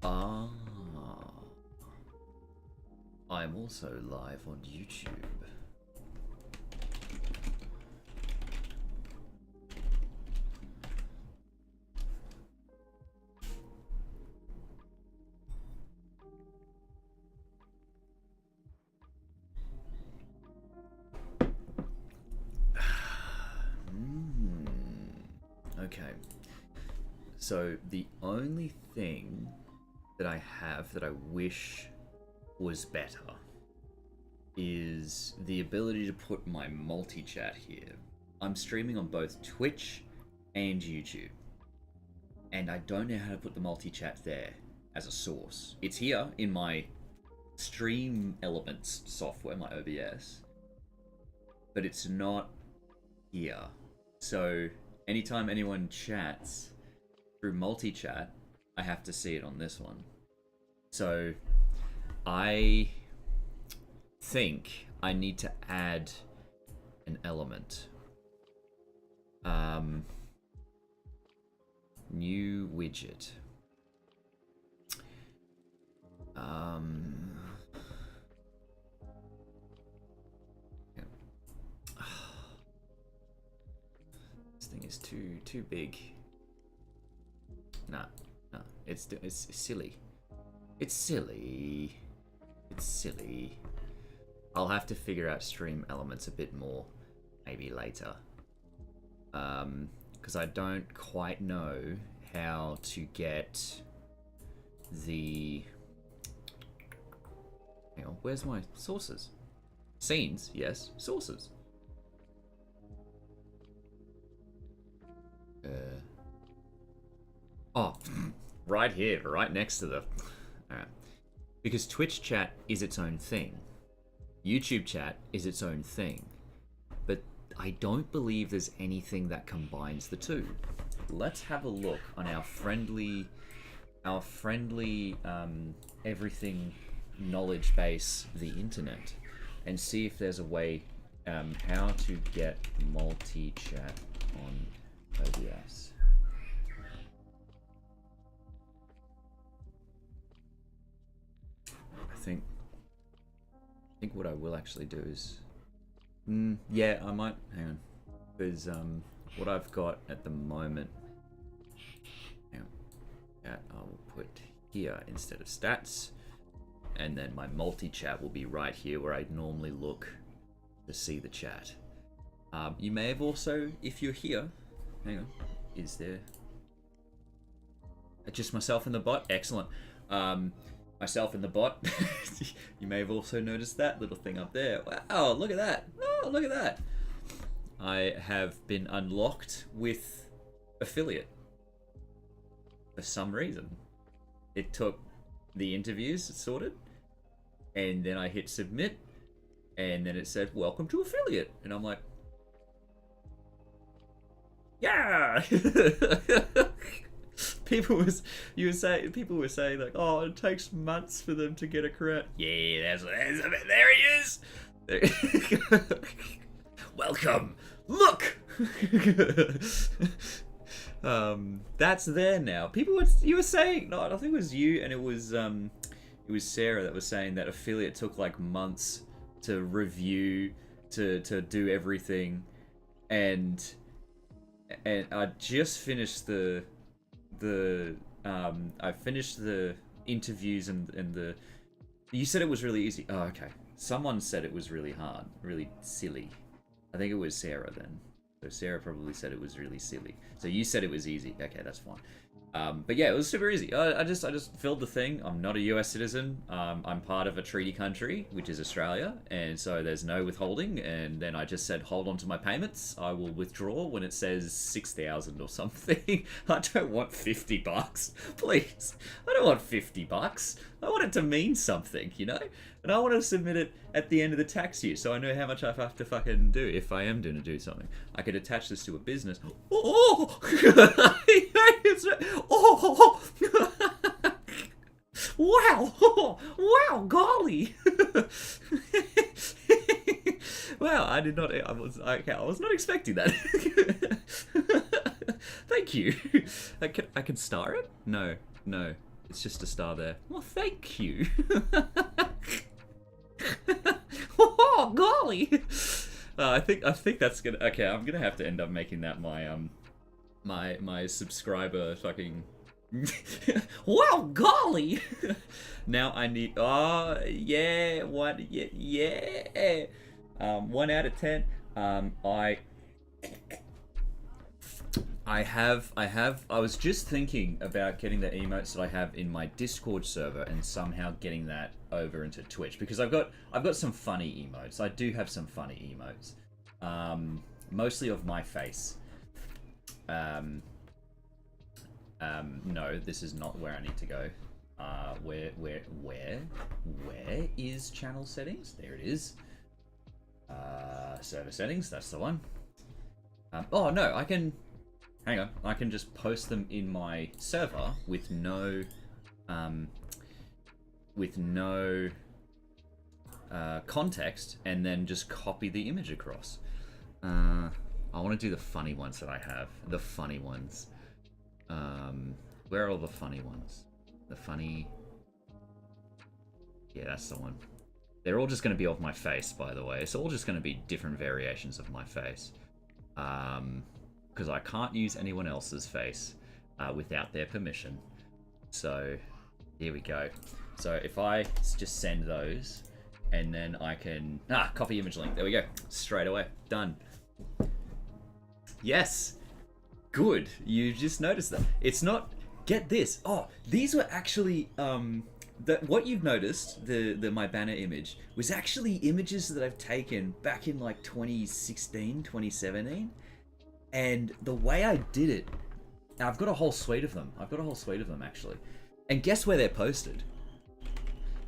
Ah, I'm also live on YouTube. Okay. So the only thing that I have that I wish was better is the ability to put my multi-chat here. I'm streaming on both Twitch and YouTube, and I don't know how to put the multi-chat there as a source. It's here in my stream elements software, my OBS, but it's not here. So anytime anyone chats through multi-chat, I have to see it on this one. So I think I need to add an element. New widget. This thing is too big. Nah, it's silly. It's silly. It's silly. I'll have to figure out stream elements a bit more, maybe later. Because I don't quite know how to get the... Hang on, where's my sources? Scenes, yes. Sources. Oh, right here, right next to the... Alright. Because Twitch chat is its own thing. YouTube chat is its own thing. But I don't believe there's anything that combines the two. Let's have a look on our friendly everything knowledge base, the internet, and see if there's a way how to get multi-chat on OBS. I think what I will actually do is, yeah, I might, hang on, because what I've got at the moment, hang on, that I will put here instead of stats, and then my multi-chat will be right here where I'd normally look to see the chat. You may have also, if you're here, hang on, is there, just myself and the bot, excellent. Myself in the bot. You may have also noticed that little thing up there. Wow, look at that. Oh, look at that. I have been unlocked with affiliate. For some reason. It took the interviews sorted, and then I hit submit, and then it said, welcome to affiliate. And I'm like, yeah! People were saying like, oh, it takes months for them to get a correct. Yeah, there he is. Welcome. Look. That's there now. You were saying, no, I think it was you, and it was Sarah that was saying that affiliate took like months to review, to do everything, and I just finished I finished the interviews and the... You said it was really easy. Oh, okay. Someone said it was really hard, really silly. I think it was Sarah then. So Sarah probably said it was really silly. So you said it was easy. Okay, that's fine. But yeah, it was super easy. I just filled the thing. I'm not a US citizen. I'm part of a treaty country, which is Australia, and so there's no withholding. And then I just said, hold on to my payments. I will withdraw when it says 6,000 or something. I don't want $50, please. I don't want $50. I want it to mean something, you know? And I want to submit it at the end of the tax year, so I know how much I have to fucking do if I am going to do something. I could attach this to a business. Oh! Oh! Wow! Wow, golly! Wow, I was not expecting that. Thank you. I can star it? No. It's just a star there. Well, thank you. Oh, golly. I think that's gonna. Okay, I'm gonna have to end up making that my my subscriber fucking. Wow, golly. Now I need. Oh yeah, one yeah. 1 out of 10. I was just thinking about getting the emotes that I have in my Discord server and somehow getting that over into Twitch, because I've got some funny emotes. I do have some funny emotes, mostly of my face. No, this is not where I need to go. Where is channel settings? There it is. Server settings, that's the one. Oh no, I can. Hang on, I can just post them in my server with no context, and then just copy the image across. I want to do the funny ones that I have. The funny ones. Where are all the funny ones? The funny. Yeah, that's the one. They're all just going to be of my face, by the way. It's all just going to be different variations of my face. Because I can't use anyone else's face without their permission. So, here we go. So, if I just send those, and then I can... copy image link. There we go. Straight away. Done. Yes! Good. You just noticed that. It's not... Get this. Oh, these were actually... what you've noticed, the my banner image, was actually images that I've taken back in like 2016, 2017. And the way I did it, I've got a whole suite of them. Actually. And guess where they're posted?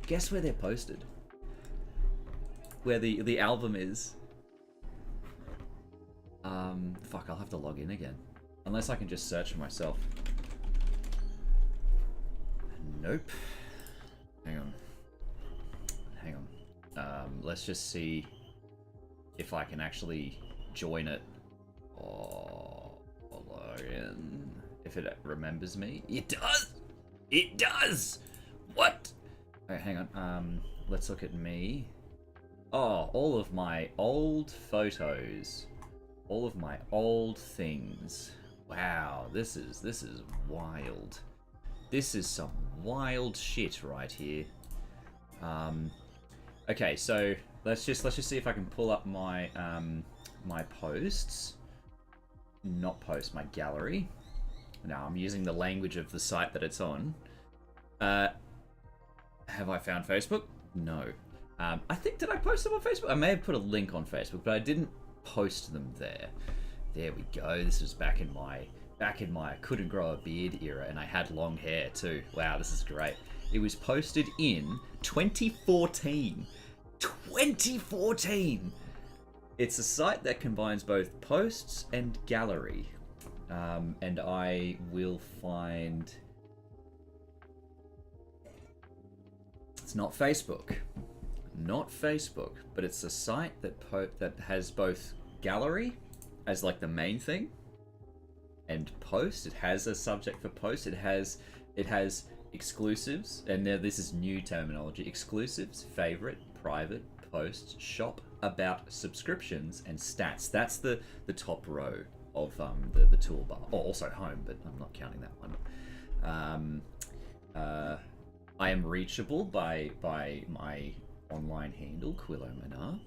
Guess where they're posted? Where the album is. Fuck, I'll have to log in again. Unless I can just search for myself. Nope. Hang on. Let's just see if I can actually join it. Oh, log in. If it remembers me. It does! It does! What? Okay, hang on. Let's look at me. Oh, all of my old photos. All of my old things. Wow, this is wild. This is some wild shit right here. Okay, so let's just see if I can pull up my my posts. Not post, my gallery. Now I'm using the language of the site that it's on. Have I found Facebook? No. I think, did I post them on Facebook? I may have put a link on Facebook, but I didn't post them there. There we go. This was back in my couldn't grow a beard era, and I had long hair too. Wow, this is great. It was posted in 2014. 2014! It's a site that combines both posts and gallery. And I will find... It's not Facebook. Not Facebook, but it's a site that has both gallery as like the main thing, and post. It has a subject for post. It has exclusives, and now this is new terminology: exclusives, favorite, private, post, shop, about, subscriptions, and stats. That's the top row of the toolbar. Oh, also home, but I'm not counting that one. I am reachable by my online handle, Quillo Manar.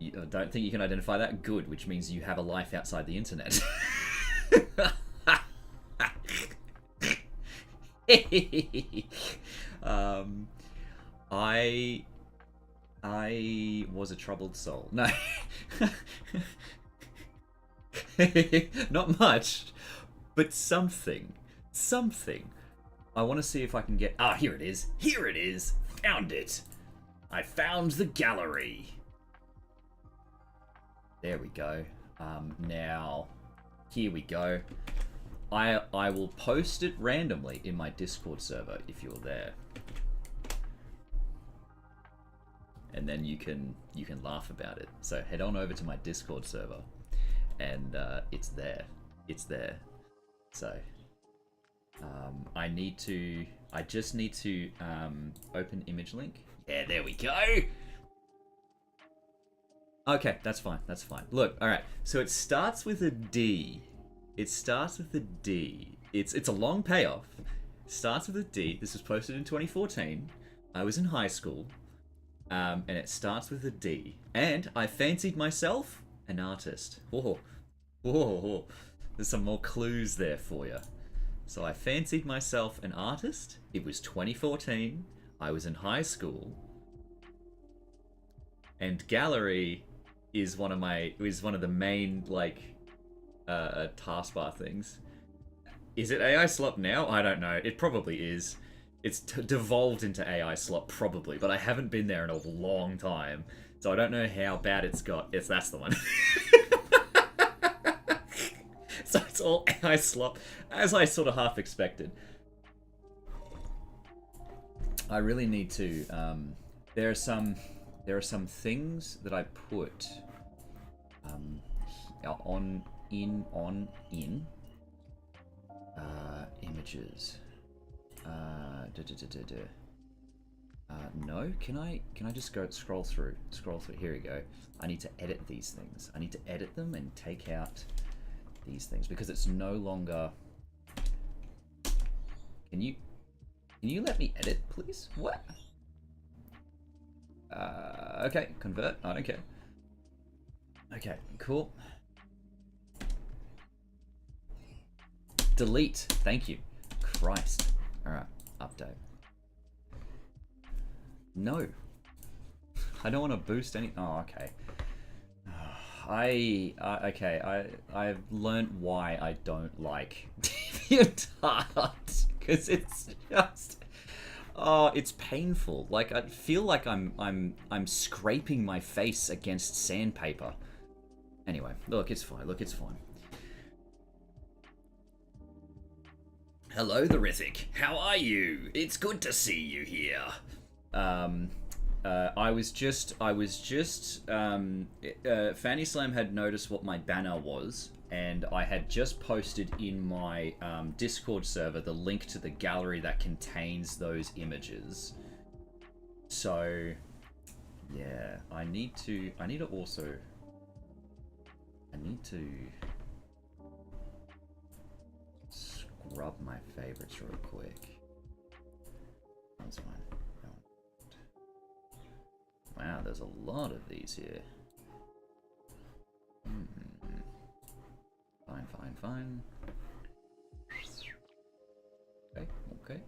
I don't think you can identify that? Good, which means you have a life outside the internet. I was a troubled soul. No. Not much, but something. I want to see if I can get... Ah, here it is. Here it is. Found it. I found the gallery. There we go. Now, here we go. I will post it randomly in my Discord server if you're there. And then you can laugh about it. So head on over to my Discord server, and it's there. It's there. So I just need to open image link. Yeah, there we go. Okay, that's fine. That's fine. Look, all right. So it starts with a D. It starts with a D. It's a long payoff. It starts with a D. This was posted in 2014. I was in high school. And it starts with a D. And I fancied myself an artist. Whoa. Whoa. There's some more clues there for you. So I fancied myself an artist. It was 2014. I was in high school. And gallery is one of the main taskbar things. Is it AI slop now? I don't know. It probably is. It's devolved into AI slop probably, but I haven't been there in a long time, so I don't know how bad it's got. That's the one. So it's all AI slop, as I sort of half expected. I really need to. There are some things that I put in images. No, can I just go scroll through? Here we go. I need to edit these things. I need to edit them and take out these things because it's no longer. Can you let me edit, please? What? Okay, convert. I don't care. Okay, cool. Delete. Thank you. Christ. Alright, update. No. I don't want to boost any. Oh, okay. I've learned why I don't like DeviantArt because it's just. Oh, it's painful. Like I feel like I'm scraping my face against sandpaper. Anyway, look, it's fine. Hello, the Rithik. How are you? It's good to see you here. I was just. Fanny Slam had noticed what my banner was, and I had just posted in my Discord server the link to the gallery that contains those images. So, yeah, I need to scrub my favorites real quick. That's fine. Wow, there's a lot of these here. Fine. Okay.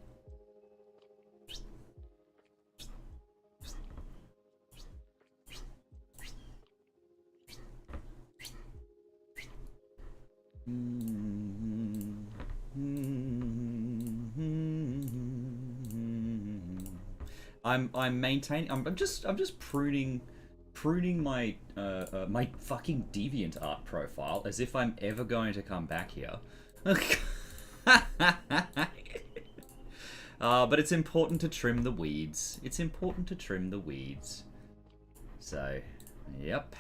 I'm maintaining. I'm just pruning my my fucking DeviantArt profile as if I'm ever going to come back here. But it's important to trim the weeds. So, yep.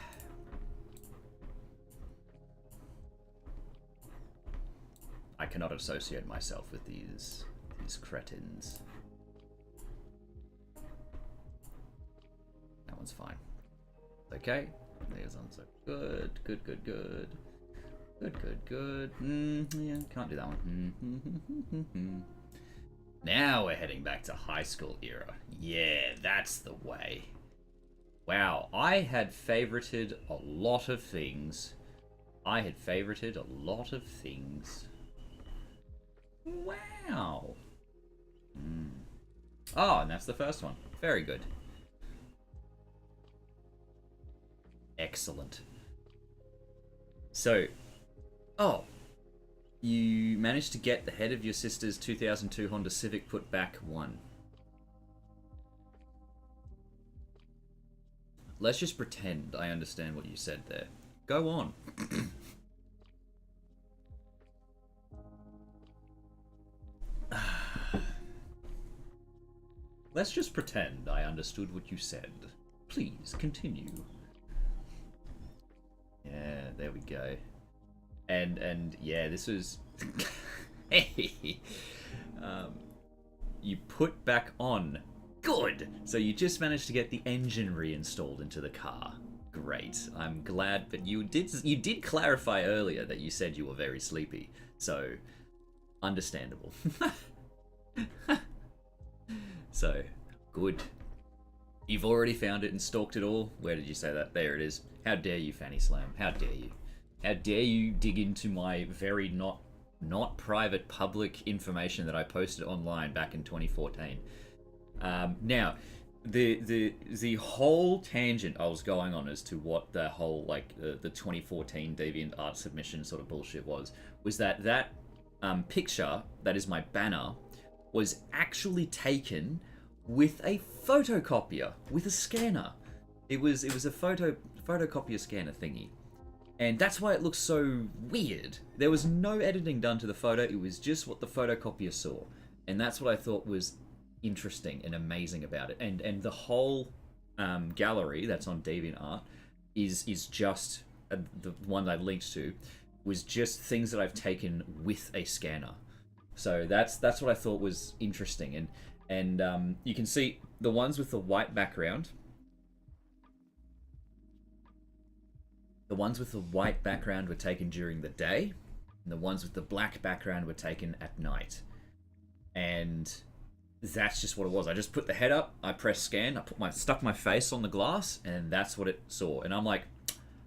I cannot associate myself with these cretins. That one's fine. Okay. These ones are good. Yeah, can't do that one. Now we're heading back to high school era. Yeah, that's the way. Wow, I had favorited a lot of things. Wow. Oh, and that's the first one. Very good. Excellent. So, you managed to get the head of your sister's 2002 Honda Civic put back one. Let's just pretend I understand what you said there. Go on. Let's just pretend I understood what you said. Please continue. Yeah, there we go. And yeah, this was You put back on. Good! So you just managed to get the engine reinstalled into the car. Great. I'm glad, but you did clarify earlier that you said you were very sleepy. So, understandable. So, good. You've already found it and stalked it all? Where did you say that? There it is. How dare you, Fanny Slam? How dare you? How dare you dig into my very not private public information that I posted online back in 2014. Now, the whole tangent I was going on as to what the whole the 2014 DeviantArt submission sort of bullshit was that picture that is my banner was actually taken with a photocopier, with a scanner. It was a photocopier scanner thingy. And that's why it looks so weird. There was no editing done to the photo, it was just what the photocopier saw. And that's what I thought was interesting and amazing about it. And the whole gallery that's on DeviantArt is just the one that I linked to was just things that I've taken with a scanner. So that's what I thought was interesting. And you can see the ones with the white background. The ones with the white background were taken during the day, and the ones with the black background were taken at night. And that's just what it was. I just put the head up, I pressed scan, stuck my face on the glass, and that's what it saw. And I'm like,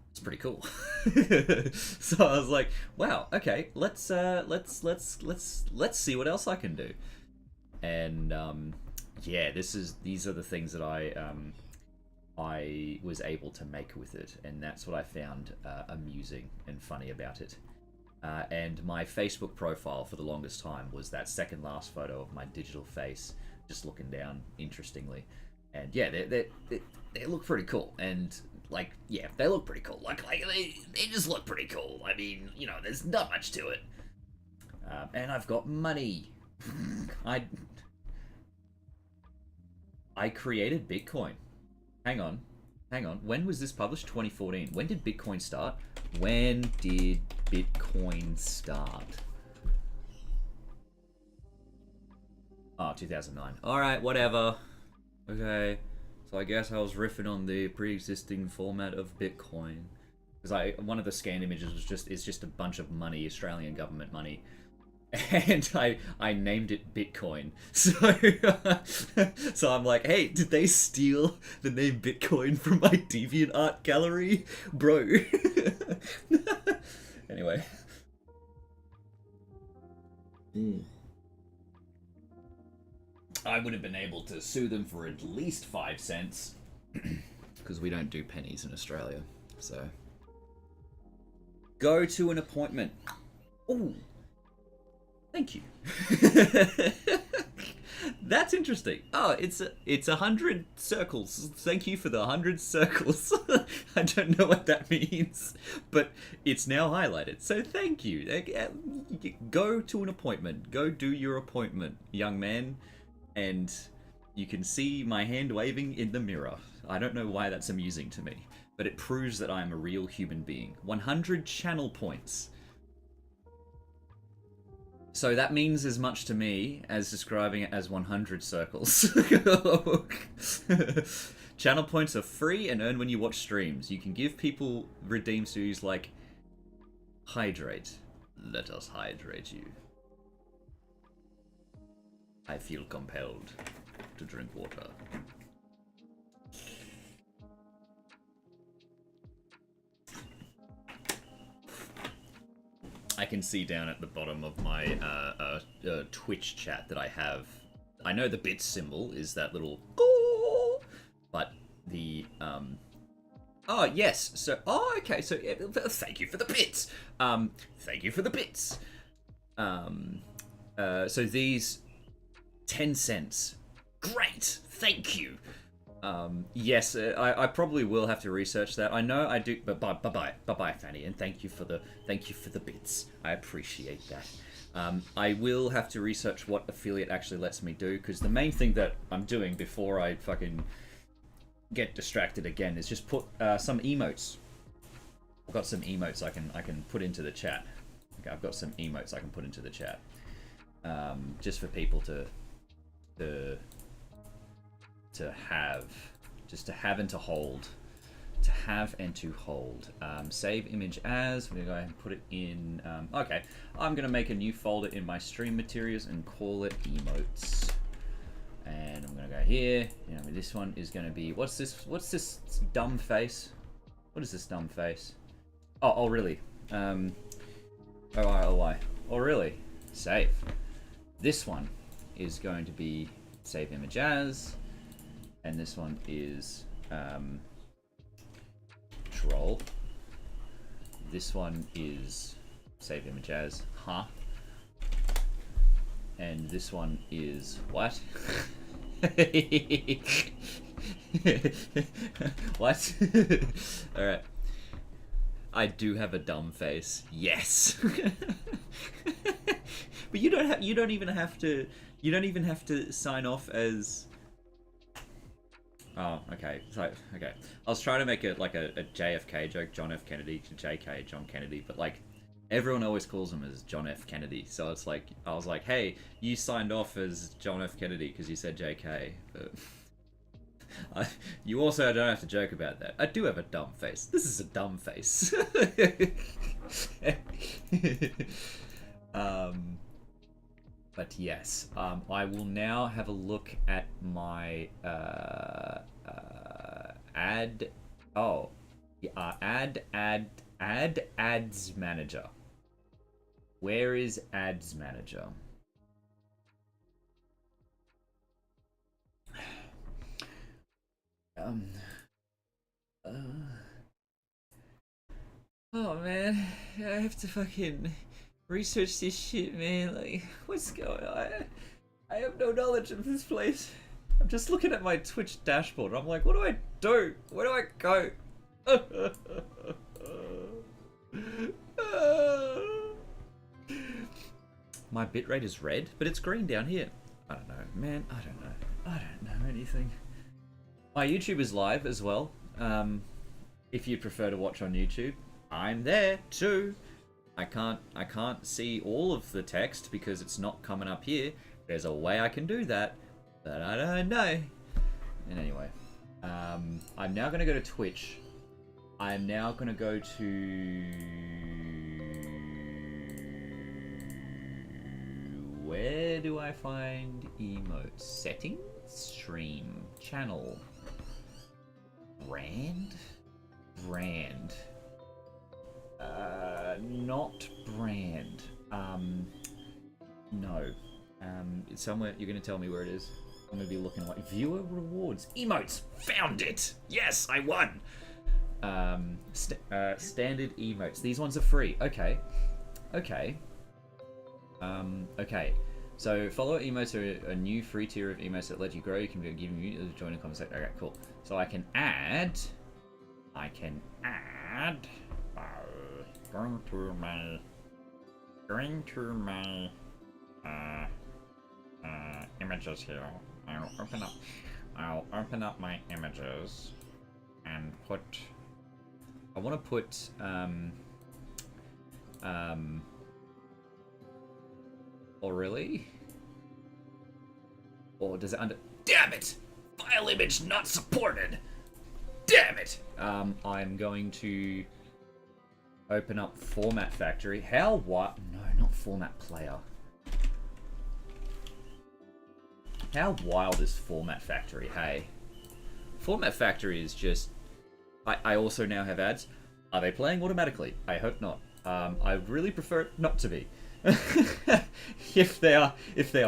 it's pretty cool. So I was like, wow, okay, let's see what else I can do. And yeah, these are the things that I was able to make with it, and that's what I found amusing and funny about it. And my Facebook profile for the longest time was that second last photo of my digital face just looking down interestingly. And yeah, they look pretty cool. And like, yeah, they look pretty cool. Like they just look pretty cool. I mean, you know, there's not much to it. And I've got money. I created Bitcoin. Hang on. When was this published? 2014. When did Bitcoin start? When did Bitcoin start? Oh, 2009. Alright, whatever. Okay. So I guess I was riffing on the pre-existing format of Bitcoin. Because one of the scanned images is just a bunch of money, Australian government money. And I named it Bitcoin. So I'm like, hey, did they steal the name Bitcoin from my DeviantArt gallery? Bro. Anyway. I would have been able to sue them for at least 5 cents. Because we don't do pennies in Australia. So. Go to an appointment. Ooh. Thank you. That's interesting. Oh, it's 100 circles. Thank you for the 100 circles. I don't know what that means, but it's now highlighted. So thank you. Go to an appointment. Go do your appointment, young man, and you can see my hand waving in the mirror. I don't know why that's amusing to me, but it proves that I am a real human being. 100 channel points. So that means as much to me as describing it as 100 circles. Channel points are free and earn when you watch streams. You can give people redeemed to use like hydrate. Let us hydrate you. I feel compelled to drink water. I can see down at the bottom of my Twitch chat that I have. I know the bits symbol is that little, but the oh yes. So okay. So thank you for the bits. Thank you for the bits. So these 10 cents. Great. Thank you. Yes, I probably will have to research that. I know I do, but bye, Fanny, and thank you for the bits. I appreciate that. I will have to research what affiliate actually lets me do, because the main thing that I'm doing before I fucking get distracted again is just put some emotes. I've got some emotes I can put into the chat. Okay, I've got some emotes I can put into the chat. just for people to have, just to have and to hold. To have and to hold. Save image as. We're gonna go ahead and put it in. Okay, I'm gonna make a new folder in my stream materials and call it emotes. And I'm gonna go here. You know, this one is gonna be, what's this? What's this dumb face? What is this dumb face? Oh, really? O-I-O-Y. Oh, really? Save. This one is going to be save image as, and this one is troll. This one is save image as, huh? And this one is what? What? All right. I do have a dumb face. Yes. But you don't even have to sign off as. Oh, okay. So, okay. I was trying to make it like a JFK joke, John F. Kennedy to JK, John Kennedy, but like everyone always calls him as John F. Kennedy. So it's like, I was like, hey, you signed off as John F. Kennedy because you said JK. But you also don't have to joke about that. I do have a dumb face. This is a dumb face. But yes, I will now have a look at my ads manager. Where is ads manager? Oh man, I have to fucking research this shit, man. Like, what's going on? I have no knowledge of this place. I'm just looking at my Twitch dashboard. I'm like, what do I do? Where do I go? My bitrate is red, but it's green down here. I don't know, man. I don't know. I don't know anything. My YouTube is live as well. If you'd prefer to watch on YouTube, I'm there too. I can't see all of the text because it's not coming up here. There's a way I can do that, but I don't know. And anyway, I'm now gonna go to Twitch. I'm now gonna go to, where do I find emotes? Settings, stream, channel, brand. Not brand. No. It's somewhere. You're gonna tell me where it is. I'm gonna be looking like viewer rewards. Emotes. Found it. Yes, I won. Standard emotes. These ones are free. Okay. Okay. Okay. So follow emotes are a new free tier of emotes that let you grow. You can give you join a conversation. Okay, cool. So I can add. Going to my images here. I'll open up my images and put. I want to put oh really? Or does it under? Damn it! File image not supported. Damn it! I'm going to open up Format Factory. How what? No, not Format Player. How wild is Format Factory? Hey, Format Factory is just. I also now have ads. Are they playing automatically? I hope not. I really prefer it not to be. if they are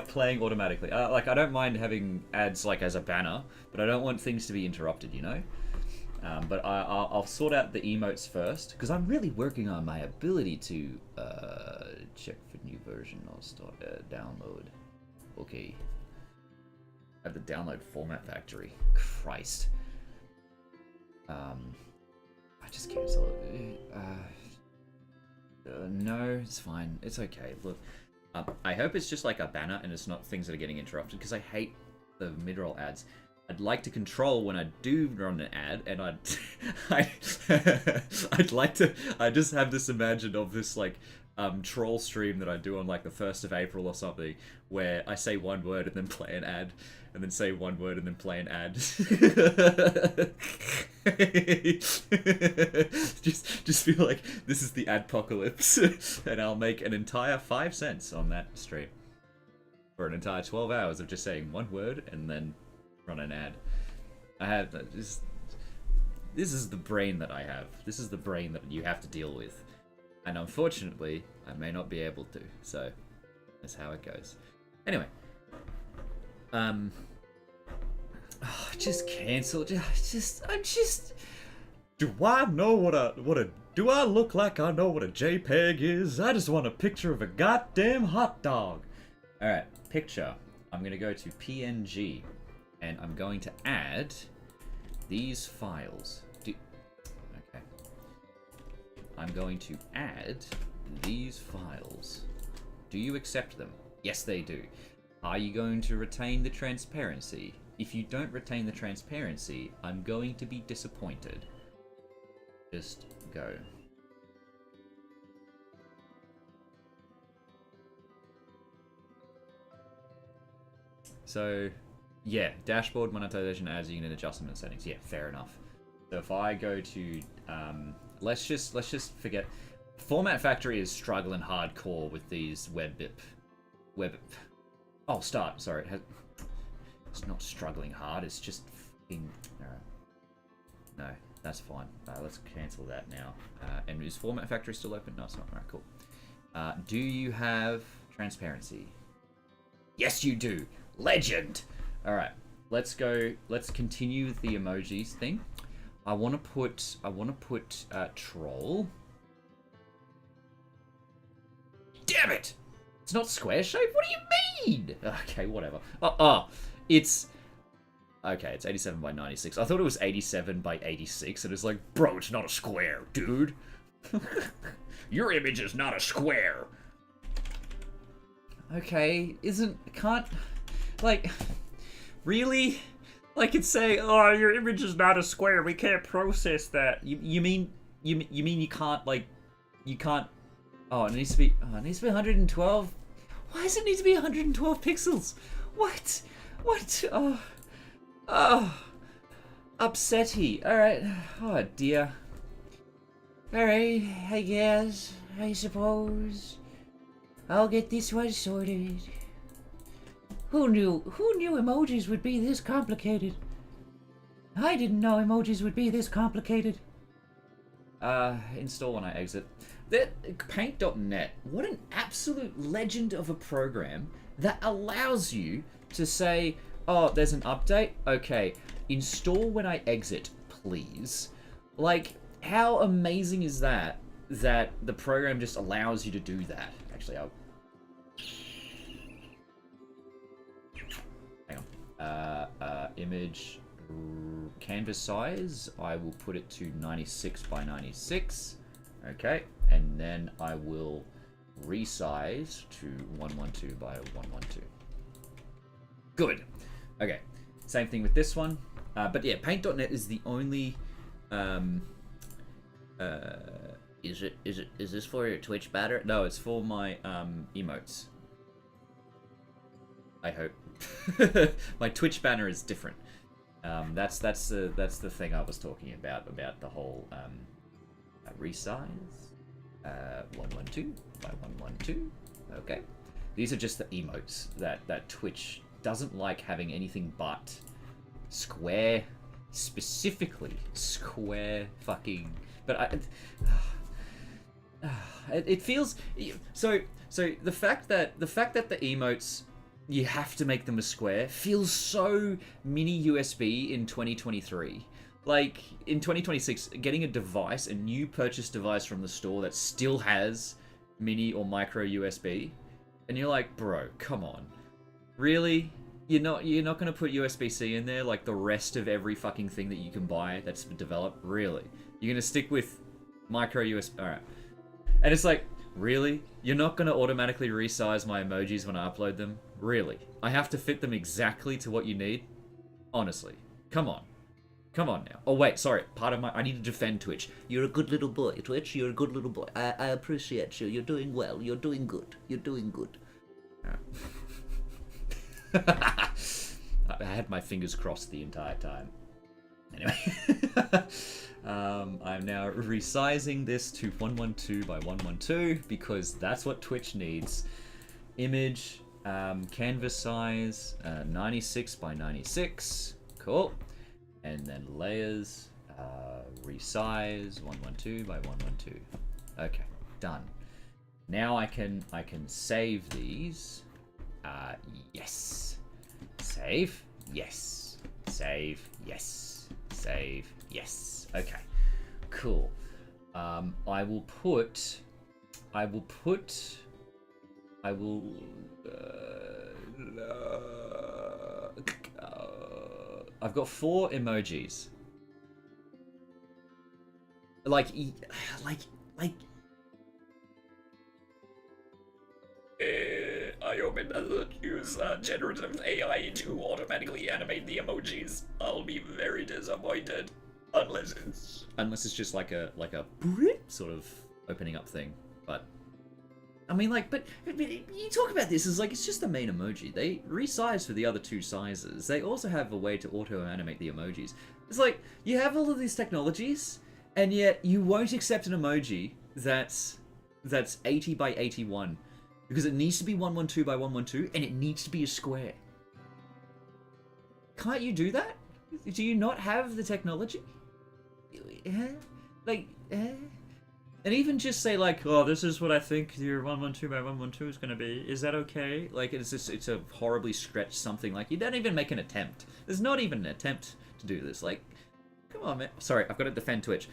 playing automatically, like I don't mind having ads like as a banner, but I don't want things to be interrupted, you know. But I'll sort out the emotes first because I'm really working on my ability to check for new version. I'll start download. Okay, I have to download Format Factory. Christ. I just cancel it. No, it's fine. It's okay. Look, I hope it's just like a banner and it's not things that are getting interrupted because I hate the mid-roll ads. I'd like to control when I do run an ad, and I'd like to. I just have this imagine of this like troll stream that I do on like the 1st of April or something, where I say one word and then play an ad, and then say one word and then play an ad. just feel like this is the adpocalypse, and I'll make an entire 5 cents on that stream for an entire 12 hours of just saying one word and then run an ad. I have this is the brain that I have. This is the brain that you have to deal with. And unfortunately, I may not be able to. So, that's how it goes. Anyway. Just cancel. Do I know do I look like I know what a JPEG is? I just want a picture of a goddamn hot dog. Alright, picture. I'm gonna go to PNG. And I'm going to add these files. Okay. I'm going to add these files. Do you accept them? Yes, they do. Are you going to retain the transparency? If you don't retain the transparency, I'm going to be disappointed. Just go. So, yeah, dashboard monetization ads, you can adjust them in settings. Yeah, fair enough. So if I go to, let's just forget. Format Factory is struggling hardcore with these oh, start. Sorry, it's not struggling hard. It's just fucking. No, that's fine. Let's cancel that now. And is Format Factory still open? No, it's not. Alright, cool. Do you have transparency? Yes, you do. Legend. All right, let's go. Let's continue with the emojis thing. I want to put troll. Damn it! It's not square shape. What do you mean? Okay, whatever. It's okay. It's 87 by 96. I thought it was 87 by 86, and it's like, bro, it's not a square, dude. Your image is not a square. Okay, can't like. Really? Like it's saying, oh, your image is not a square. We can't process that. You mean you can't you can't? Oh, it needs to be 112. Why does it need to be 112 pixels? What? Upsetty. All right. Oh dear. All right. I guess. I suppose. I'll get this one sorted. Who knew emojis would be this complicated? I didn't know emojis would be this complicated. Install when I exit. Paint.net, what an absolute legend of a program that allows you to say, oh, there's an update? Okay, install when I exit, please. Like, how amazing is that the program just allows you to do that? Actually, I'll... image canvas size, I will put it to 96 by 96. Okay, and then I will resize to 112 by 112. Good. Okay, same thing with this one. But yeah, Paint.net is the only. Is this for your Twitch banner? No, it's for my emotes. I hope. My Twitch banner is different. That's the thing I was talking about the whole resize. 112 by 112. Okay, these are just the emotes that Twitch doesn't like having anything but square, specifically square fucking. But it feels so. The fact that the emotes, you have to make them a square, feels so mini USB in 2023. Like, in 2026, getting a new purchase device from the store that still has mini or micro USB, and you're like, bro, come on. Really? You're not going to put USB-C in there like the rest of every fucking thing that you can buy that's developed? Really? You're going to stick with micro USB? Alright. And it's like, really? You're not going to automatically resize my emojis when I upload them? Really? I have to fit them exactly to what you need? Honestly. Come on. Come on now. Oh wait, sorry. I need to defend Twitch. You're a good little boy, Twitch. You're a good little boy. I appreciate you. You're doing well. You're doing good. You're doing good. I had my fingers crossed the entire time. Anyway, I'm now resizing this to 112 by 112 because that's what Twitch needs. Image, canvas size, 96 by 96. Cool. And then layers, resize 112 by 112. Okay, done. Now I can save these. Yes. Save. Yes. Save. Yes. Save. Yes. Okay. Cool. I will. I've got 4 emojis. Like. I hope it doesn't use generative AI to automatically animate the emojis. I'll be very disappointed. Unless it's just like a sort of opening up thing. But I mean, like, but you talk about this as like it's just the main emoji. They resize for the other 2 sizes. They also have a way to auto animate the emojis. It's like you have all of these technologies, and yet you won't accept an emoji that's 80 by 81. Because it needs to be 112 by 112, and it needs to be a square. Can't you do that? Do you not have the technology? Like, and even just say like, oh, this is what I think your 112 by 112 is gonna be. Is that okay? Like, it's a horribly stretched something. Like, you don't even make an attempt. There's not even an attempt to do this. Like, come on, man. Sorry, I've got to defend Twitch.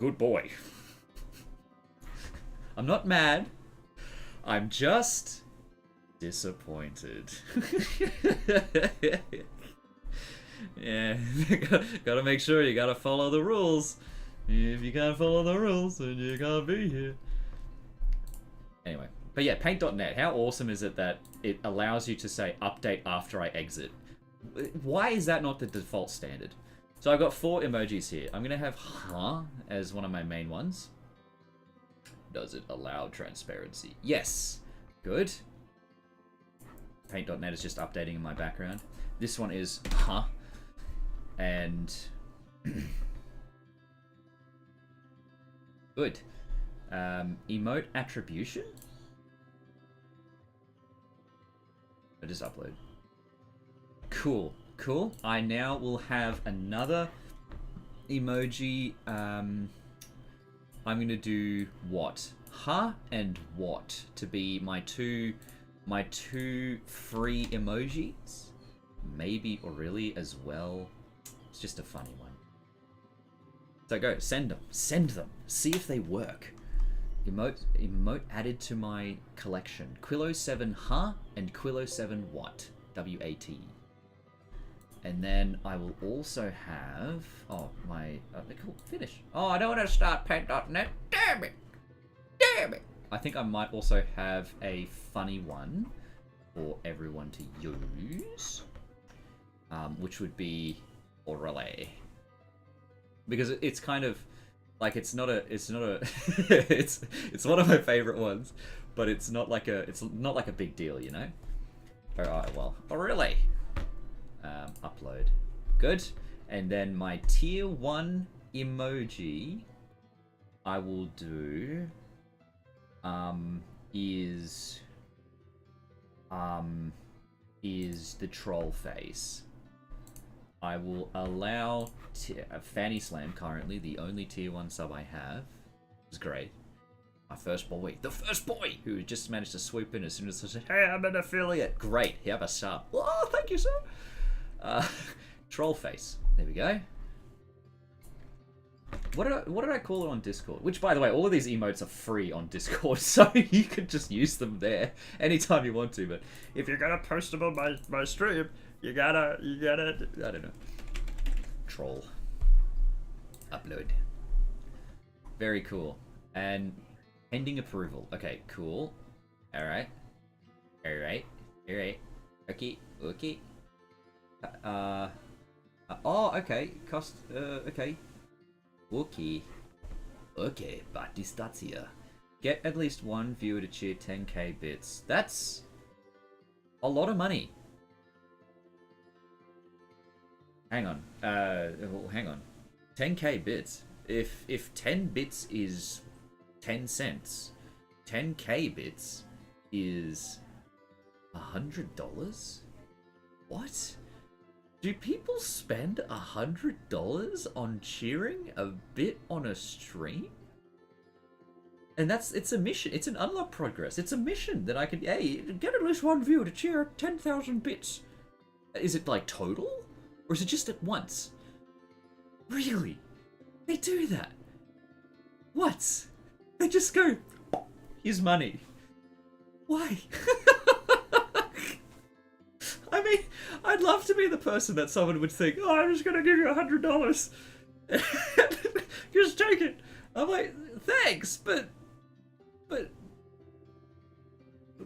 Good boy. I'm not mad. I'm just disappointed. Yeah, gotta make sure you gotta follow the rules. If you can't follow the rules, then you can't be here. Anyway, but yeah, paint.net, how awesome is it that it allows you to say update after I exit? Why is that not the default standard? So I've got 4 emojis here. I'm gonna have huh as one of my main ones. Does it allow transparency? Yes. Good. Paint.net is just updating in my background. This one is huh. And good. Emote attribution? I just upload. Cool. Cool. I now will have another emoji. I'm gonna do what? Huh and what to be my two free emojis? Maybe or really as well. It's just a funny one. So go, send them. See if they work. Emote added to my collection. Quillo7 huh and Quillo7 what? W-A-T. And then I will also have, cool, finish. Oh, I don't want to start paint.net. Damn it. I think I might also have a funny one for everyone to use, which would be Orale. Because it's kind of like it's one of my favorite ones, but it's not like a big deal, you know. Alright, well, Orale. Upload. Good. And then my tier 1 emoji I will do is the troll face. I will allow Fanny Slam, currently the only tier 1 sub I have. It's great. My first boy, the first boy who just managed to swoop in as soon as I said, "Hey, I'm an affiliate." Great, you have a sub. Oh, thank you, sir. Troll face. There we go. What did I call it on Discord? Which, by the way, all of these emotes are free on Discord, so you could just use them there anytime you want to. But if you're gonna post them on my stream, you gotta, I don't know. Troll. Upload. Very cool. And pending approval. Okay, cool. Alright. Okay. Oh, okay. Cost. Okay. Okay. Okay. Batistatia. Get at least one viewer to cheer 10k bits. That's a lot of money. Hang on. Well, hang on. 10k bits. If 10 bits is 10 cents, 10k bits is $100? What? Do people spend $100 on cheering a bit on a stream? And it's a mission. It's an unlock progress. It's a mission that I can, hey, get at least one viewer to cheer 10,000 bits. Is it like total? Or is it just at once? Really? They do that? What? They just go, here's money. Why? I mean, I'd love to be the person that someone would think, oh, I'm just gonna give you $100. Just take it. I'm like, thanks, but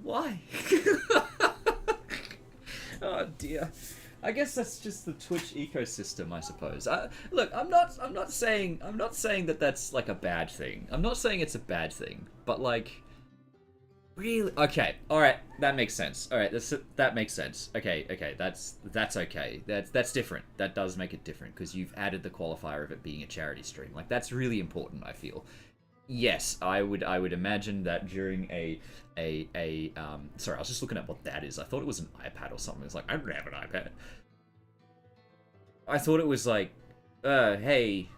why? Oh dear. I guess that's just the Twitch ecosystem, I suppose. Look, I'm not saying that that's like a bad thing. I'm not saying it's a bad thing, but like, really, okay, all right, that makes sense. All right, that makes sense. Okay, that's okay. That's different. That does make it different because you've added the qualifier of it being a charity stream. Like that's really important, I feel. Yes, I would imagine that during sorry, I was just looking at what that is. I thought it was an iPad or something. It's like, I don't have an iPad. I thought it was like, hey,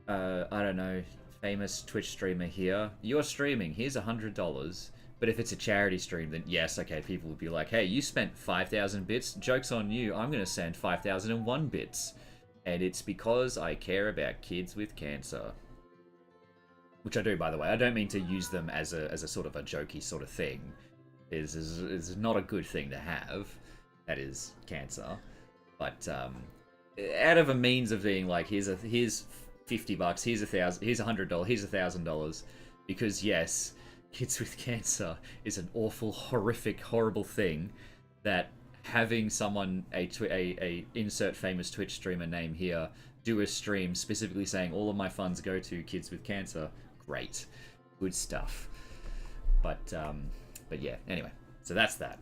I don't know, famous Twitch streamer here. You're streaming, here's $100. But if it's a charity stream, then yes, okay, people would be like, hey, you spent 5,000 bits, joke's on you, I'm gonna send 5,001 bits. And it's because I care about kids with cancer. Which I do, by the way. I don't mean to use them as a sort of a jokey sort of thing. Is not a good thing to have. That is cancer. But out of a means of being like, here's $50, here's $1,000, here's $1,000, because yes, kids with cancer is an awful, horrific, horrible thing. That having someone a insert famous Twitch streamer name here do a stream specifically saying all of my funds go to kids with cancer. Great, good stuff. But yeah. Anyway, so that's that.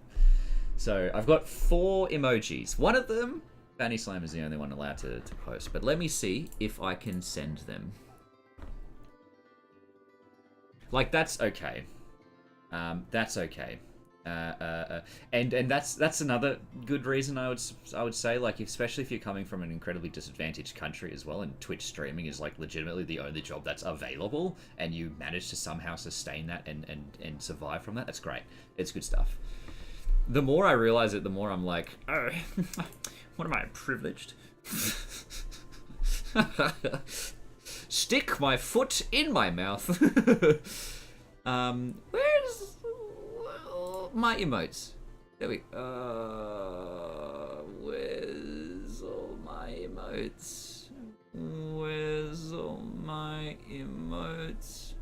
So I've got 4 emojis. One of them, Fanny Slam is the only one allowed to post. But let me see if I can send them. Like that's okay. That's okay. And that's another good reason I would say, like, especially if you're coming from an incredibly disadvantaged country as well, and Twitch streaming is like legitimately the only job that's available, and you manage to somehow sustain that and survive from that. That's great. It's good stuff. The more I realize it, the more I'm like, oh, what am I, privileged? Stick my foot in my mouth. Where's my emotes? There we where's all my emotes? Where's all my emotes?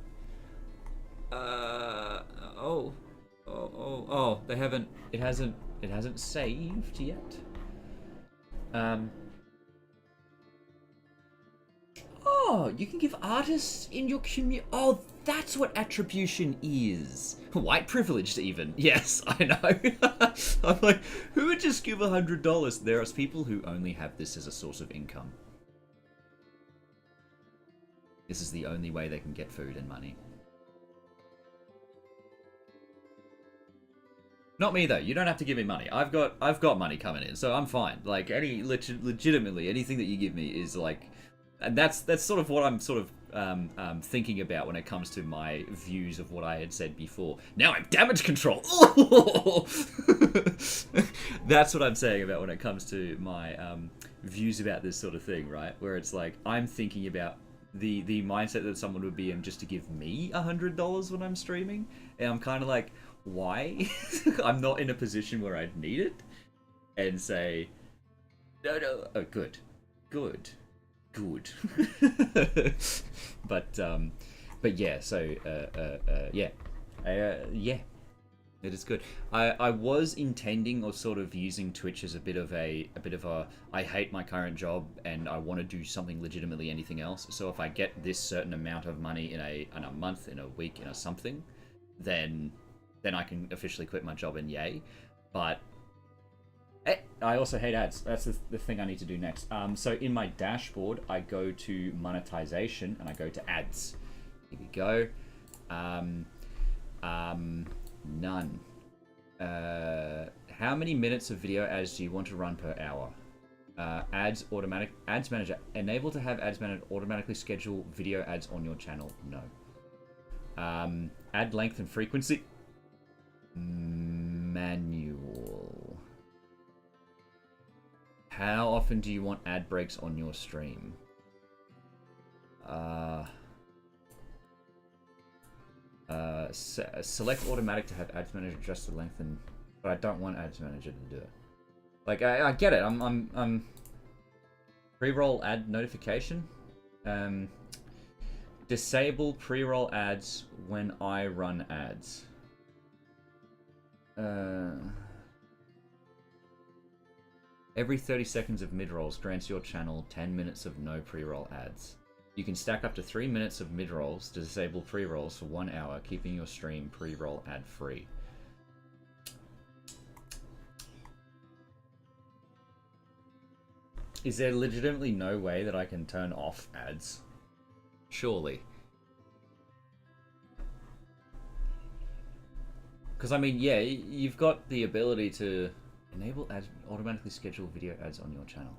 Oh, they haven't, it hasn't saved yet. Oh, you can give artists in your community. Oh, that's what attribution is. White privileged, even. Yes, I know. I'm like, who would just give $100? There are people who only have this as a source of income. This is the only way they can get food and money. Not me though. You don't have to give me money. I've got money coming in, so I'm fine. Like legitimately anything that you give me is like. And that's sort of what I'm sort of thinking about when it comes to my views of what I had said before. Now I'm damage control. That's what I'm saying about when it comes to my views about this sort of thing, right? Where it's like I'm thinking about the mindset that someone would be in just to give me $100 when I'm streaming, and I'm kind of like, why? I'm not in a position where I'd need it, and say, no, oh, good. But yeah, so yeah. It is good. I was intending or sort of using Twitch as a bit of a I hate my current job and I want to do something legitimately anything else. So if I get this certain amount of money in a month, in a week, in a something, then I can officially quit my job and yay. But I also hate ads. That's the thing I need to do next. So in my dashboard, I go to monetization and I go to ads. Here we go. None. How many minutes of video ads do you want to run per hour? Ads manager. Enable to have ads manager automatically schedule video ads on your channel. No. Ad length and frequency. Manual. How often do you want ad breaks on your stream? Select automatic to have ads manager adjust the length, but I don't want ads manager to do it. Like I get it. I'm pre-roll ad notification. Disable pre-roll ads when I run ads. Every 30 seconds of mid-rolls grants your channel 10 minutes of no pre-roll ads. You can stack up to 3 minutes of mid-rolls to disable pre-rolls for 1 hour, keeping your stream pre-roll ad-free. Is there legitimately no way that I can turn off ads? Surely. Because, I mean, yeah, you've got the ability to enable ads, automatically schedule video ads on your channel.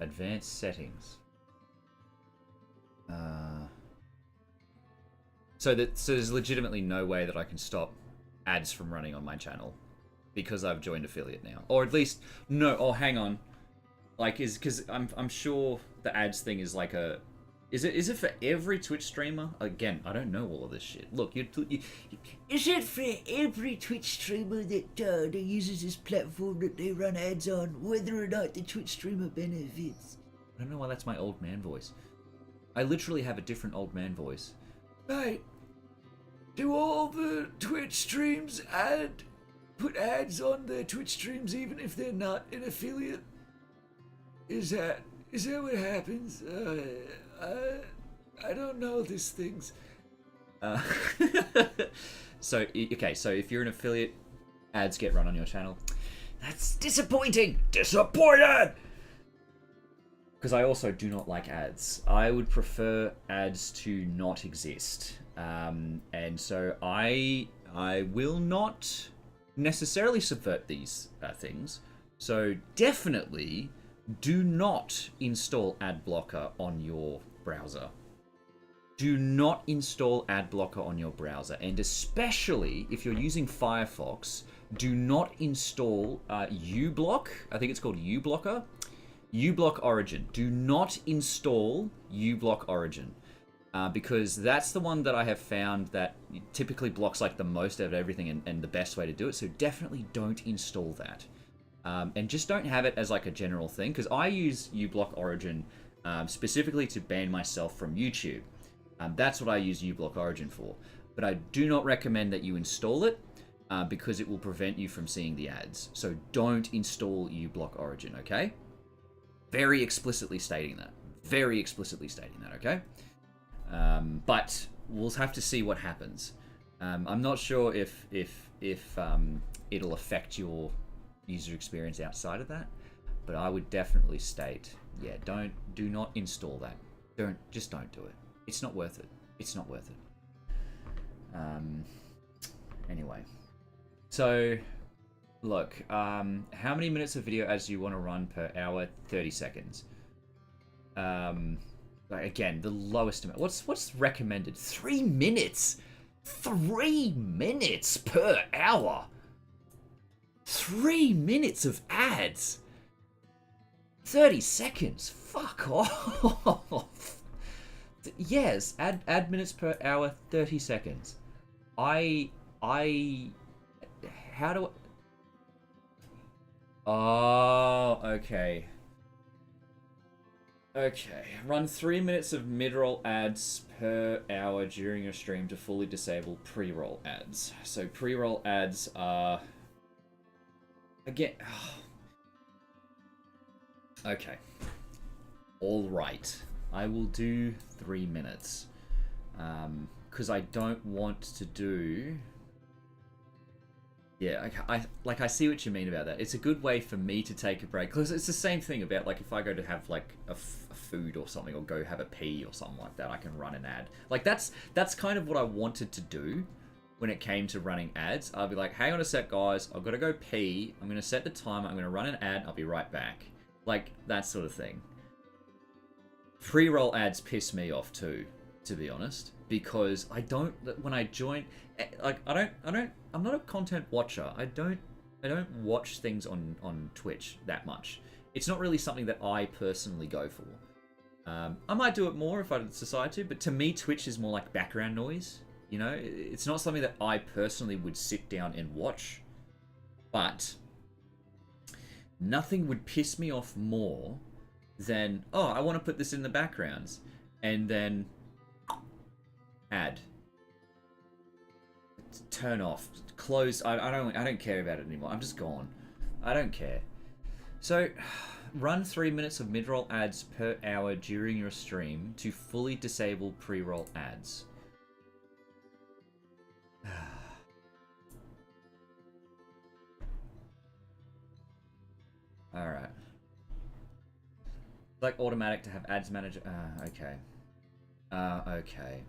Advanced settings. So there's legitimately no way that I can stop ads from running on my channel because I've joined affiliate now, or at least no. Oh, hang on. Like, because I'm sure the ads thing is like a. Is it for every Twitch streamer? Again, I don't know all of this shit. Look, Is it for every Twitch streamer that uses this platform that they run ads on, whether or not the Twitch streamer benefits? I don't know why that's my old man voice. I literally have a different old man voice. Mate, do all the Twitch streams put ads on their Twitch streams even if they're not an affiliate? Is that what happens? I don't know these things. So if you're an affiliate, ads get run on your channel. That's disappointing! Disappointed! Because I also do not like ads. I would prefer ads to not exist. And so I will not necessarily subvert these things. So definitely do not install ad blocker on your browser. Do not install ad blocker on your browser, and especially if you're using Firefox, do not install uBlock. I think it's called uBlocker. uBlock Origin. Do not install uBlock Origin, because that's the one that I have found that typically blocks like the most out of everything and the best way to do it. So definitely don't install that. And just don't have it as like a general thing, because I use uBlock Origin specifically to ban myself from YouTube. That's what I use uBlock Origin for. But I do not recommend that you install it because it will prevent you from seeing the ads. So don't install uBlock Origin, okay? Very explicitly stating that. Very explicitly stating that, okay? But we'll have to see what happens. I'm not sure if it'll affect your user experience outside of that, but I would definitely state, yeah, do not install that. Just don't do it. It's not worth it. It's not worth it. Anyway, so look, how many minutes of video ads do you want to run per hour? 30 seconds. Again, the lowest amount. What's recommended? 3 minutes. 3 minutes per hour. 3 minutes of ads. 30 seconds. Fuck off. Yes, ad minutes per hour, 30 seconds. How do I... Oh, okay. Okay, run 3 minutes of mid-roll ads per hour during your stream to fully disable pre-roll ads. So pre-roll ads are... Again... Okay. Alright. I will do 3 minutes. Because I don't want to do... Yeah, I see what you mean about that. It's a good way for me to take a break. Because it's the same thing about, like, if I go to have, like, a food or something, or go have a pee or something like that, I can run an ad. Like, that's kind of what I wanted to do when it came to running ads. I'll be like, hang on a sec, guys. I've got to go pee. I'm going to set the timer. I'm going to run an ad. I'll be right back. Like, that sort of thing. Pre-roll ads piss me off, too, to be honest. Because I don't... When I join... Like, I'm not a content watcher. I don't watch things on Twitch that much. It's not really something that I personally go for. I might do it more if I decide to, but to me, Twitch is more like background noise. You know, it's not something that I personally would sit down and watch. But nothing would piss me off more than, oh, I want to put this in the backgrounds, and then ad. Turn off, close. I don't care about it anymore. I'm just gone. I don't care. So, run 3 minutes of mid-roll ads per hour during your stream to fully disable pre-roll ads. All right. Like automatic to have ads manager. Okay. Okay.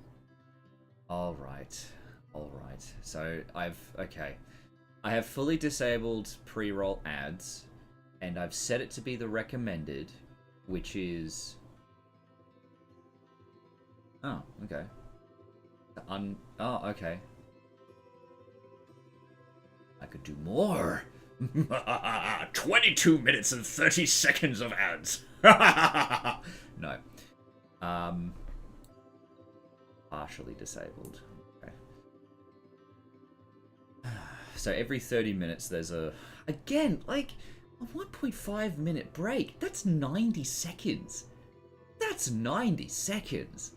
All right. Alright, so I have fully disabled pre-roll ads, and I've set it to be the recommended, which is... Oh, okay. Oh, okay. I could do more! 22 minutes and 30 seconds of ads! No. Partially disabled. So every 30 minutes there's a... Again, like, a 1.5 minute break. That's 90 seconds. That's 90 seconds.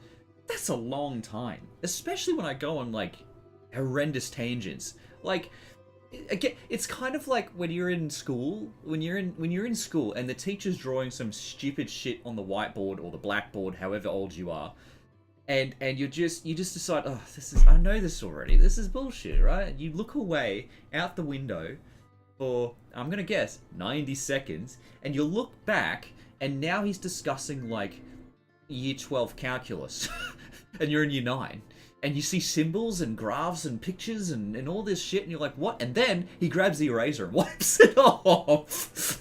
That's a long time. Especially when I go on, like, horrendous tangents. Like, again, it's kind of like when you're in school. When you're in school and the teacher's drawing some stupid shit on the whiteboard or the blackboard, however old you are. And you just decide, oh, I know this already. This is bullshit, right? You look away out the window for, I'm gonna guess, 90 seconds, and you look back, and now he's discussing, like, year 12 calculus, and you're in year 9, and you see symbols and graphs and pictures and all this shit, and you're like, what? And then he grabs the eraser and wipes it off.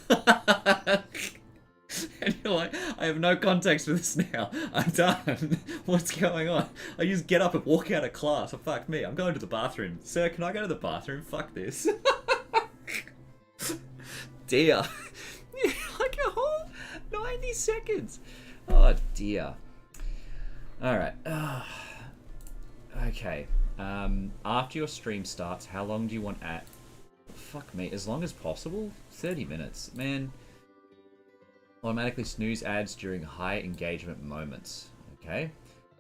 And you're like, I have no context for this now. I'm done. What's going on? I just get up and walk out of class. Oh, fuck me. I'm going to the bathroom. Sir, can I go to the bathroom? Fuck this. Dear. Like a whole 90 seconds. Oh, dear. Alright. Okay. After your stream starts, how long do you want at... Fuck me. As long as possible? 30 minutes. Man... Automatically snooze ads during high engagement moments. Okay.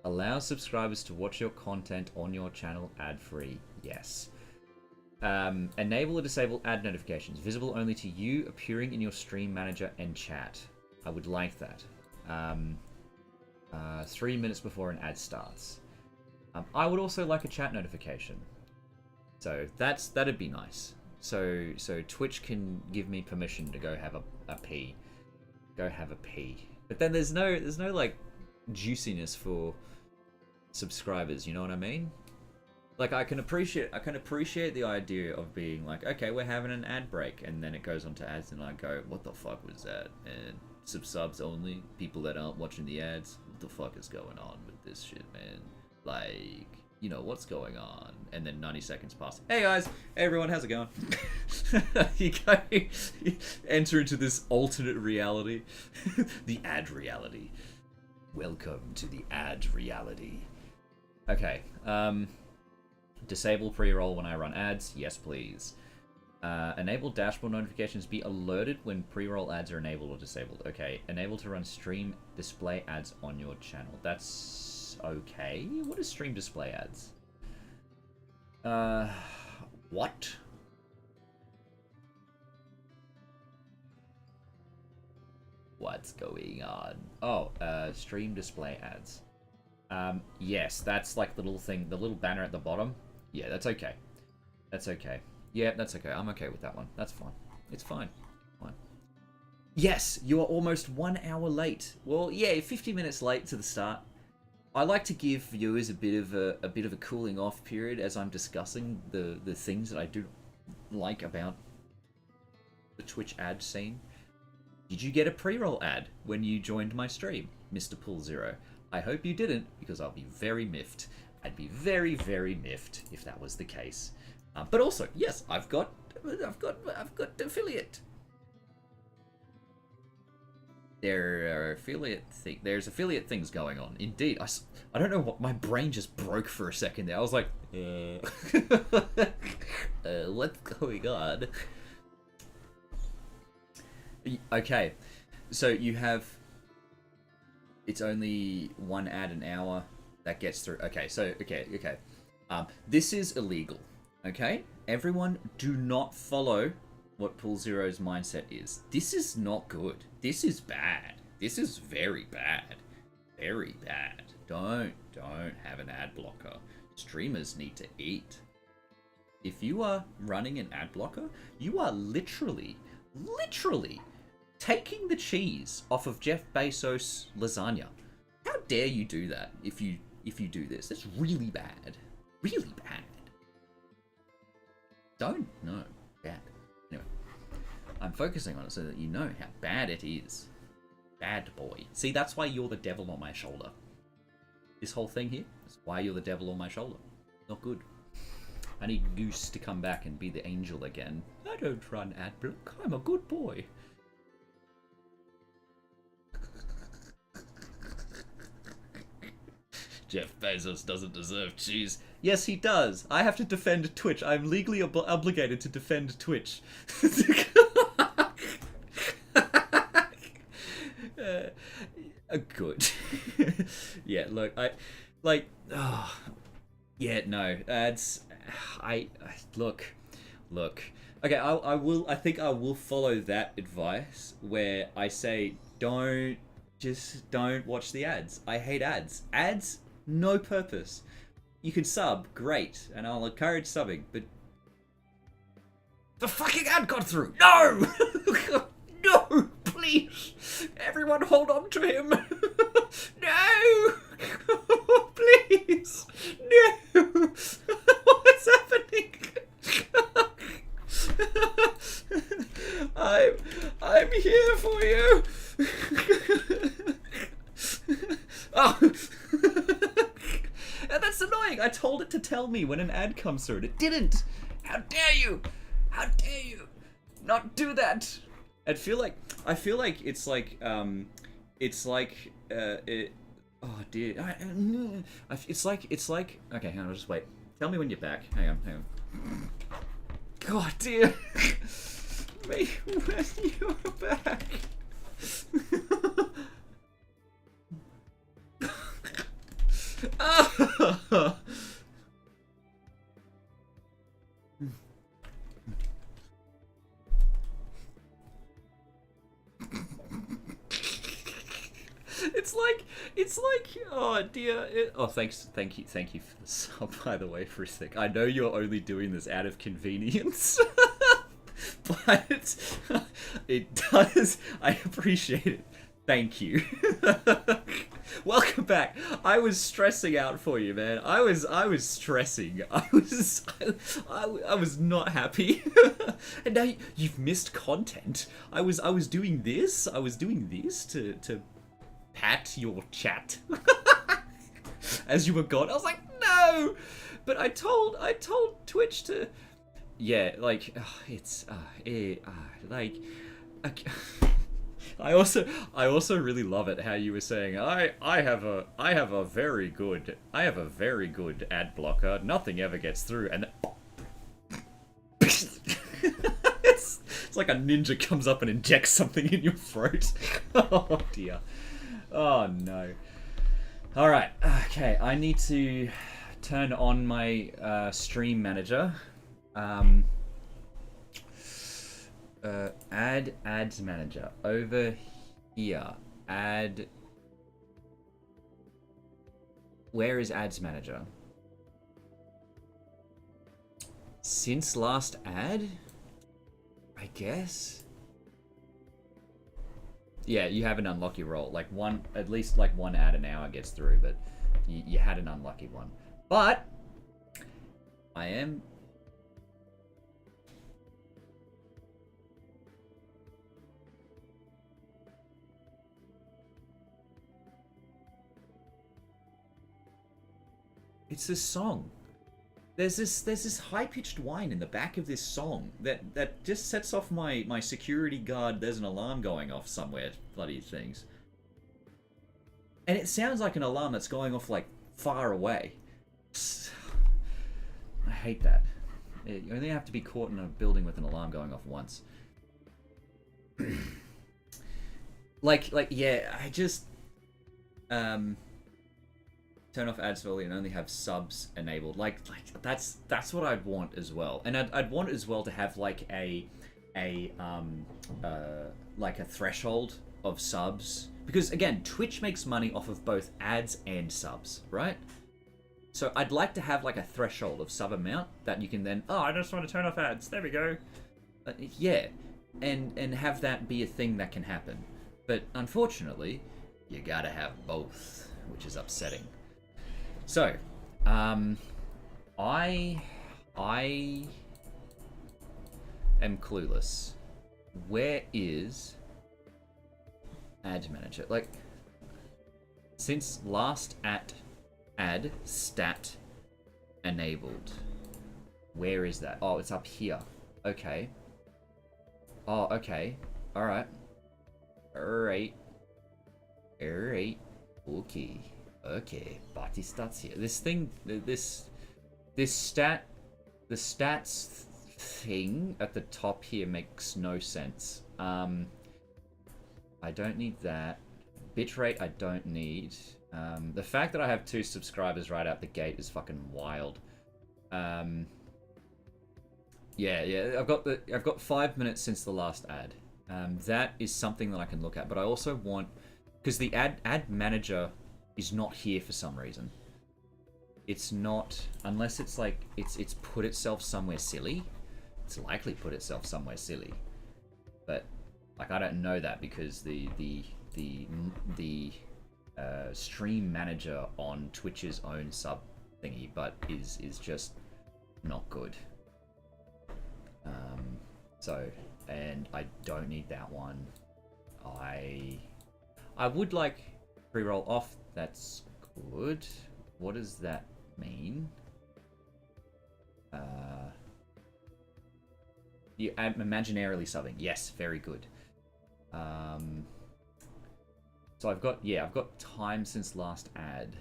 Allow subscribers to watch your content on your channel ad-free. Yes. Enable or disable ad notifications. Visible only to you, appearing in your stream manager and chat. I would like that. 3 minutes before an ad starts. I would also like a chat notification. So that'd be nice. So Twitch can give me permission to go have a pee. Go have a pee. But then there's no like juiciness for subscribers, you know what I mean? Like I can appreciate the idea of being like, okay, we're having an ad break, and then it goes on to ads, and I go, what the fuck was that? And subs only, people that aren't watching the ads, what the fuck is going on with this shit, man? Like, you know, what's going on? And then 90 seconds pass. Hey guys, hey everyone, how's it going? you enter into this alternate reality. The ad reality. Welcome to the ad reality. Okay, disable pre-roll when I run ads. Yes, please. Enable dashboard notifications. Be alerted when pre-roll ads are enabled or disabled. Okay. Enable to run stream display ads on your channel. That's okay. What is stream display ads? What? What's going on? Oh, stream display ads. Yes, that's like the little thing, the little banner at the bottom. Yeah, that's okay. That's okay. Yeah, that's okay. I'm okay with that one. That's fine. It's fine. Fine. Yes, you are almost 1 hour late. Well, yeah, 50 minutes late to the start. I like to give viewers a bit of a cooling off period as I'm discussing the things that I do like about the Twitch ad scene. Did you get a pre-roll ad when you joined my stream, Mr. Pool Zero? I hope you didn't, because I'll be very miffed. I'd be very, very miffed if that was the case. But also, yes, I've got affiliate. There's affiliate things going on. Indeed, I don't know what, my brain just broke for a second there. I was like, what's going on? Okay, so you have, it's only 1 ad an hour that gets through. Okay, so, okay. This is illegal, okay? Everyone, do not follow what Pool Zero's mindset is. This is not good. This is bad. This is very bad. Very bad. Don't have an ad blocker. Streamers need to eat. If you are running an ad blocker, you are literally taking the cheese off of Jeff Bezos' lasagna. How dare you do that if you do this? That's really bad. Really bad. No. Bad. Anyway. I'm focusing on it so that you know how bad it is. Bad boy. See, that's why you're the devil on my shoulder. This whole thing here is why you're the devil on my shoulder. Not good. I need Goose to come back and be the angel again. I don't run ad block. I'm a good boy. Jeff Bezos doesn't deserve cheese. Yes, he does. I have to defend Twitch. I'm legally obligated to defend Twitch. Good. Yeah, look, yeah, no, ads. Look. Okay, I think I will follow that advice where I say don't watch the ads. I hate ads. Ads, no purpose. You can sub, great, and I'll encourage subbing, but the fucking ad got through. No, no, please, everyone, hold on to him. No, please, no. What's happening? I'm here for you. Oh. And that's annoying. I told it to tell me when an ad comes through, and it didn't. How dare you? How dare you not do that? I feel like it's like oh dear. It's like okay, hang on, I'll just wait. Tell me when you're back. Hang on. God dear. Me when you're back. It's like, oh dear. Thank you for the sub, by the way, for a sec. I know you're only doing this out of convenience, but it does. I appreciate it. Thank you. Welcome back. I was stressing out for you, man. I was stressing. I was not happy. And now you've missed content. I was doing this. I was doing this to pat your chat as you were gone. I was like, no. But I told Twitch to, yeah, like it's like. I also really love it how you were saying I have a very good ad blocker. Nothing ever gets through, and like a ninja comes up and injects something in your throat. Oh dear. Oh no. Alright, okay, I need to turn on my stream manager. Add ads manager. Over here. Add... Where is ads manager? Since last ad? I guess? Yeah, you have an unlucky roll. Like one, at least like one ad an hour gets through, but you had an unlucky one. But I am... It's this song. There's this high-pitched whine in the back of this song that just sets off my security guard. There's an alarm going off somewhere. Bloody things. And it sounds like an alarm that's going off like far away. I hate that. You only have to be caught in a building with an alarm going off once. Yeah, I just turn off ads fully and only have subs enabled. Like that's what I'd want as well. And I'd want as well to have like a threshold of subs, because again, Twitch makes money off of both ads and subs, right? So I'd like to have like a threshold of sub amount that you can then, oh, I just want to turn off ads. There we go. Yeah, and have that be a thing that can happen. But unfortunately, you gotta have both, which is upsetting. So, I am clueless. Where is ad manager? Like, since last ad stat enabled, where is that? Oh, it's up here. Okay. Oh, okay. All right. Okay, party stats here. This thing, the stats thing at the top here makes no sense. I don't need that. Bitrate I don't need. The fact that I have 2 subscribers right out the gate is fucking wild. Yeah, I've got 5 minutes since the last ad. That is something that I can look at, but I also want, because the ad manager is not here for some reason. It's not, unless it's like it's put itself somewhere silly. It's likely put itself somewhere silly, but like I don't know that because the stream manager on Twitch's own sub thingy, but is just not good. So, and I don't need that one. I would like pre-roll off. That's good. What does that mean? You imaginarily subbing. Yes, very good. So I've got time since last ad,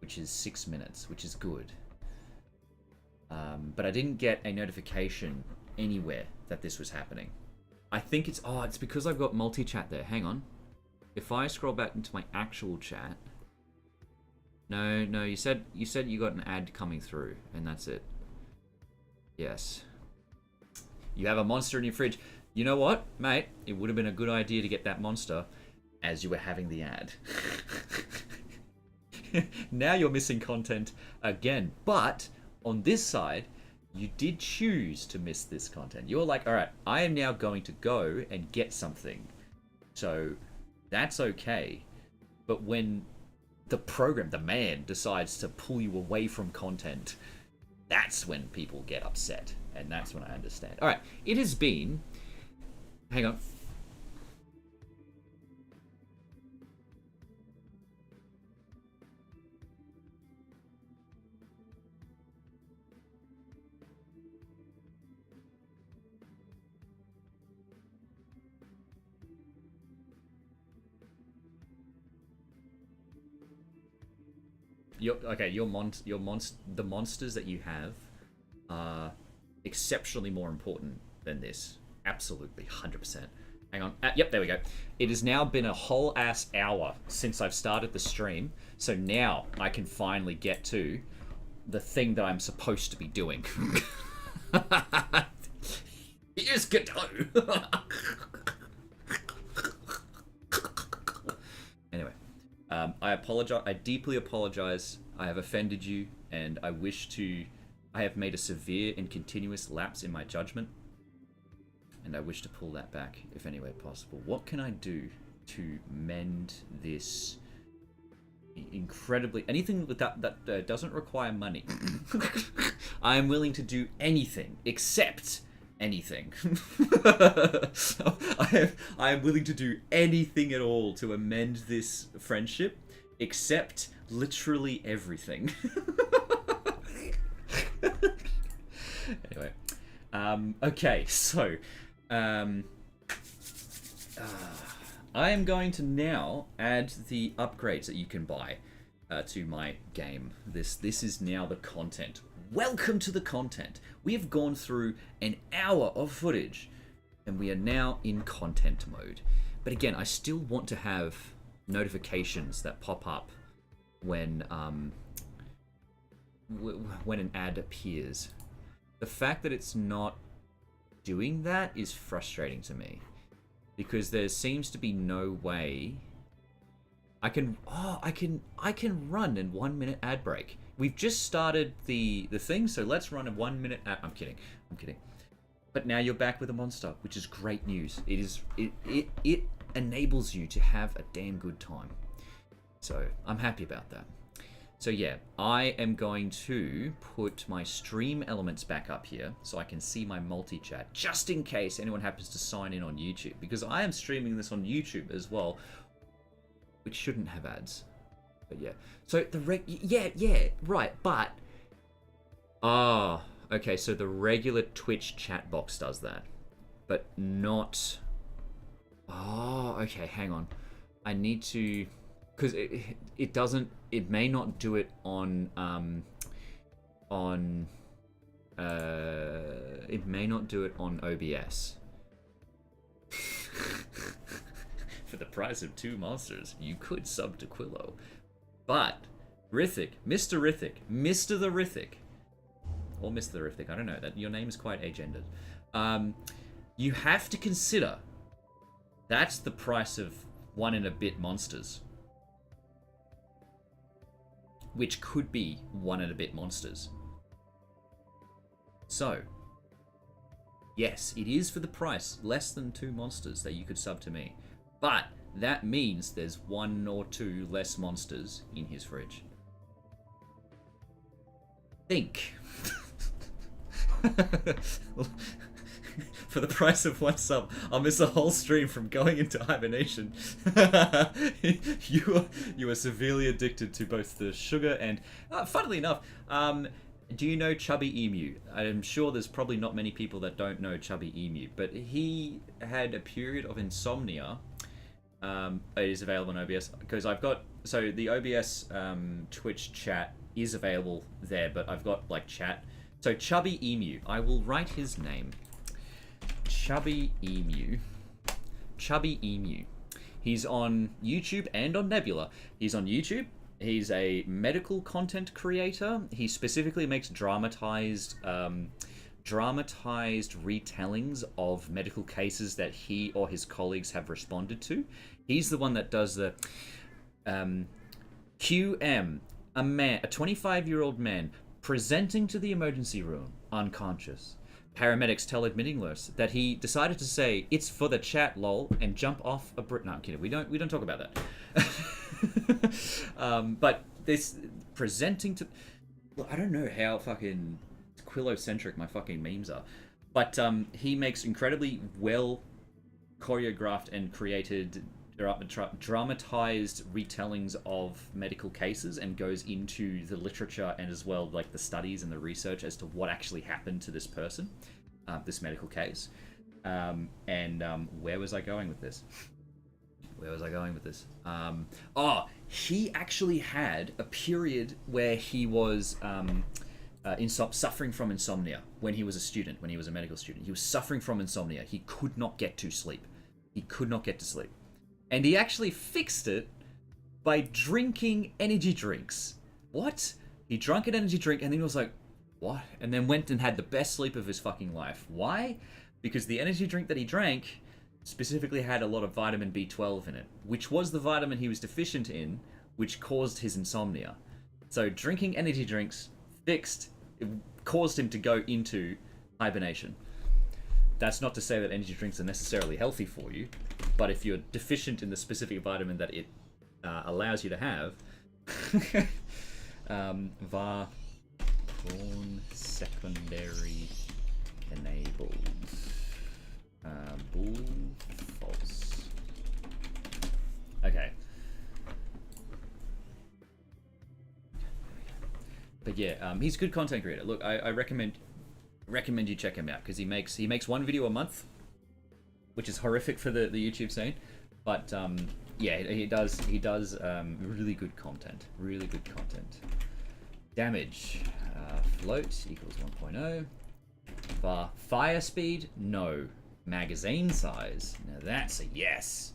which is 6 minutes, which is good. But I didn't get a notification anywhere that this was happening. I think it's because I've got multi-chat there. Hang on. If I scroll back into my actual chat, no, you said you got an ad coming through, and that's it. Yes. You have a monster in your fridge. You know what, mate? It would have been a good idea to get that monster as you were having the ad. Now you're missing content again. But on this side, you did choose to miss this content. You're like, all right, I am now going to go and get something. So that's okay. But when the program, the man, decides to pull you away from content, that's when people get upset. And that's when I understand. All right, it has been... Hang on. The monsters that you have are exceptionally more important than this. absolutely 100%. Hang on. Yep, there we go. It has now been a whole ass hour since I've started the stream, so now I can finally get to the thing that I'm supposed to be doing. Here's Godot. Anyway, I apologize. I deeply apologize. I have offended you, and I have made a severe and continuous lapse in my judgment, and I wish to pull that back if any way possible. What can I do to mend this incredibly... anything that doesn't require money. I am willing to do anything except anything. I am willing to do anything at all to amend this friendship except literally everything. Anyway, okay, so I am going to now add the upgrades that you can buy to my game. This is now the content. Welcome to the content. We have gone through an hour of footage, and we are now in content mode. But again, I still want to have notifications that pop up when an ad appears. The fact that it's not doing that is frustrating to me, because there seems to be no way I can run in 1 minute ad break. We've just started the thing, so let's run a 1 minute ad. I'm kidding. But now you're back with a monster, which is great news. It enables you to have a damn good time. So I'm happy about that. So yeah, I am going to put my stream elements back up here so I can see my multi-chat, just in case anyone happens to sign in on YouTube, because I am streaming this on YouTube as well, which shouldn't have ads. But yeah, so right, but okay, so the regular Twitch chat box does that, but not... okay, hang on. I need to... because it doesn't... it may not do it on... it may not do it on OBS. For the price of 2 monsters, you could sub to Quillo. But, Rithik, Mr. the Rithik, or Mr. the Rithik, I don't know, that your name is quite agendered. You have to consider that's the price of 1 and a bit monsters, which could be 1 and a bit monsters. So, yes, it is for the price less than 2 monsters that you could sub to me, but that means there's 1 or 2 less monsters in his fridge. Think. For the price of 1 sub, I'll miss a whole stream from going into hibernation. You are severely addicted to both the sugar and... funnily enough, do you know Chubby Emu? I'm sure there's probably not many people that don't know Chubby Emu, but he had a period of insomnia. It is available on OBS, because I've got... so the OBS Twitch chat is available there, but I've got like chat. So Chubby Emu, I will write his name. Chubby Emu. He's on YouTube and on Nebula. He's on YouTube. He's a medical content creator. He specifically makes dramatized retellings of medical cases that he or his colleagues have responded to. He's the one that does the QM, a 25-year-old man presenting to the emergency room unconscious. Paramedics tell admitting nurse that he decided to say "it's for the chat, lol" and jump off a bridge. No, I'm kidding. We don't talk about that. But this presenting to... well, I don't know how fucking Quillo-centric my fucking memes are, but he makes incredibly well choreographed and created dramatized retellings of medical cases, and goes into the literature and as well like the studies and the research as to what actually happened to this person, this medical case. Where was I going with this? He actually had a period where he was suffering from insomnia when he was a student, when he was a medical student. He was suffering from insomnia. He could not get to sleep. He could not get to sleep. And he actually fixed it by drinking energy drinks. What? He drank an energy drink and then he was like, what? And then went and had the best sleep of his fucking life. Why? Because the energy drink that he drank specifically had a lot of vitamin B12 in it, which was the vitamin he was deficient in, which caused his insomnia. So drinking energy drinks fixed, it caused him to go into hibernation. That's not to say that energy drinks are necessarily healthy for you, but if you're deficient in the specific vitamin that it allows you to have, var prawn secondary enabled. Bull false. Okay. But yeah, he's a good content creator. Look, I recommend you check him out because he makes one video a month, which is horrific for the YouTube scene. But yeah, he does really good content. Really good content. Damage float equals 1.0. Var fire speed, no. Magazine size, now that's a yes.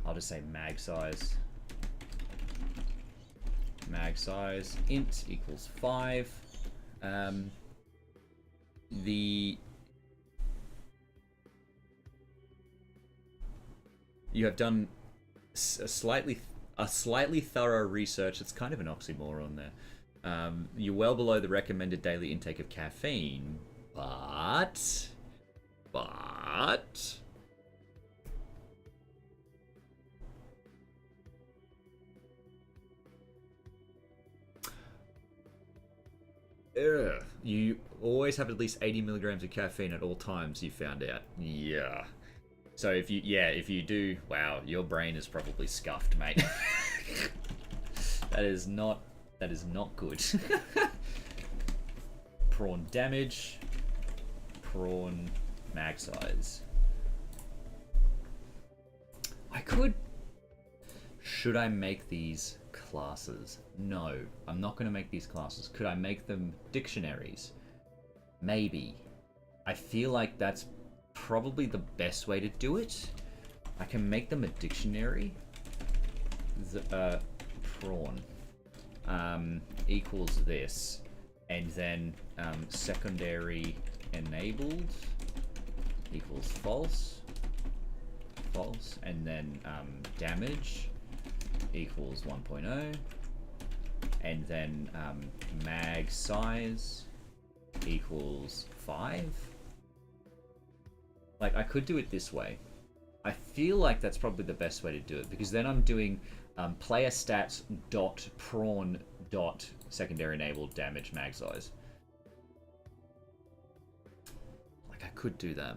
I'll just say mag size. Mag size int equals 5. You have done a slightly thorough research. It's kind of an oxymoron there. You're well below the recommended daily intake of caffeine, but you always have at least 80 milligrams of caffeine at all times, you found out. Yeah. So if you do, wow, your brain is probably scuffed, mate. That is not good. Prawn damage, prawn mag size. Should I make these classes? No, I'm not going to make these classes. Could I make them dictionaries? Maybe. I feel like that's probably the best way to do it. I can make them a dictionary. Prawn equals this, and then secondary enabled equals false, and then damage equals 1.0, and then mag size equals 5. Like, I could do it this way. I feel like that's probably the best way to do it, because then I'm doing player stats dot prawn dot secondary enabled damage mag size. Like, I could do that.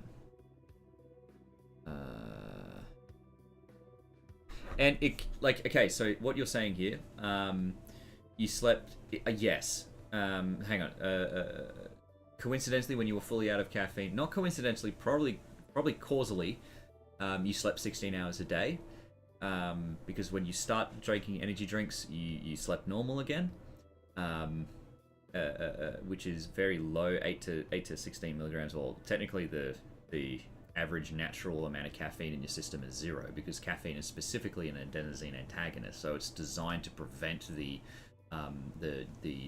And it, like, okay, so what you're saying here, you slept, yes. Hang on. Coincidentally, when you were fully out of caffeine, not coincidentally, probably causally, you slept 16 hours a day. Because when you start drinking energy drinks, you slept normal again, which is very low, 8 to 16 milligrams. Well, technically the average natural amount of caffeine in your system is 0, because caffeine is specifically an adenosine antagonist, so it's designed to prevent the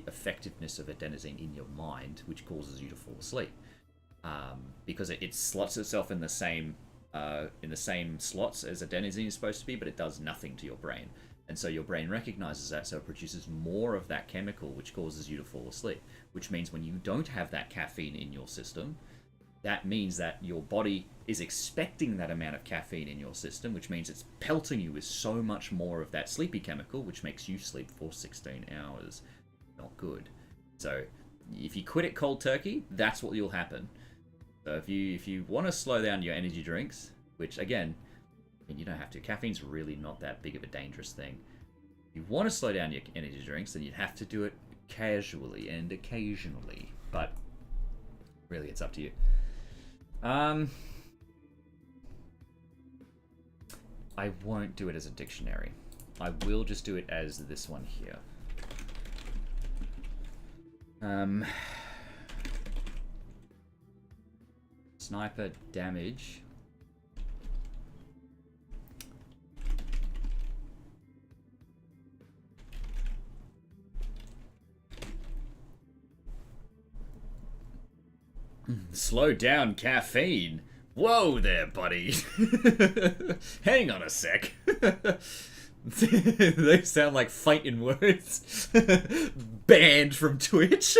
effectiveness of adenosine in your mind, which causes you to fall asleep, because it slots itself in the same slots as adenosine is supposed to be, but it does nothing to your brain. And so your brain recognizes that, so it produces more of that chemical, which causes you to fall asleep. Which means when you don't have that caffeine in your system, that means that your body is expecting that amount of caffeine in your system, which means it's pelting you with so much more of that sleepy chemical, which makes you sleep for 16 hours. Not good. So if you quit it cold turkey, that's what will happen. So if you want to slow down your energy drinks, which again, I mean, you don't have to. Caffeine's really not that big of a dangerous thing. If you want to slow down your energy drinks, then you'd have to do it casually and occasionally. But really, it's up to you. I won't do it as a dictionary. I will just do it as this one here. Sniper damage. Slow down caffeine. Whoa there, buddy. Hang on a sec. They sound like fighting words. Banned from Twitch.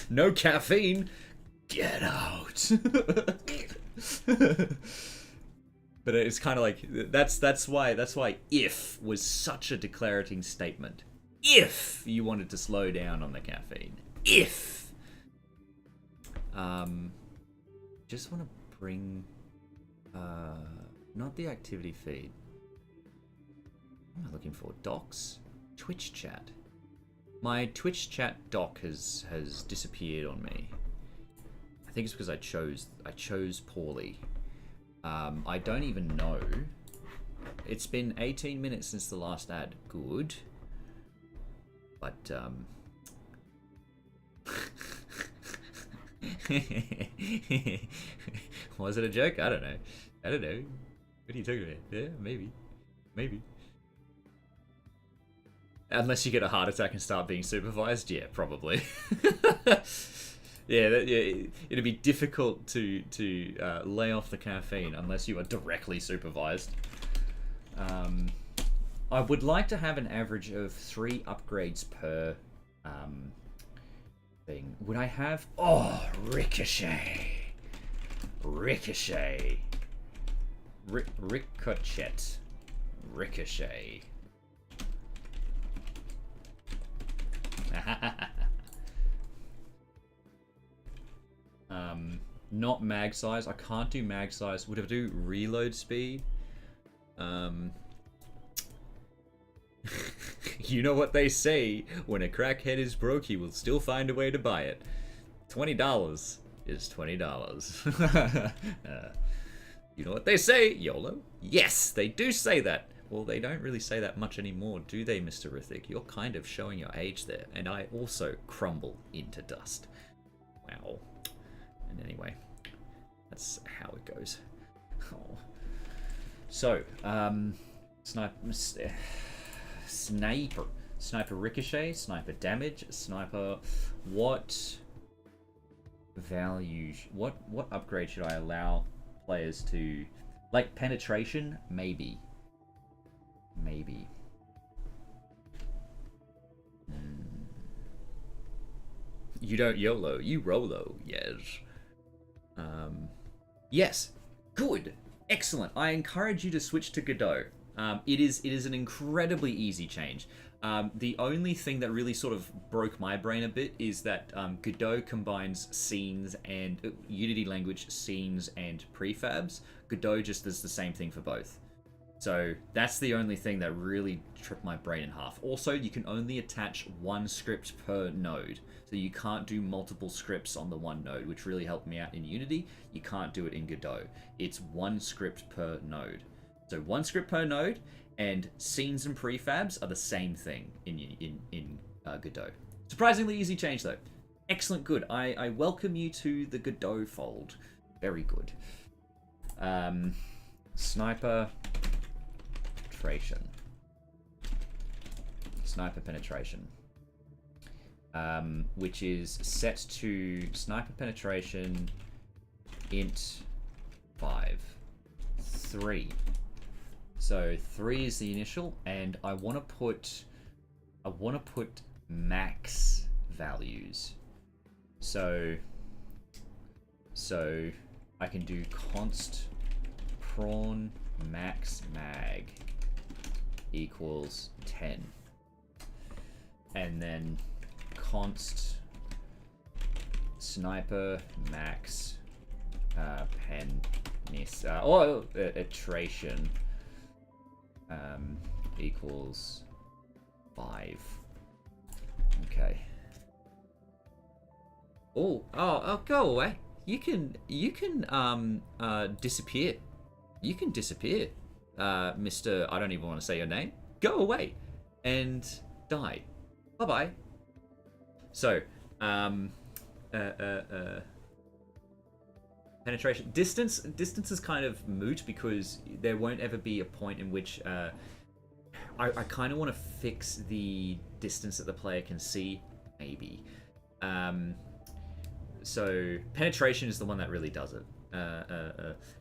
No caffeine. Get out. But it's kind of like that's why if was such a declarative statement. If you wanted to slow down on the caffeine. If. Just want to bring not the activity feed. What am I looking for? Docs? Twitch chat. My Twitch chat doc has disappeared on me. I think it's because I chose poorly. I don't even know. It's been 18 minutes since the last ad. Good. But was it a joke? I don't know. What are you talking about? Yeah, maybe. Unless you get a heart attack and start being supervised, yeah, probably. Yeah, it'd be difficult to lay off the caffeine unless you are directly supervised. I would like to have an average of 3 upgrades per thing. Would I have... Oh, Ricochet. Ricochet. Not mag size. I can't do mag size. Would I do reload speed? You know what they say, when a crackhead is broke, he will still find a way to buy it. $20 is $20. You know what they say, YOLO? Yes, they do say that. Well, they don't really say that much anymore, do they, Mr. Rithik? You're kind of showing your age there. And I also crumble into dust. Wow. And anyway, that's how it goes. Oh. So, Sniper ricochet, sniper damage, sniper... What value... What upgrade should I allow players to... Like, penetration? Maybe. You don't YOLO, you Rolo, yes. Yes, good, excellent. I encourage you to switch to Godot. It is an incredibly easy change. The only thing that really sort of broke my brain a bit is that Godot combines scenes and Unity language scenes and prefabs. Godot just does the same thing for both. So that's the only thing that really tripped my brain in half. Also, you can only attach one script per node. So you can't do multiple scripts on the one node, which really helped me out in Unity. You can't do it in Godot. It's one script per node. So one script per node, and scenes and prefabs are the same thing in Godot. Surprisingly easy change though. Excellent, good. I welcome you to the Godot fold. Very good. Sniper penetration, which is set to sniper penetration int 5 3. So 3 is the initial, and I want to put max values. So I can do const prawn max mag equals 10, and then const sniper max iteration equals 5. Okay. Oh, go away. You can disappear. You can disappear, Mr. I don't even want to say your name. Go away and die. Bye-bye. So, penetration. Distance is kind of moot because there won't ever be a point in which I kind of want to fix the distance that the player can see, maybe. So penetration is the one that really does it.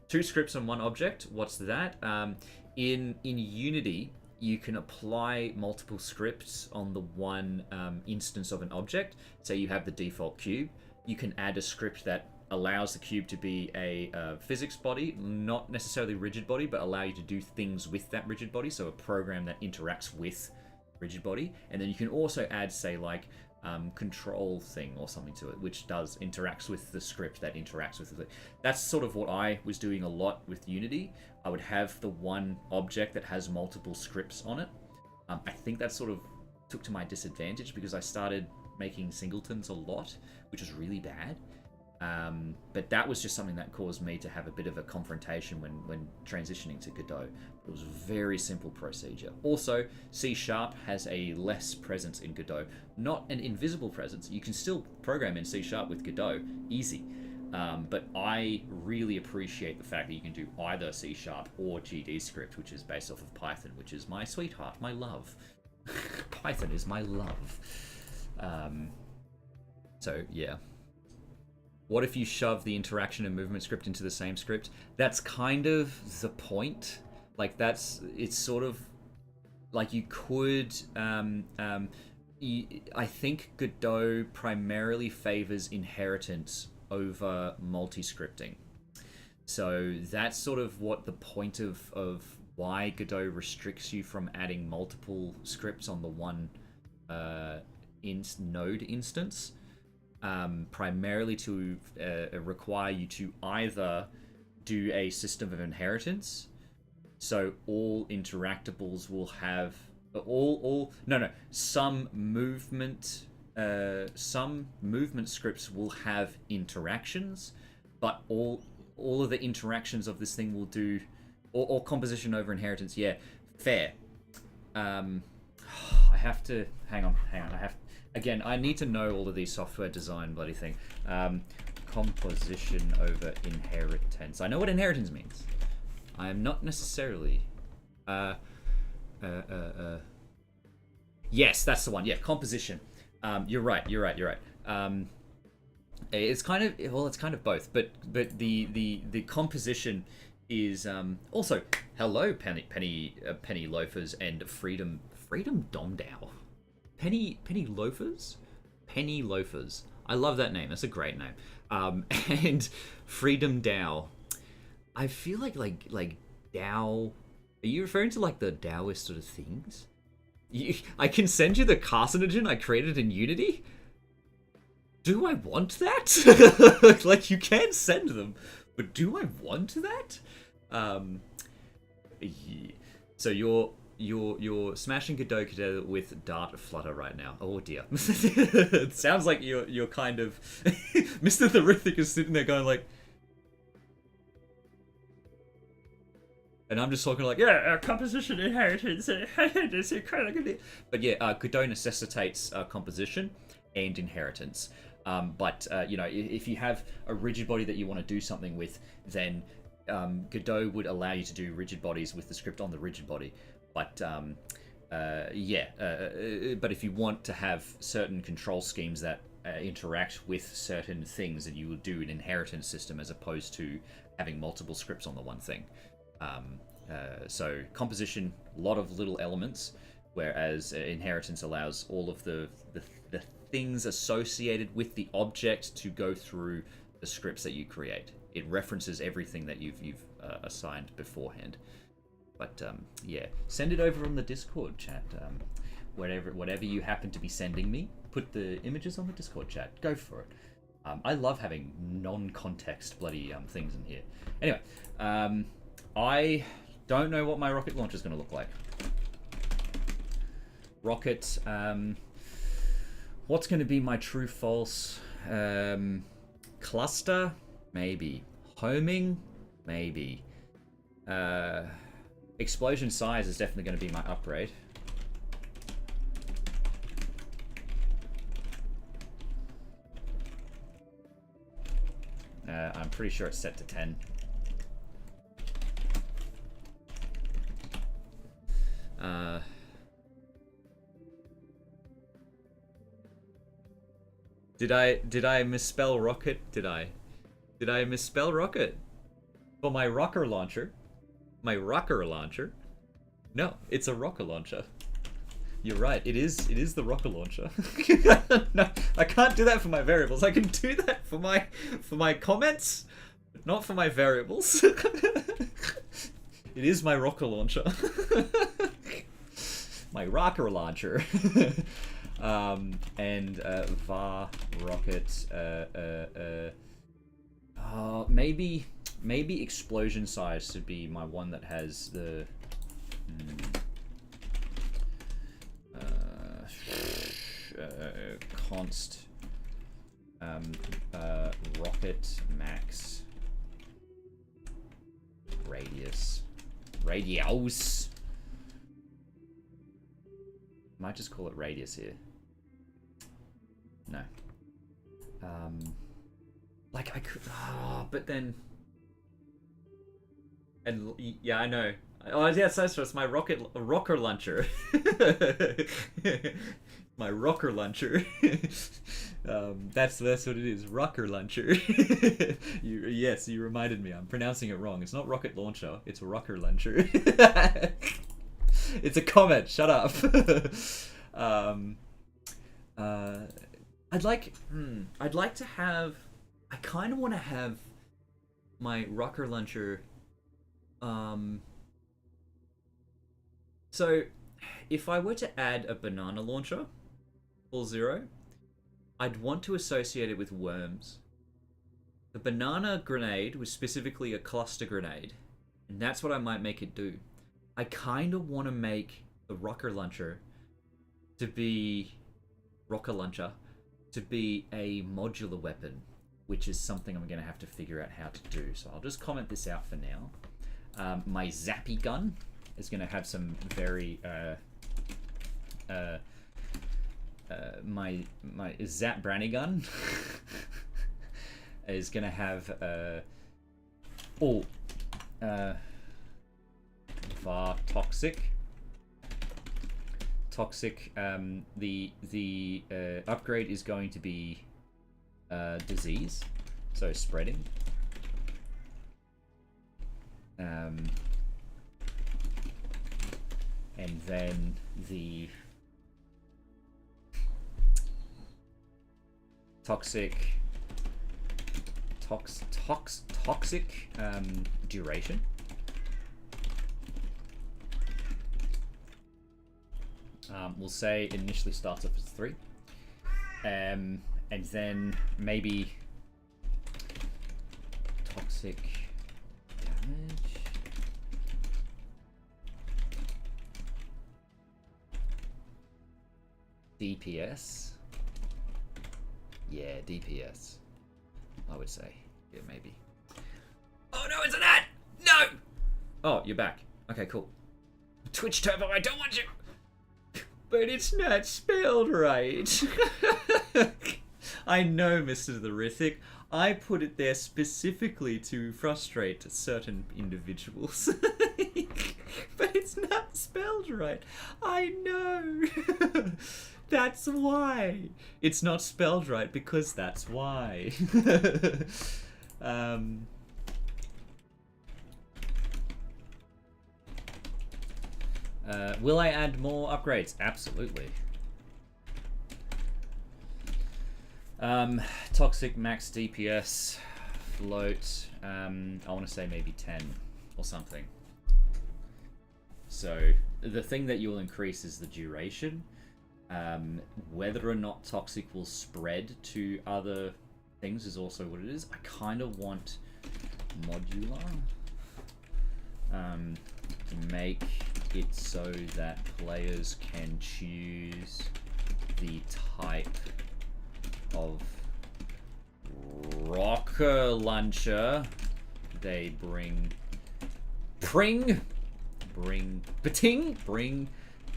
2 scripts on 1 object. What's that? In Unity, you can apply multiple scripts on the one instance of an object. Say you have the default cube. You can add a script that allows the cube to be a physics body, not necessarily rigid body, but allow you to do things with that rigid body. So a program that interacts with rigid body. And then you can also add, say, like control thing or something to it, which interacts with the script that interacts with it. That's sort of what I was doing a lot with Unity. I would have the one object that has multiple scripts on it. I think that sort of took to my disadvantage because I started making singletons a lot, which was really bad. But that was just something that caused me to have a bit of a confrontation when transitioning to Godot. It was a very simple procedure. Also, C# has a less presence in Godot. Not an invisible presence. You can still program in C# with Godot, easy. But I really appreciate the fact that you can do either C# or GD script, which is based off of Python, which is my sweetheart, my love. Python is my love. So, yeah. What if you shove the interaction and movement script into the same script? That's kind of the point. Like, it's sort of like you could, I think Godot primarily favors inheritance over multi-scripting. So that's sort of what the point of why Godot restricts you from adding multiple scripts on the one node instance. Primarily to require you to either do a system of inheritance, so all interactables will have some movement scripts will have interactions, but all of the interactions of this thing will do or composition over inheritance. Yeah, fair. I have to hang on. Again, I need to know all of these software design bloody thing. Composition over inheritance. I know what inheritance means. I am not necessarily... Yes, that's the one. Yeah, composition. You're right. It's kind of both. But the composition is also hello penny loafers and freedom Domdow. Penny loafers. I love that name. That's a great name. And Freedom Dow. I feel like Dow. Are you referring to like the Taoist sort of things? I can send you the carcinogen I created in Unity. Do I want that? Like, you can send them, but do I want that? Yeah. So you're smashing Godot together with Dart Flutter right now. Oh dear. It sounds like you're kind of Mr. Therific is sitting there going like, and I'm just talking like, yeah, composition inheritance. But yeah, Godot necessitates composition and inheritance. But if you have a rigid body that you want to do something with, then Godot would allow you to do rigid bodies with the script on the rigid body. But but if you want to have certain control schemes that interact with certain things, then you will do an inheritance system as opposed to having multiple scripts on the one thing. So composition, a lot of little elements, whereas inheritance allows all of the things associated with the object to go through the scripts that you create. It references everything that you've assigned beforehand. But yeah, send it over on the Discord chat. Whatever you happen to be sending me, put the images on the Discord chat. Go for it. I love having non-context bloody things in here. Anyway, I don't know what my rocket launcher is going to look like. Rocket. What's going to be my true-false? Cluster? Maybe. Homing? Maybe. Explosion size is definitely going to be my upgrade. I'm pretty sure it's set to 10. Did I misspell rocket? Did I misspell rocket? For my rocker launcher? My rocker launcher? No, it's a rocker launcher. You're right, it is the rocker launcher. No, I can't do that for my variables. I can do that for my comments, but not for my variables. It is my rocker launcher. My rocker launcher. And var rocket maybe explosion size should be my one that has the const rocket max radius. Might just call it radius here. No. Like I could, but then, and yeah, I know. Oh yeah, so it's my rocker launcher. My rocker launcher. That's what it is. Rocker launcher. Yes, you reminded me. I'm pronouncing it wrong. It's not rocket launcher. It's a rocker launcher. It's a comment. Shut up. I'd like to have. I kind of want to have my rocker launcher. So, if I were to add a banana launcher, full zero, I'd want to associate it with worms. The banana grenade was specifically a cluster grenade, and that's what I might make it do. I kind of want to make the rocker launcher to be a modular weapon, which is something I'm going to have to figure out how to do. So I'll just comment this out for now. My zappy gun is going to have some very my Zap Branny gun is going to have var toxic. The upgrade is going to be disease, so spreading. And then the toxic duration. We'll say it initially starts off as 3. And then maybe toxic damage. DPS. Yeah, DPS. I would say. Yeah, maybe. Oh no, it's an ad! No! Oh, you're back. Okay, cool. Twitch Turbo, I don't want you! But it's not spelled right. I know, Mr. The Rithik. I put it there specifically to frustrate certain individuals. But it's not spelled right. I know. That's why. It's not spelled right because that's why. Will I add more upgrades? Absolutely. Toxic max DPS, float. I want to say maybe 10 or something. So the thing that you'll increase is the duration. Whether or not toxic will spread to other things is also what it is. I kind of want modular to make it so that players can choose the type of rocker launcher they bring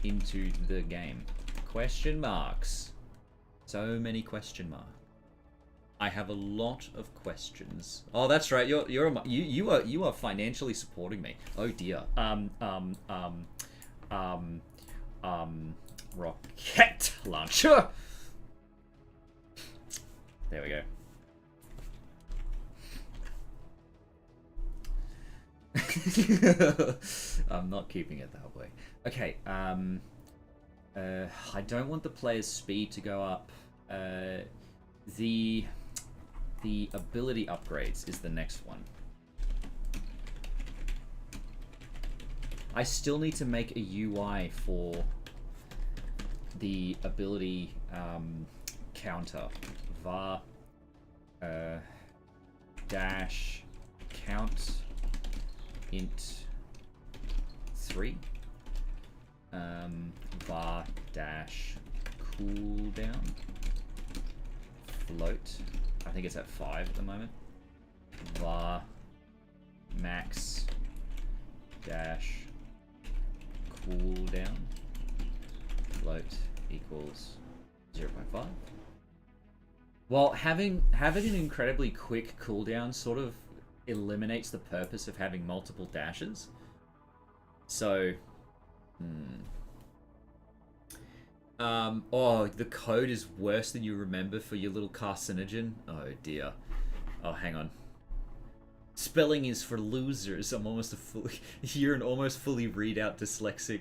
into the game. Question marks. So many question marks. I have a lot of questions. Oh, that's right. You are financially supporting me. Oh dear. Rocket launcher. There we go. I'm not keeping it that way. Okay. I don't want the player's speed to go up. The ability upgrades is the next one. I still need to make a UI for the ability counter. var dash count int 3 var dash cooldown float. I think it's at 5 at the moment. Var max dash cooldown float equals 0.5. Well, having an incredibly quick cooldown sort of eliminates the purpose of having multiple dashes. So, oh, the code is worse than you remember for your little carcinogen. Oh dear. Oh, hang on. Spelling is for losers. I'm almost a fully. You're an almost fully read out dyslexic,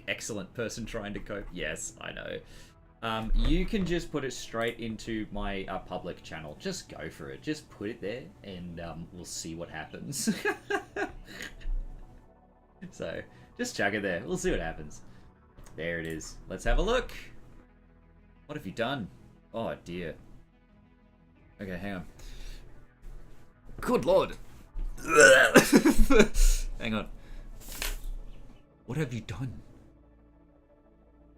excellent person trying to cope. Yes, I know. You can just put it straight into my public channel. Just go for it. Just put it there, and we'll see what happens. So, just chuck it there. We'll see what happens. There it is. Let's have a look. What have you done? Oh dear. Okay, hang on. Good lord. Hang on. What have you done?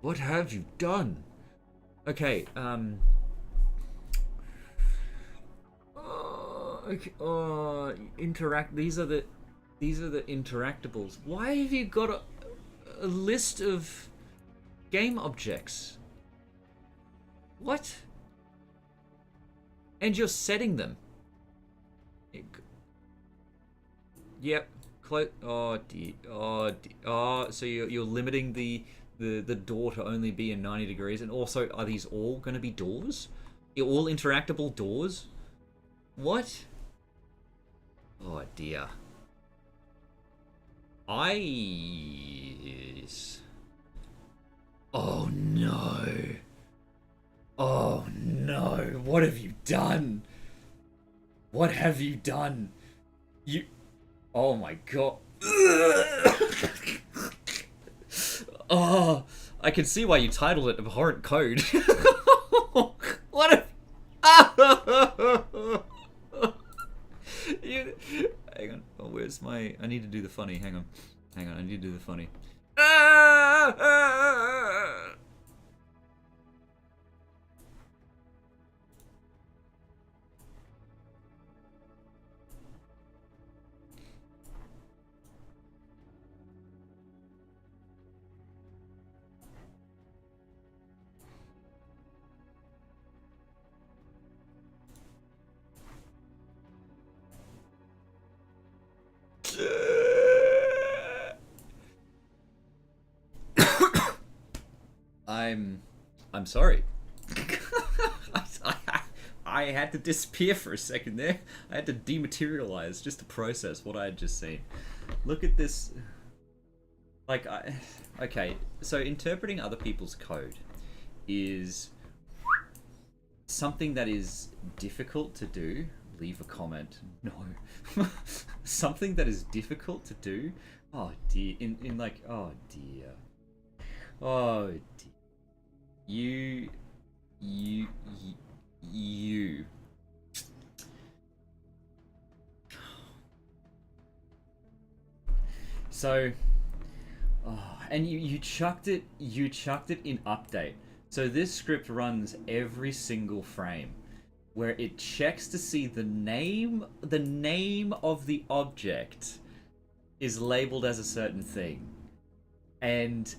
What have you done? Okay, okay, interact. These are the interactables. Why have you got a list of game objects? What? And you're setting them. Yep. Oh dear. Oh dear. Oh, so you're limiting the door to only be in 90 degrees, and also are these all going to be doors? You're all interactable doors? What? Oh dear. Oh no. Oh no. What have you done? What have you done? You... Oh my god. Oh, I can see why you titled it Abhorrent Code. What a... Hang on. Oh, where's my... I need to do the funny. Hang on. Hang on, I need to do the funny. I'm sorry. I had to disappear for a second there. I had to dematerialize just to process what I had just seen. Look at this. Like, okay, so interpreting other people's code is something that is difficult to do. Leave a comment. No. Something that is difficult to do. Oh dear. In like, oh dear. Oh dear. You. So, and you chucked it in update. So this script runs every single frame, where it checks to see the name of the object is labeled as a certain thing, and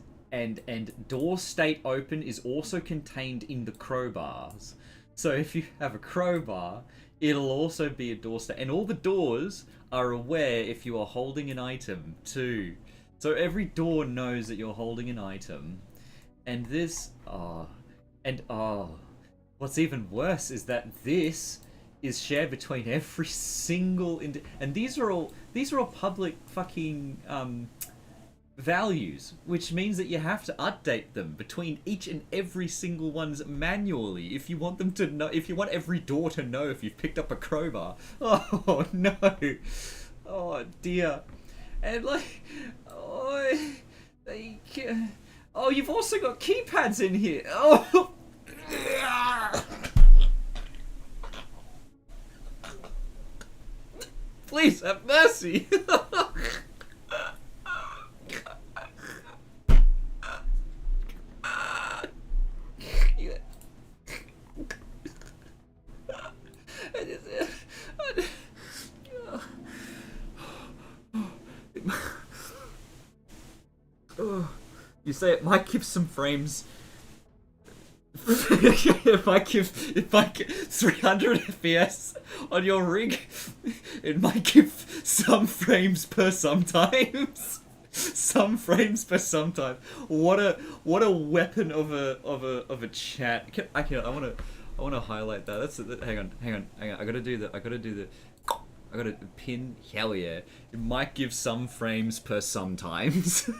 door state open is also contained in the crowbars. So if you have a crowbar, it'll also be a door stack. And all the doors are aware if you are holding an item too. So every door knows that you're holding an item. And this, what's even worse is that this is shared between every single, and these are all public fucking, values, which means that you have to update them between each and every single ones manually if you want them to know, if you want every door to know if you've picked up a crowbar. Oh no. Oh dear. And like, you've also got keypads in here. Oh. Please have mercy. You say it might give some frames. It might give 300 FPS on your rig. It might give some frames per sometimes. Some frames per sometimes. What a weapon of a chat. I want to highlight that. Hang on. I gotta do the. I gotta pin. Hell yeah! It might give some frames per sometimes.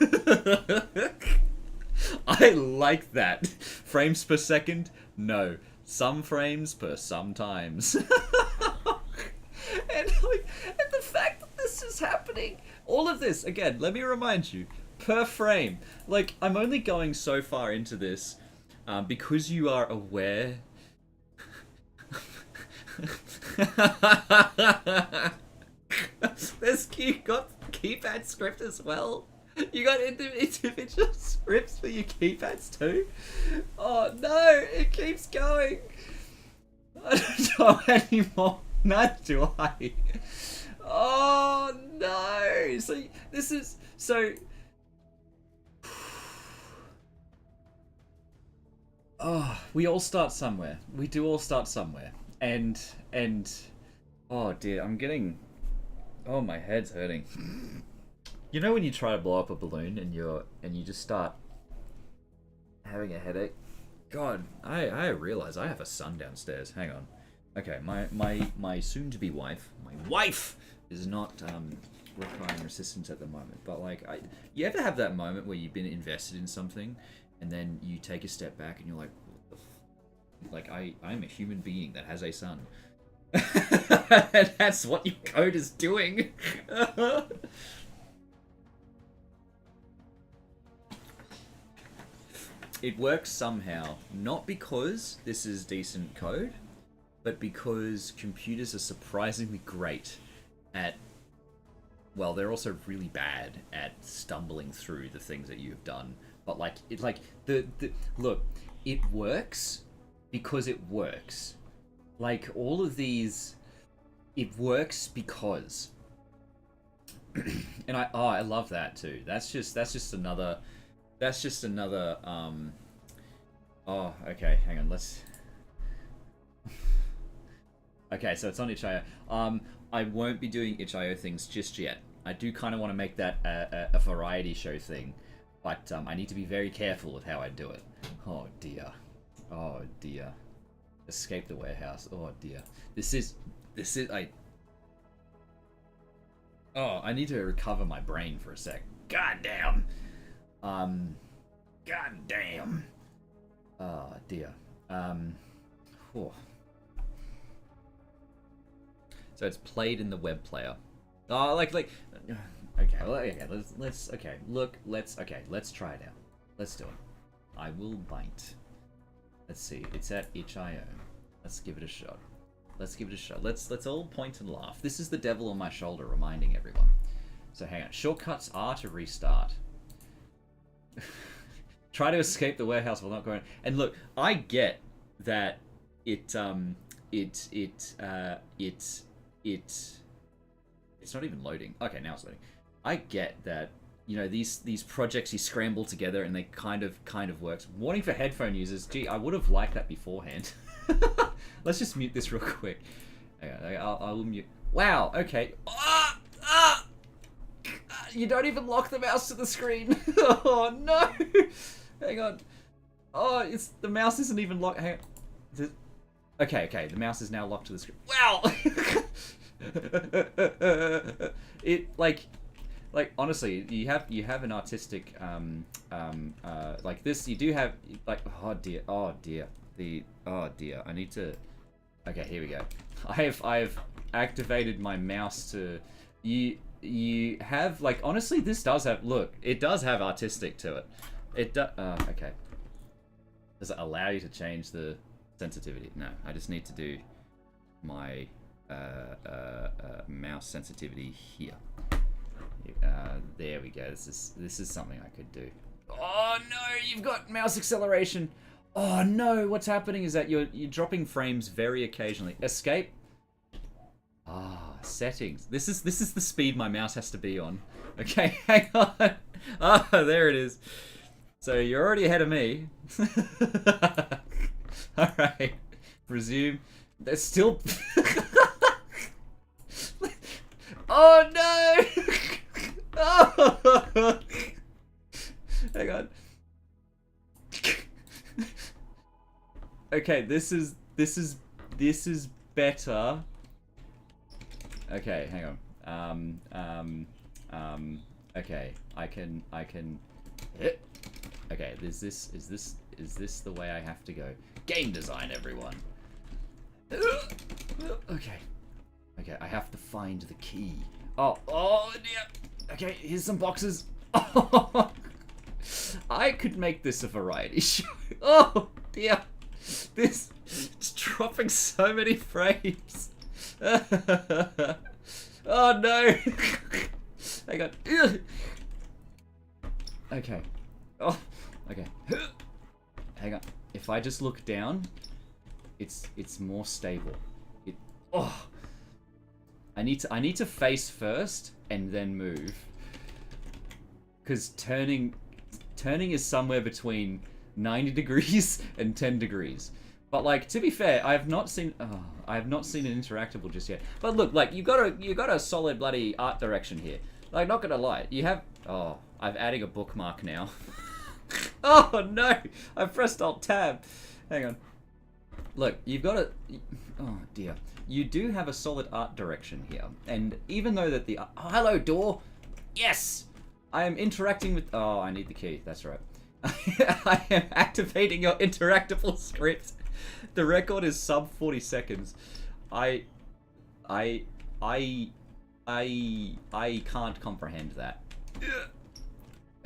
I like that. Frames per second? No. Some frames per sometimes. and the fact that this is happening, all of this, again, let me remind you, per frame. Like, I'm only going so far into this because you are aware. You got keypad script as well. You got individual scripts for your keypads too? Oh no, it keeps going. I don't know anymore. Neither do I. Oh no. So this is oh, we all start somewhere. We do all start somewhere. And oh dear, oh, my head's hurting. You know when you try to blow up a balloon and you just start having a headache? God, I realize I have a son downstairs. Hang on. Okay, my soon-to-be wife, is not requiring assistance at the moment. But like, you ever have that moment where you've been invested in something, and then you take a step back and you're like, what the like I'm a human being that has a son. And that's what your code is doing. It works somehow, not because this is decent code, but because computers are surprisingly great at, well, they're also really bad at stumbling through the things that you've done. But like, look, it works because it works. Like, all of these, it works because. And I love that too. That's just another, oh, okay, hang on, okay, so it's on itch.io. I won't be doing itch.io things just yet. I do kind of want to make that a variety show thing, but I need to be very careful with how I do it. Oh dear. Escape the warehouse. Oh dear. I need to recover my brain for a sec. God damn. God damn. Oh dear. Oh. So it's played in the web player. Oh, like. Okay, well, okay. Let's try it out. Let's do it. I will bite. Let's see. It's at itch.io. Let's give it a shot. Let's all point and laugh. This is the devil on my shoulder reminding everyone. So hang on. Shortcuts are to restart. Try to escape the warehouse while not going. And look, I get that it's not even loading. Okay, now it's loading. I get that, you know, these projects you scramble together and they kind of works. Warning for headphone users. Gee, I would have liked that beforehand. Let's just mute this real quick. Okay, I'll mute. Wow. Okay. You don't even lock the mouse to the screen. Oh no! Hang on. Oh, the mouse isn't even locked. Hang on. Okay. The mouse is now locked to the screen. Wow! It like honestly, you have an artistic like this. You do have like oh dear. Oh dear. I need to. Okay, here we go. I've activated my mouse to you have like honestly this does have it does have artistic to it. It does okay. Does it allow you to change the sensitivity? No, I just need to do my mouse sensitivity here. There we go. This is something I could do. Oh no, you've got mouse acceleration. Oh no, what's happening is that you're dropping frames very occasionally. Escape. Settings. This is the speed my mouse has to be on. Okay, hang on. There it is. So you're already ahead of me. Alright. Resume. There's still oh no! Oh! Hang on. Okay, this is better. Okay, hang on. Okay, I can. Okay, is this the way I have to go? Game design, everyone. Okay, I have to find the key. Oh dear. Okay, here's some boxes. Oh, I could make this a variety show. Oh dear, it's dropping so many frames. Oh no! Hang on. Okay. Oh, okay. Hang on. If I just look down, it's more stable. I need to face first and then move. Cause turning is somewhere between 90 degrees and 10 degrees. But like, to be fair, I have not seen an interactable just yet. But look, like you got a solid bloody art direction here. Like, not gonna lie, you have. Oh, I'm adding a bookmark now. Oh no, I pressed Alt Tab. Hang on. Look, you've got a. Oh dear, you do have a solid art direction here, and even though that the oh, hello door, yes, I am interacting with. Oh, I need the key. That's right. I am activating your interactable script. The record is sub 40 seconds. I can't comprehend that.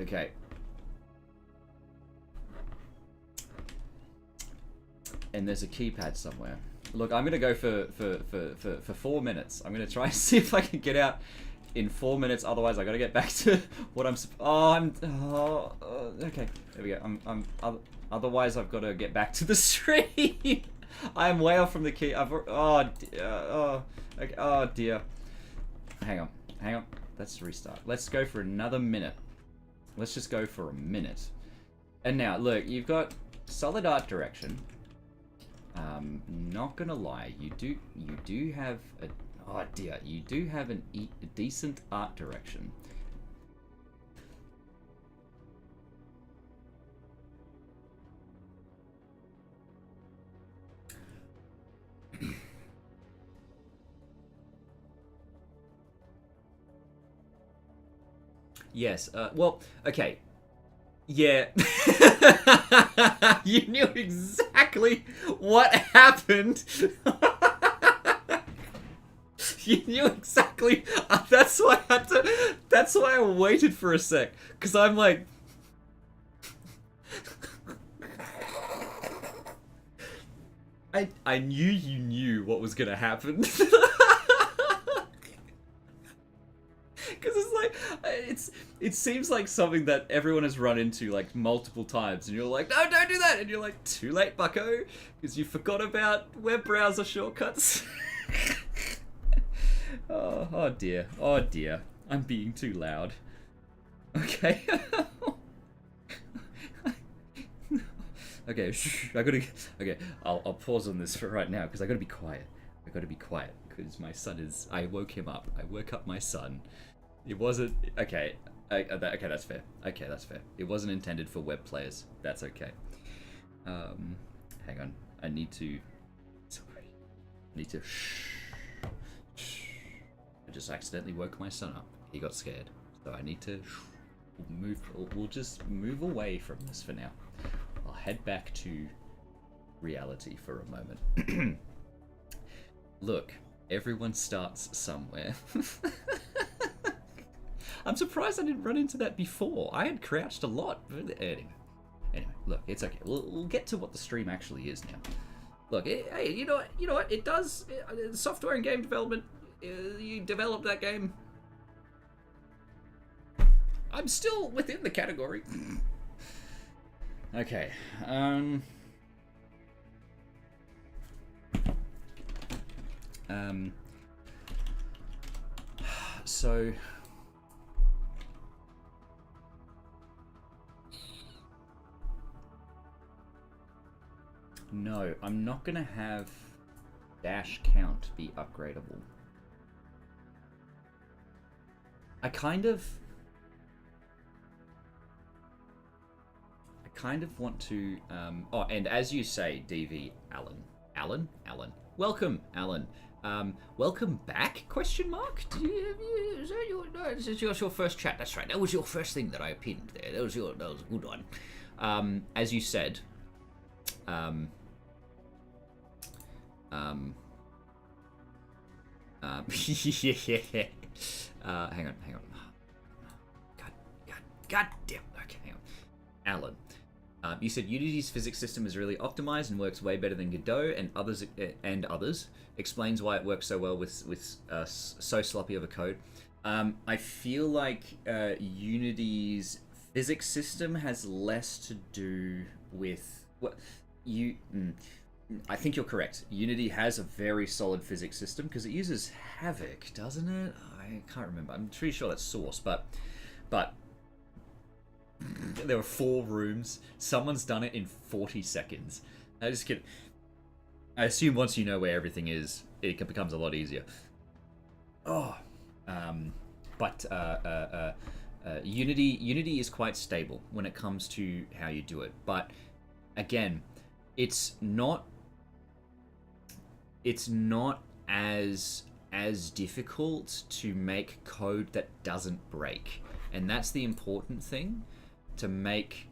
Okay. And there's a keypad somewhere. Look, I'm gonna go for 4 minutes. I'm gonna try and see if I can get out in 4 minutes. Otherwise, I gotta get back to what I'm. Okay. There we go. Otherwise, I've got to get back to the stream. I am way off from the key. Okay, oh dear. Hang on. Let's restart. Let's go for another minute. Let's just go for a minute. And now, look, you've got solid art direction. Not gonna lie, you do have a. Oh dear, you do have a decent art direction. Yes, well, okay. Yeah. You knew exactly what happened. You knew exactly. That's why I had to. That's why I waited for a sec. Because I'm like. I knew you knew what was gonna happen. Because it's like, it seems like something that everyone has run into like multiple times, and you're like, no, don't do that, and you're like, too late, bucko, because you forgot about web browser shortcuts. Oh dear, I'm being too loud. Okay. Okay, I gotta. Okay, I'll pause on this for right now because I gotta be quiet. I gotta be quiet because my son is. I woke him up. I woke up my son. It wasn't okay. Okay, that's fair. Okay, that's fair. It wasn't intended for web players. That's okay. Hang on. I need to. Sorry. I need to. I just accidentally woke my son up. He got scared, so I need to move. We'll just move away from this for now. I'll head back to reality for a moment. Look, everyone starts somewhere. I'm surprised I didn't run into that before. I had crouched a lot. Anyway, look, it's okay. We'll get to what the stream actually is now. Look, hey, you know what? It does. Software and game development. You developed that game. I'm still within the category. Okay. So. No, I'm not gonna have dash count be upgradable. I kind of want to, oh, and as you say, DV Alan, welcome, Alan. Welcome back? Question mark? Is that your, no, this is your first chat. That's right. That was your first thing that I pinned there. That was a good one. As you said, hang on. God damn. Okay, hang on. Alan, you said Unity's physics system is really optimized and works way better than Godot and others. Explains why it works so well with so sloppy of a code. I feel like Unity's physics system has less to do with what you. I think you're correct. Unity has a very solid physics system because it uses Havoc, doesn't it? I can't remember. I'm pretty sure that's Source, but there were 4 rooms. Someone's done it in 40 seconds. I just kidding. I assume once you know where everything is, it becomes a lot easier. Unity is quite stable when it comes to how you do it. But again, it's not as difficult to make code that doesn't break, and that's the important thing, to make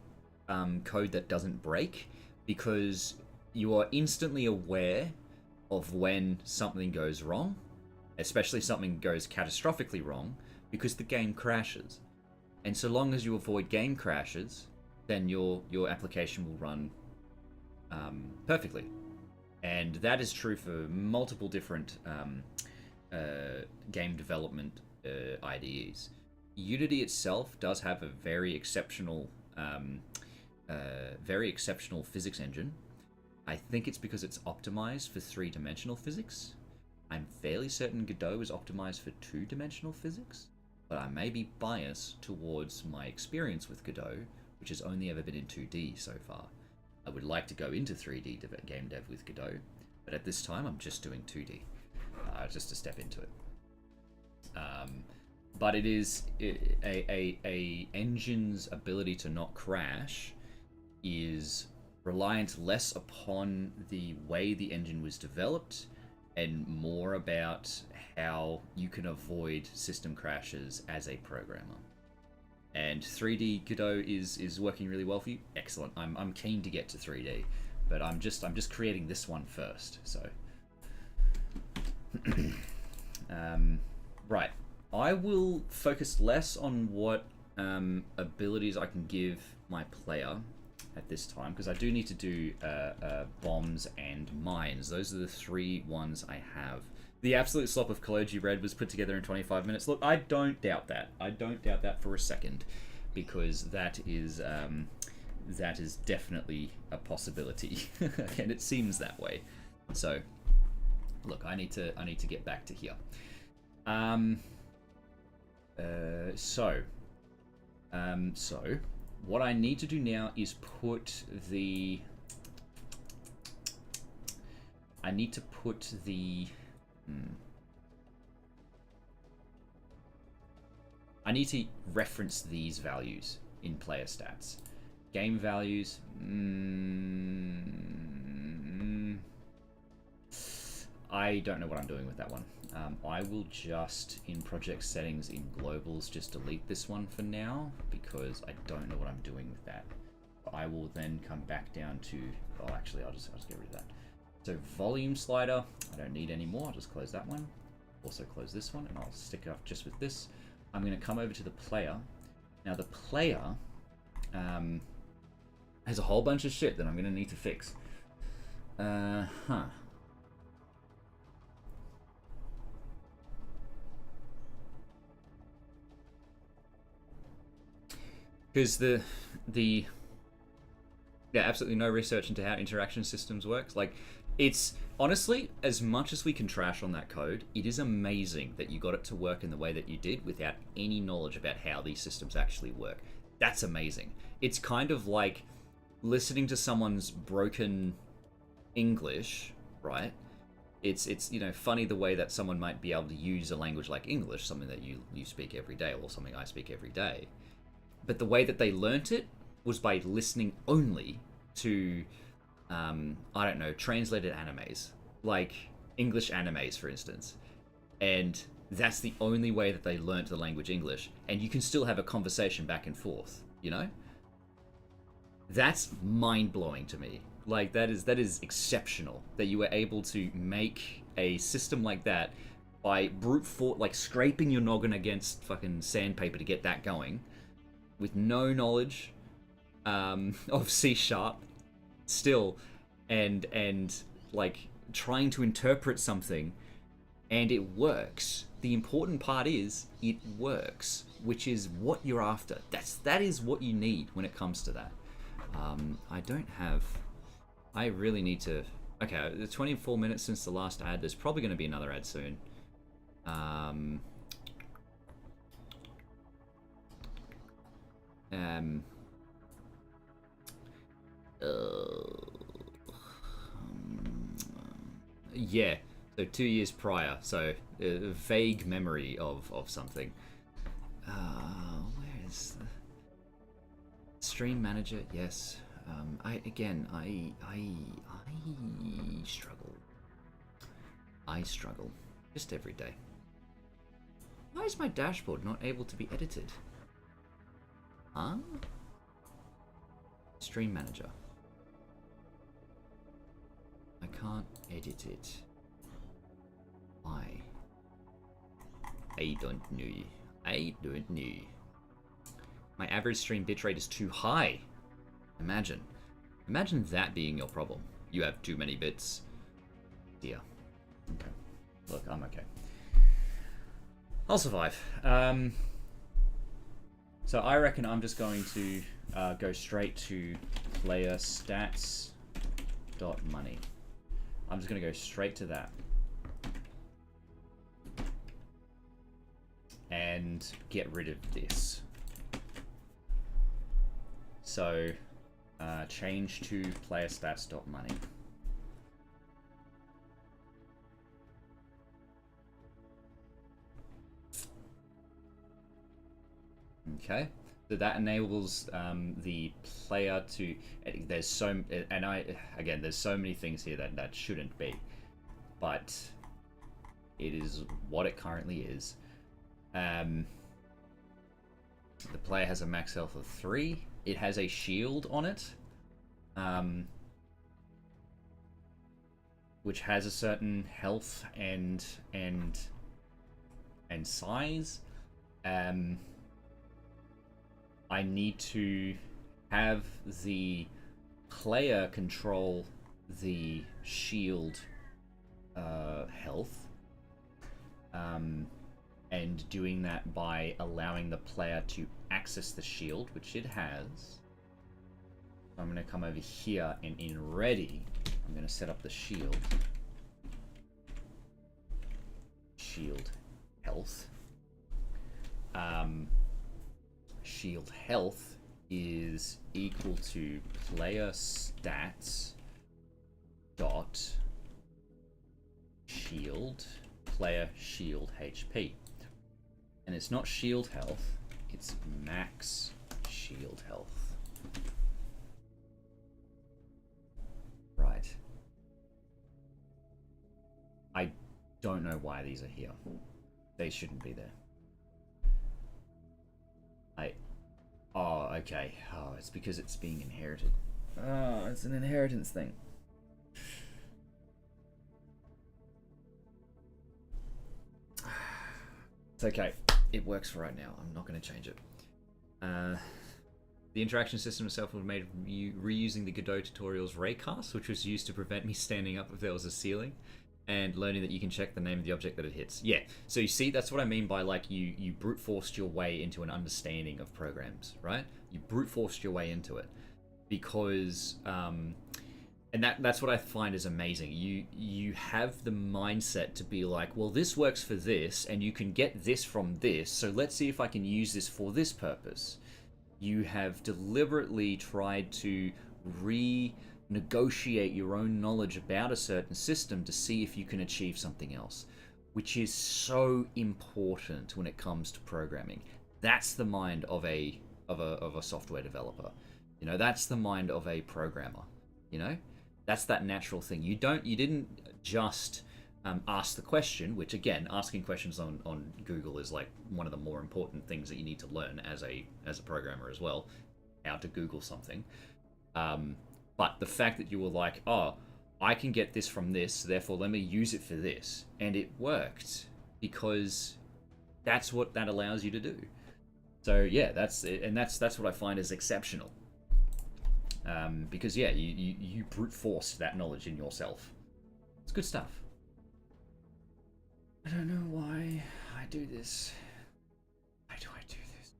code that doesn't break, because you are instantly aware of when something goes wrong, especially something goes catastrophically wrong, because the game crashes. And so long as you avoid game crashes, then your application will run perfectly. And that is true for multiple different game development IDEs. Unity itself does have a very exceptional physics engine. I think it's because it's optimized for 3-dimensional physics. I'm fairly certain Godot is optimized for 2-dimensional physics, but I may be biased towards my experience with Godot, which has only ever been in 2D so far. I would like to go into 3D game dev with Godot, but at this time I'm just doing 2D, just to step into it. But it is a engine's ability to not crash is reliant less upon the way the engine was developed and more about how you can avoid system crashes as a programmer. And 3D Godot is working really well for you. Excellent. I'm keen to get to 3D, but I'm just creating this one first. So, right. I will focus less on what abilities I can give my player at this time, because I do need to do bombs and mines. Those are the 3 ones I have. The absolute slop of code you read was put together in 25 minutes. Look, I don't doubt that. I don't doubt that for a second, because that is definitely a possibility, and it seems that way. So, look, I need to get back to here. So, what I need to do now is put the I need to put the... I need to reference these values in player stats. Game values... I don't know what I'm doing with that one. I will just, in project settings, in globals, just delete this one for now, because I don't know what I'm doing with that. But I will then come back down to... Oh, actually, I'll just get rid of that. So volume slider, I don't need anymore. I'll just close that one. Also close this one, and I'll stick it up just with this. I'm going to come over to the player. Now, the player has a whole bunch of shit that I'm going to need to fix. Because yeah, absolutely no research into how interaction systems works. Like, it's honestly, as much as we can trash on that code, it is amazing that you got it to work in the way that you did without any knowledge about how these systems actually work. That's amazing. It's kind of like listening to someone's broken English, right? It's you know, funny the way that someone might be able to use a language like English, something that you speak every day, or something I speak every day. But the way that they learnt it was by listening only to, I don't know, translated animes. Like English animes, for instance. And that's the only way that they learnt the language English. And you can still have a conversation back and forth, you know? That's mind-blowing to me. Like, that is exceptional. That you were able to make a system like that by brute force, like scraping your noggin against fucking sandpaper to get that going, with no knowledge of C# still, and like trying to interpret something, and it works. The important part is it works, which is what you're after. That is what you need when it comes to that. I really need to... Okay, it's 24 minutes since the last ad. There's probably going to be another ad soon. Yeah, so 2 years prior, so a vague memory of something. Where is the stream manager? Yes. I struggle. I struggle just every day. Why is my dashboard not able to be edited? Huh? Stream manager. I can't edit it. Why? I don't know. I don't know. My average stream bitrate is too high. Imagine that being your problem. You have too many bits. Dear. Okay. Look, I'm okay. I'll survive. So I reckon I'm just going to go straight to player stats .money. I'm just going to go straight to that. And get rid of this. So change to player stats.money. Okay, so that enables the player to. There's so, and there's so many things here that shouldn't be, but it is what it currently is. The player has a max health of 3. It has a shield on it, which has a certain health and size. I need to have the player control the shield health, and doing that by allowing the player to access the shield, which it has. So I'm going to come over here, and in ready, I'm going to set up the shield. Shield health. Shield health is equal to player stats dot shield, player shield HP. And it's not shield health, it's max shield health. Right. I don't know why these are here. They shouldn't be there. Oh, okay. Oh, it's because it's being inherited. Oh, it's an inheritance thing. It's okay. It works for right now. I'm not going to change it. The interaction system itself was made reusing the Godot tutorial's raycast, which was used to prevent me standing up if there was a ceiling, and learning that you can check the name of the object that it hits. Yeah, so you see, that's what I mean by, like, you brute forced your way into an understanding of programs, right? You brute forced your way into it. Because, and that's what I find is amazing. You have the mindset to be like, well, this works for this, and you can get this from this, so let's see if I can use this for this purpose. You have deliberately tried to renegotiate your own knowledge about a certain system to see if you can achieve something else, which is so important when it comes to programming. That's the mind of a software developer. You know, that's the mind of a programmer. You know, that's that natural thing. You didn't just ask the question, which again, asking questions on Google is like one of the more important things that you need to learn as a programmer as well, how to Google something. But the fact that you were like, oh, I can get this from this, therefore let me use it for this, and it worked because that's what that allows you to do. So yeah, that's it, and that's what I find is exceptional. Because yeah, you brute forced that knowledge in yourself. It's good stuff. I don't know why I do this. Why do I do this?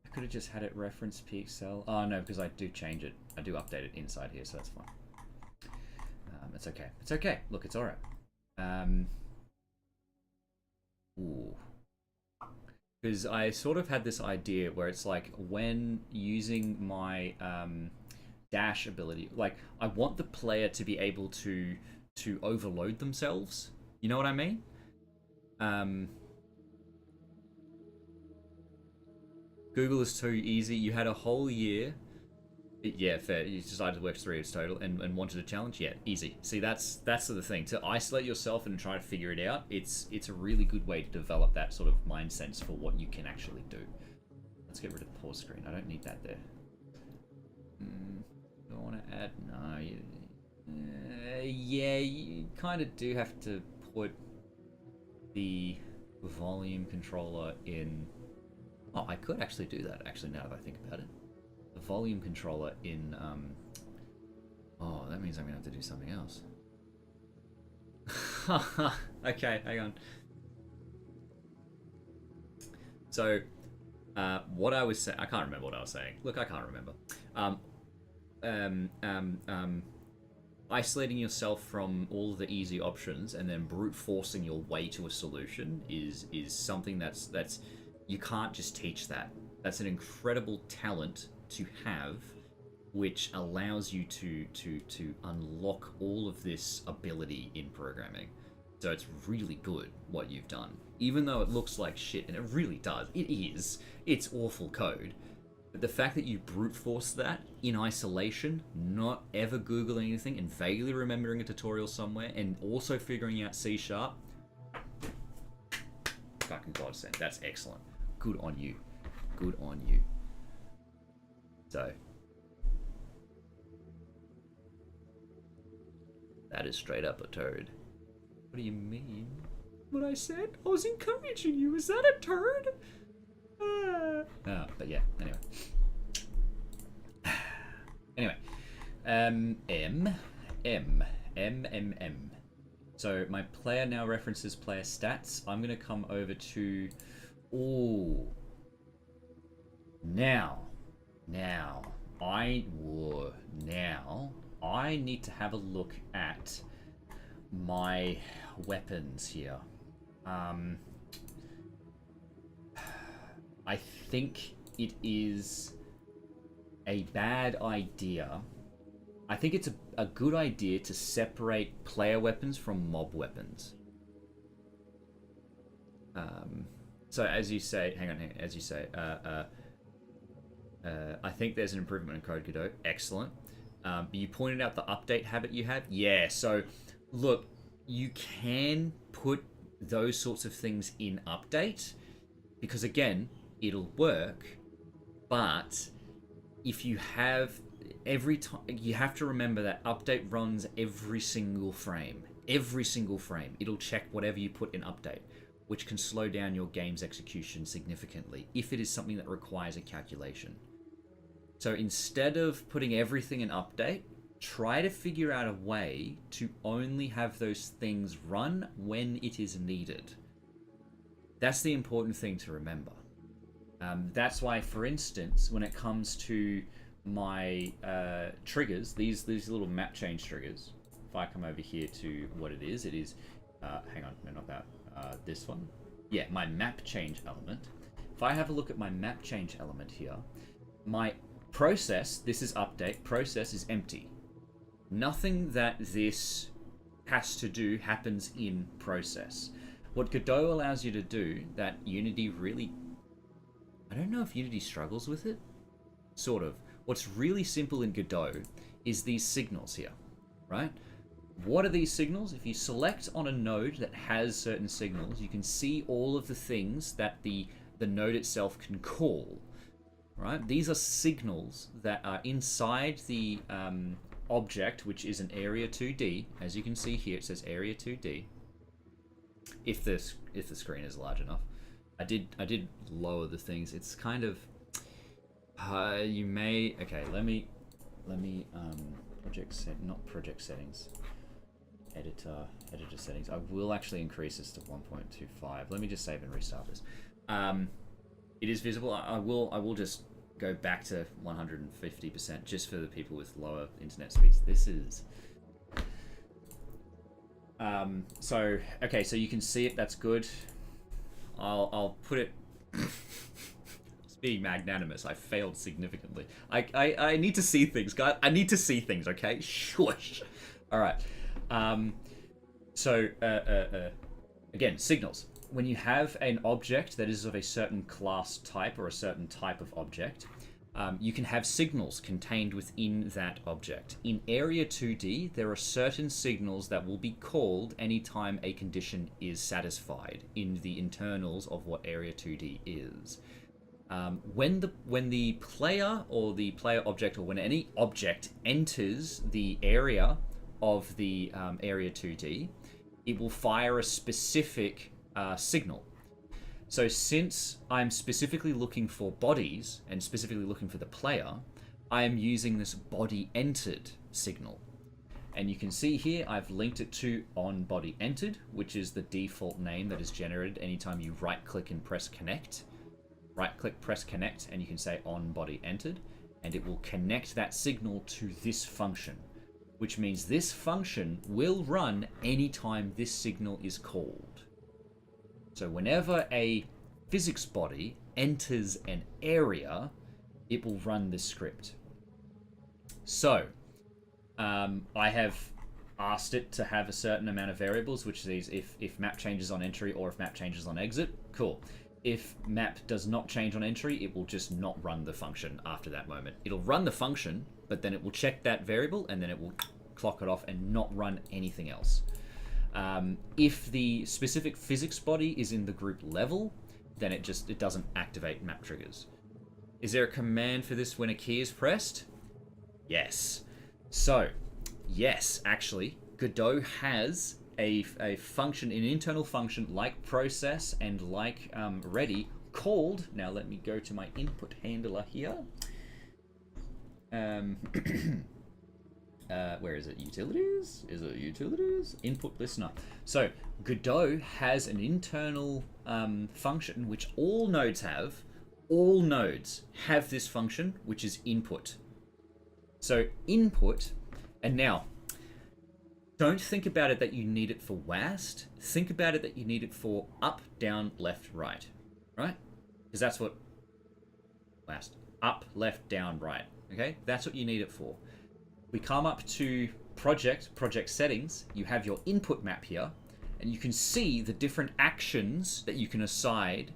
I could have just had it reference PXL. Oh no, because I do change it. I do update it inside here, so that's fine. It's okay. It's okay. Look, it's alright. Ooh. Because I sort of had this idea where it's like, when using my dash ability, like, I want the player to be able to overload themselves. You know what I mean? Google is too easy. You had a whole year. Yeah, fair. You decided to work 3 years total and wanted a challenge. Yeah, easy. See, that's the thing. To isolate yourself and try to figure it out, it's a really good way to develop that sort of mind sense for what you can actually do. Let's get rid of the pause screen. I don't need that there. Do I want to add? No. Yeah, you kind of do have to put the volume controller in. Oh, I could actually do that, actually, now that I think about it. The volume controller in, oh, that means I'm going to have to do something else. Okay, hang on. So, what I was saying, I can't remember what I was saying. Look, I can't remember. Isolating yourself from all of the easy options and then brute forcing your way to a solution is something that's you can't just teach that. That's an incredible talent to have, which allows you to unlock all of this ability in programming. So it's really good what you've done. Even though it looks like shit, and it really does. It is. It's awful code. But the fact that you brute force that in isolation, not ever Googling anything, and vaguely remembering a tutorial somewhere, and also figuring out C#, fucking godsend. That's excellent. Good on you. Good on you. So, that is straight up a turd. What do you mean? What I said? I was encouraging you. Is that a turd? But yeah, anyway. Anyway. M. So my player now references player stats. I'm going to come over to... Ooh. Now, I need to have a look at my weapons here. I think it is a bad idea I think it's a good idea to separate player weapons from mob weapons. So as you say, hang on, as you say, I think there's an improvement in Code Godot. Excellent. You pointed out the update habit you have. Yeah, so look, you can put those sorts of things in update because again, it'll work, but if you have every time, you have to remember that update runs every single frame. Every single frame. It'll check whatever you put in update, which can slow down your game's execution significantly if it is something that requires a calculation. So instead of putting everything in update, try to figure out a way to only have those things run when it is needed. That's the important thing to remember. That's why, for instance, when it comes to my triggers, these little map change triggers, if I come over here to what it is, hang on, no, not that, this one. Yeah, my map change element. If I have a look at my map change element here, my process, this is update, process is empty. Nothing that this has to do happens in process. What Godot allows you to do that Unity really... I don't know if Unity struggles with it. Sort of. What's really simple in Godot is these signals here, right? What are these signals? If you select on a node that has certain signals, you can see all of the things that the node itself can call, right? These are signals that are inside the object, which is an area 2D. As you can see here, it says area 2D. If the screen is large enough. I did lower the things. It's kind of you may let me project settings. Editor settings. I will actually increase this to 1.25. Let me just save and restart this. It is visible. I will just go back to 150% just for the people with lower internet speeds. This is so you can see it. That's good. I'll put it. Being magnanimous, I failed significantly. I need to see things, guys. I need to see things. Okay, shush. All right. Again, signals. When you have an object that is of a certain class type or a certain type of object, you can have signals contained within that object. In Area 2D, there are certain signals that will be called anytime a condition is satisfied in the internals of what Area 2D is. When the player or the player object or when any object enters the area of the Area 2D, it will fire a specific signal. So since I'm specifically looking for bodies and specifically looking for the player, I am using this body entered signal. And you can see here I've linked it to onBodyEntered, which is the default name that is generated anytime you right click and press connect. Right click, press connect, and you can say onBodyEntered, and it will connect that signal to this function, which means this function will run anytime this signal is called. So whenever a physics body enters an area, it will run this script. So I have asked it to have a certain amount of variables, which is if map changes on entry or if map changes on exit. Cool. If map does not change on entry, it will just not run the function after that moment. It'll run the function, but then it will check that variable and then it will clock it off and not run anything else. If the specific physics body is in the group level, then it doesn't activate map triggers. Is there a command for this when a key is pressed? Yes. So, yes, actually, Godot has a function, an internal function like process and like ready called, now let me go to my input handler here. Where is it? Utilities? Is it utilities? Input listener. So Godot has an internal function which all nodes have. All nodes have this function, which is input. So input, and now, don't think about it that you need it for WASD. Think about it that you need it for up, down, left, right. Right? Because that's what WASD. Up, left, down, right. Okay? That's what you need it for. we come up to project settings. You have your input map here, and you can see the different actions that you can assign.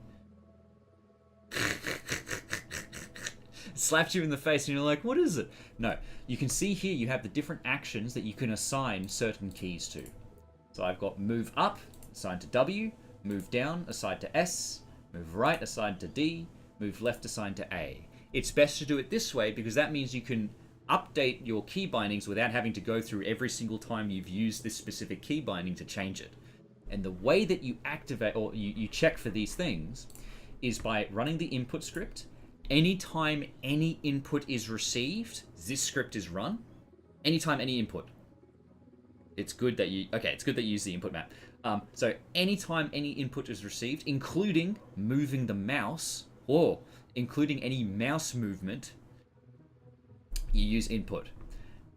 Slapped you in the face and you're like, what is it? No, you can see here you have the different actions that you can assign certain keys to. So I've got move up, assigned to W, move down, assigned to S, move right, assigned to D, move left, assigned to A. It's best to do it this way because that means you can update your key bindings without having to go through every single time you've used this specific key binding to change it. And the way that you activate or you check for these things is by running the input script. Anytime any input is received, this script is run. Anytime any input. It's good that you use the input map. So anytime any input is received, including moving the mouse or including any mouse movement, you use input.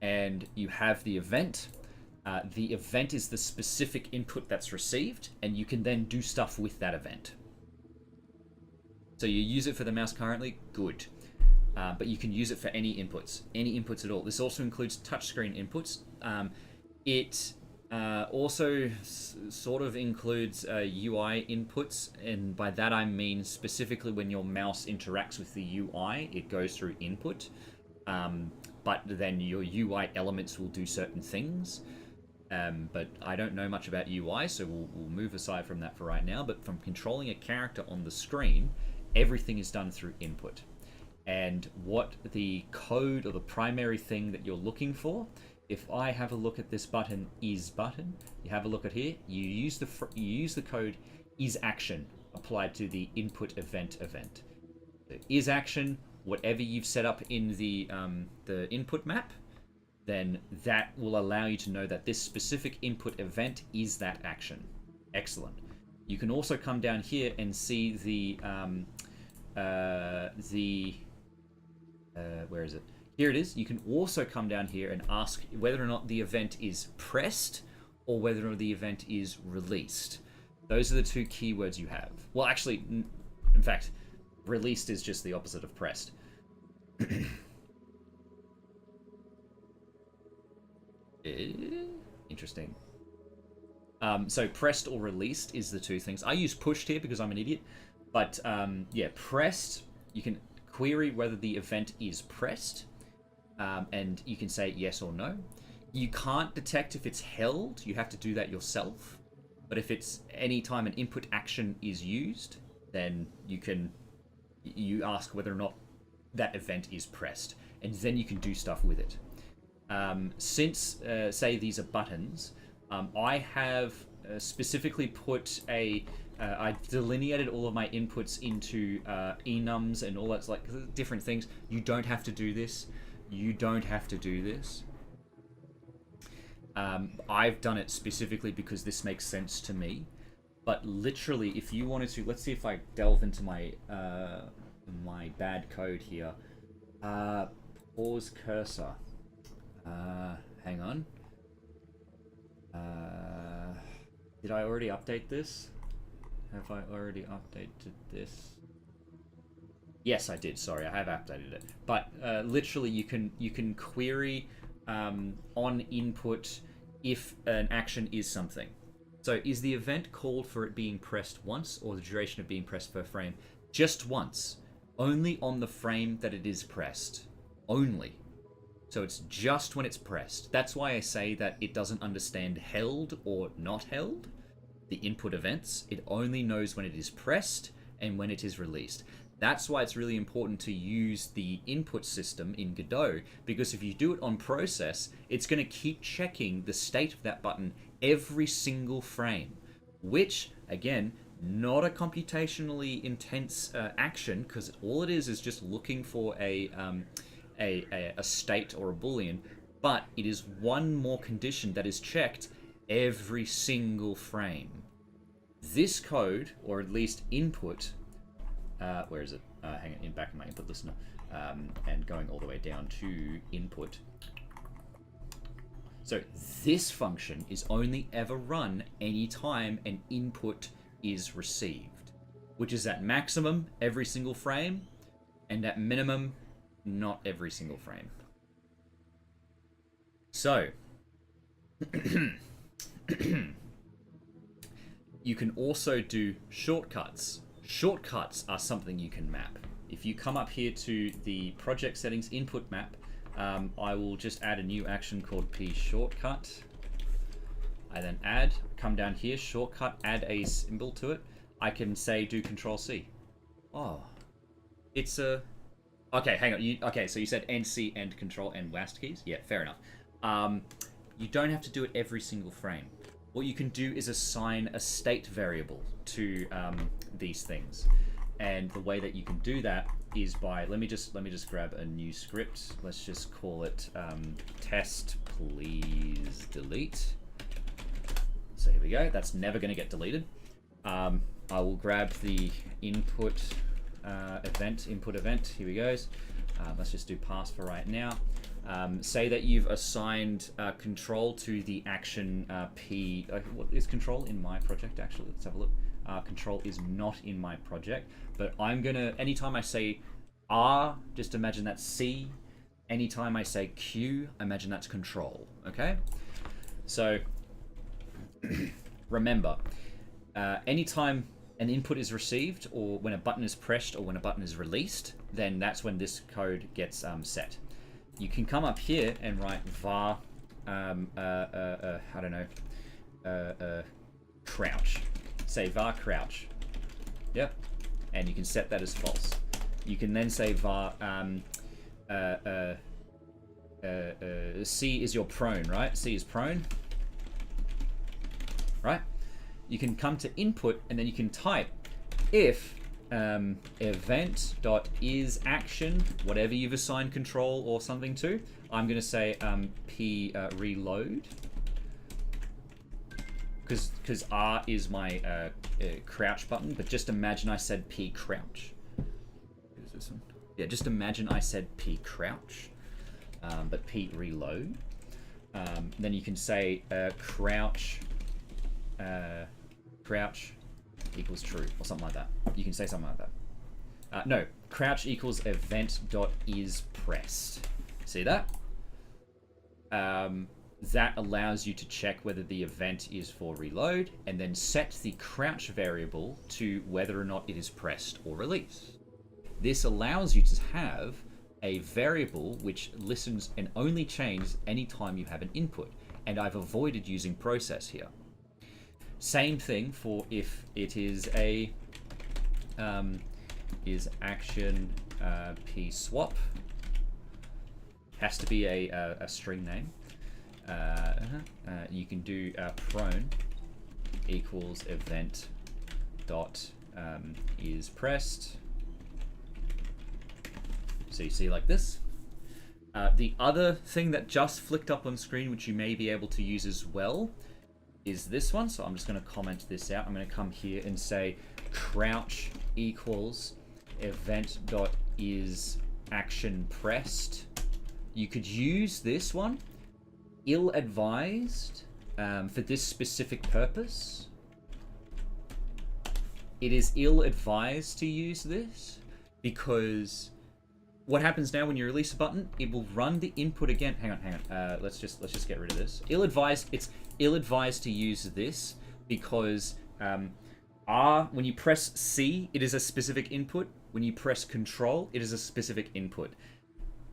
And you have the event. The event is the specific input that's received, and you can then do stuff with that event. So you use it for the mouse currently, good. But you can use it for any inputs at all. This also includes touchscreen inputs. It also sort of includes UI inputs, and by that I mean specifically when your mouse interacts with the UI, it goes through input. But then your UI elements will do certain things. But I don't know much about UI, so we'll move aside from that for right now. But from controlling a character on the screen, everything is done through input. And what the code or the primary thing that you're looking for, if I have a look at this button, is button, you have a look at here, you use the code is action applied to the input event. So is action, whatever you've set up in the input map, then that will allow you to know that this specific input event is that action. Excellent. You can also come down here and see where is it? Here it is. You can also come down here and ask whether or not the event is pressed or whether or not the event is released. Those are the two keywords you have. Well, actually, in fact, released is just the opposite of pressed. Interesting. So pressed or released is the two things. I use pushed here because I'm an idiot. But yeah, pressed, you can query whether the event is pressed. And you can say yes or no. You can't detect if it's held. You have to do that yourself. But if it's any time an input action is used, then you ask whether or not that event is pressed. And then you can do stuff with it. Since, say, these are buttons, I have specifically put I delineated all of my inputs into enums and all that's like different things. You don't have to do this. I've done it specifically because this makes sense to me. But literally, if you wanted to, let's see if I delve into my my bad code here. Pause cursor. Hang on. Did I already update this? Have I already updated this? Yes, I did. Sorry, I have updated it. But literally, you can query on input if an action is something. So, is the event called for it being pressed once, or the duration of being pressed per frame? Just once. Only on the frame that it is pressed. Only. So it's just when it's pressed. That's why I say that it doesn't understand held or not held, the input events. It only knows when it is pressed and when it is released. That's why it's really important to use the input system in Godot, because if you do it on process, it's going to keep checking the state of that button every single frame, which, again, not a computationally intense action, because all it is just looking for a state or a boolean, but it is one more condition that is checked every single frame. This code, or at least input, where is it? Hang on, back in my input listener, and going all the way down to input. So this function is only ever run anytime an input is received, which is at maximum every single frame, and at minimum not every single frame. So, you can also do shortcuts. Shortcuts are something you can map. If you come up here to the project settings input map, I will just add a new action called p shortcut. I then come down here, shortcut, add a symbol to it. I can say do Control C. Oh, it's a... Okay, hang on. Okay, so you said NC and Control and WASD keys? Yeah, fair enough. You don't have to do it every single frame. What you can do is assign a state variable to these things. And the way that you can do that is by... Let me just grab a new script. Let's just call it test please delete. So here we go. That's never going to get deleted. I will grab the input event. Here we goes. Let's just do pass for right now. Say that you've assigned control to the action P. What is control in my project? Actually, let's have a look. Control is not in my project, but I'm gonna. Anytime I say R, just imagine that's C. Anytime I say Q, imagine that's control. Okay. So remember, anytime an input is received, or when a button is pressed, or when a button is released, then that's when this code gets set. You can come up here and write var, I don't know, crouch. Say var crouch. Yep. And you can set that as false. You can then say var, C is your prone, right? C is prone. Right? You can come to input and then you can type if event.isAction, whatever you've assigned control or something to. I'm going to say p reload, because R is my crouch button, but just imagine I said p crouch. Here's this one. Yeah, just imagine I said p crouch, but p reload. Then you can say crouch equals true, or something like that. You can say something like that. No, crouch equals event.isPressed. See that? That allows you to check whether the event is for reload, and then set the crouch variable to whether or not it is pressed or released. This allows you to have a variable which listens and only changes anytime you have an input, and I've avoided using process here. Same thing for if it is a is action p swap. Has to be a string name. You can do prone equals event dot is pressed. So you see like this. The other thing that just flicked up on screen, which you may be able to use as well, is this one. So I'm just going to comment this out. I'm going to come here and say crouch equals event.isActionPressed. You could use this one, ill-advised, for this specific purpose. It is ill-advised to use this because what happens now when you release a button, it will run the input again. Hang on. Let's just get rid of this. Ill-advised. It's ill-advised to use this because when you press C, it is a specific input. When you press Control, it is a specific input.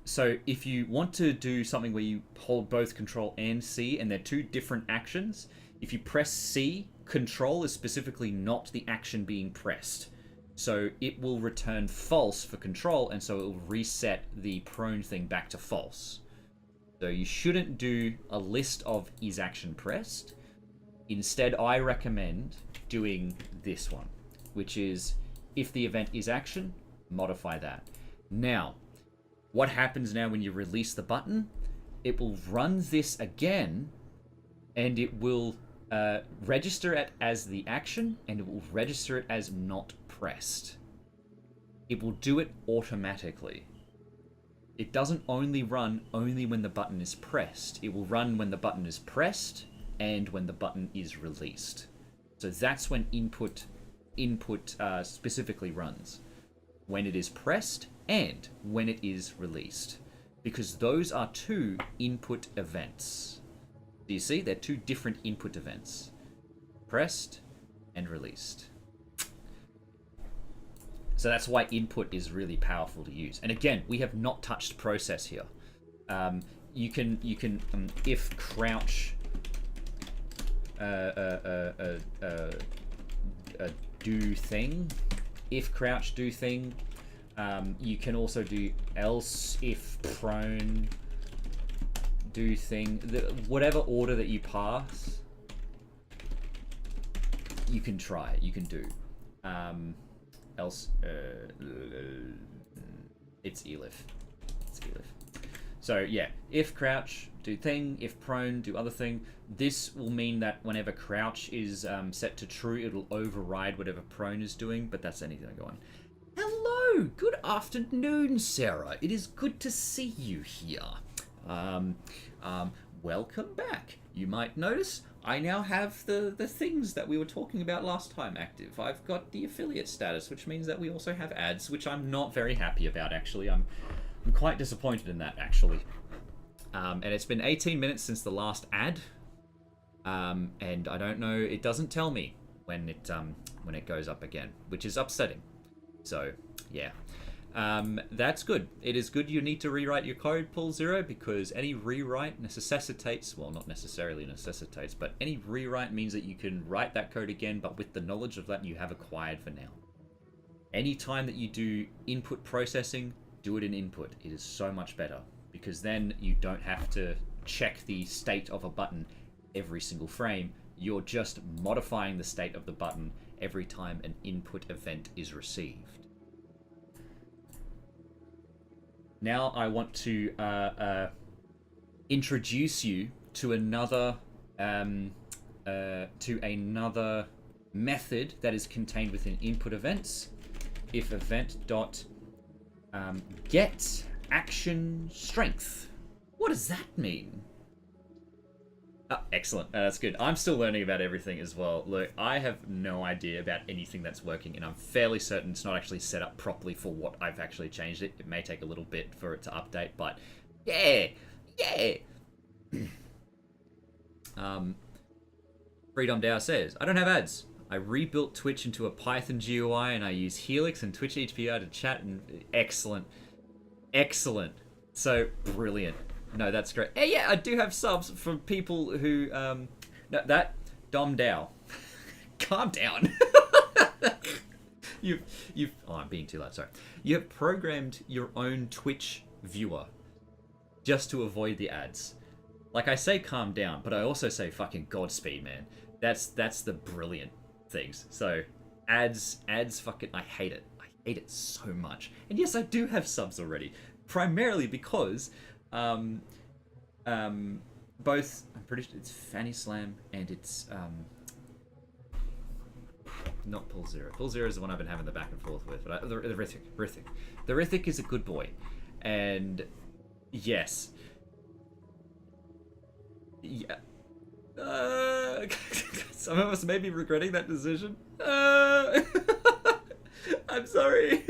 So if you want to do something where you hold both Control and C, and they're two different actions, if you press C, Control is specifically not the action being pressed. So it will return false for Control, and so it will reset the prone thing back to false. So you shouldn't do a list of is action pressed. Instead, I recommend doing this one, which is if the event is action, modify that. Now, what happens now when you release the button? It will run this again, and it will register it as the action, and it will register it as not pressed. It will do it automatically. It doesn't only run when the button is pressed. It will run when the button is pressed and when the button is released. So that's when input specifically runs. When it is pressed and when it is released. because those are two input events. Do you see? They're two different input events. Pressed and released. So that's why input is really powerful to use. And again, we have not touched process here. You can if crouch do thing, if crouch do thing. You can also do else if prone do thing. Whatever order that you pass, you can try. You can do. Else, it's elif. It's elif. So yeah, if crouch do thing, if prone do other thing. This will mean that whenever crouch is set to true, it'll override whatever prone is doing. But that's anything I go on. Hello, good afternoon, Sarah. It is good to see you here. Welcome back. You might notice I now have the things that we were talking about last time active. I've got the affiliate status, which means that we also have ads, which I'm not very happy about, actually. I'm quite disappointed in that, actually. And it's been 18 minutes since the last ad. And I don't know, it doesn't tell me when it goes up again, which is upsetting. So, yeah. That's good. It is good you need to rewrite your code, Pull Zero, because any rewrite necessitates, well, not necessarily necessitates, but any rewrite means that you can write that code again, but with the knowledge of that you have acquired for now. Any time that you do input processing, do it in input. It is so much better, because then you don't have to check the state of a button every single frame. You're just modifying the state of the button every time an input event is received. Now I want to introduce you to another method that is contained within input events. If event dot get action strength. What does that mean? Oh, excellent. That's good. I'm still learning about everything as well. Look, I have no idea about anything that's working, and I'm fairly certain it's not actually set up properly for what I've actually changed it. It may take a little bit for it to update, but yeah. Freedom Dow says, I don't have ads. I rebuilt Twitch into a Python GUI, and I use Helix and Twitch HPI to chat, and excellent. So brilliant. No, that's great. Hey, yeah, I do have subs from people who, no, that, Dom Dow. Calm down. Oh, I'm being too loud, sorry. You have programmed your own Twitch viewer just to avoid the ads. Like, I say calm down, but I also say fucking Godspeed, man. That's the brilliant things. So, ads fucking, I hate it. I hate it so much. And yes, I do have subs already. Primarily because, both, I'm pretty sure it's Fanny Slam and it's, not Pull Zero. Pull Zero is the one I've been having the back and forth with, but the Rithik. The Rithik is a good boy. And, yes. Yeah. Some of us may be regretting that decision. I'm sorry.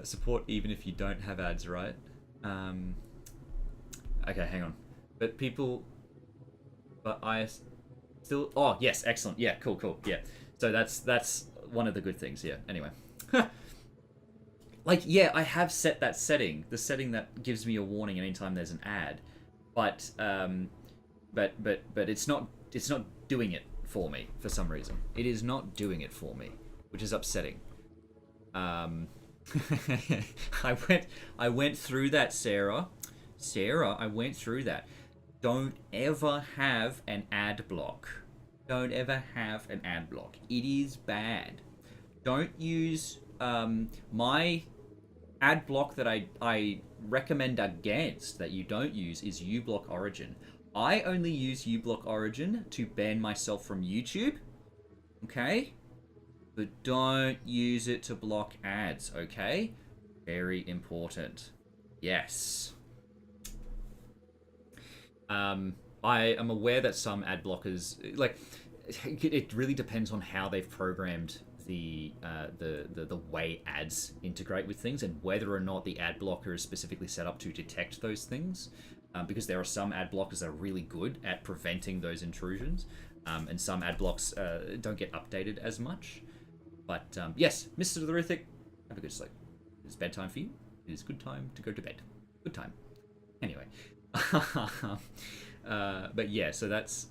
Support even if you don't have ads, right? Okay, hang on. But I still. Oh yes, excellent. Yeah, cool. Yeah. So that's one of the good things. Yeah. Anyway. Like, yeah, I have set that setting, the setting that gives me a warning anytime there's an ad, but it's not doing it for me for some reason. It is not doing it for me, which is upsetting. I went through that, Sarah. I went through that. Don't ever have an ad block. Don't ever have an ad block. It is bad. Don't use my ad block that I recommend against that you don't use is uBlock Origin. I only use uBlock Origin to ban myself from YouTube. Okay? But don't use it to block ads, okay? Very important. Yes. I am aware that some ad blockers, like, it really depends on how they've programmed the way ads integrate with things, and whether or not the ad blocker is specifically set up to detect those things, because there are some ad blockers that are really good at preventing those intrusions, and some ad blocks don't get updated as much. But yes, Mr. Lorithik, have a good sleep. It's bedtime for you. It is good time to go to bed. Good time. Anyway. But yeah, so that's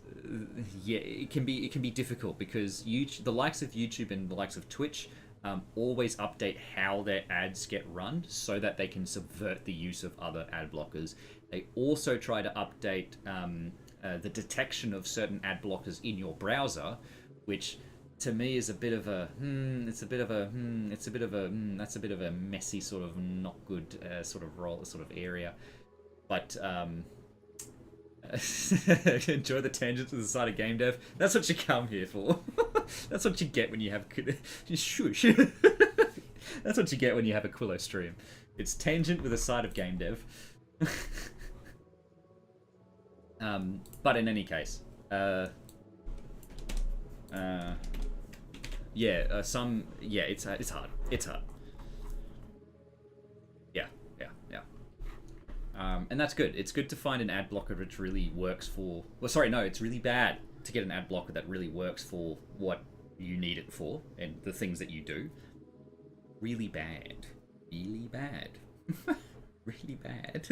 yeah. It can be difficult because the likes of YouTube and the likes of Twitch always update how their ads get run so that they can subvert the use of other ad blockers. They also try to update the detection of certain ad blockers in your browser, which to me is a bit of a that's a bit of a messy sort of not good sort of area. But enjoy the tangent to the side of game dev. That's what you come here for. That's what you get when you have shush. That's what you get when you have a Quillo stream. It's tangent with a side of game dev. But in any case, it's hard. It's hard. And that's good. It's good to find an ad blocker which really works for... Well, sorry, no, it's really bad to get an ad blocker that really works for what you need it for and the things that you do. Really bad. Really bad. Really bad.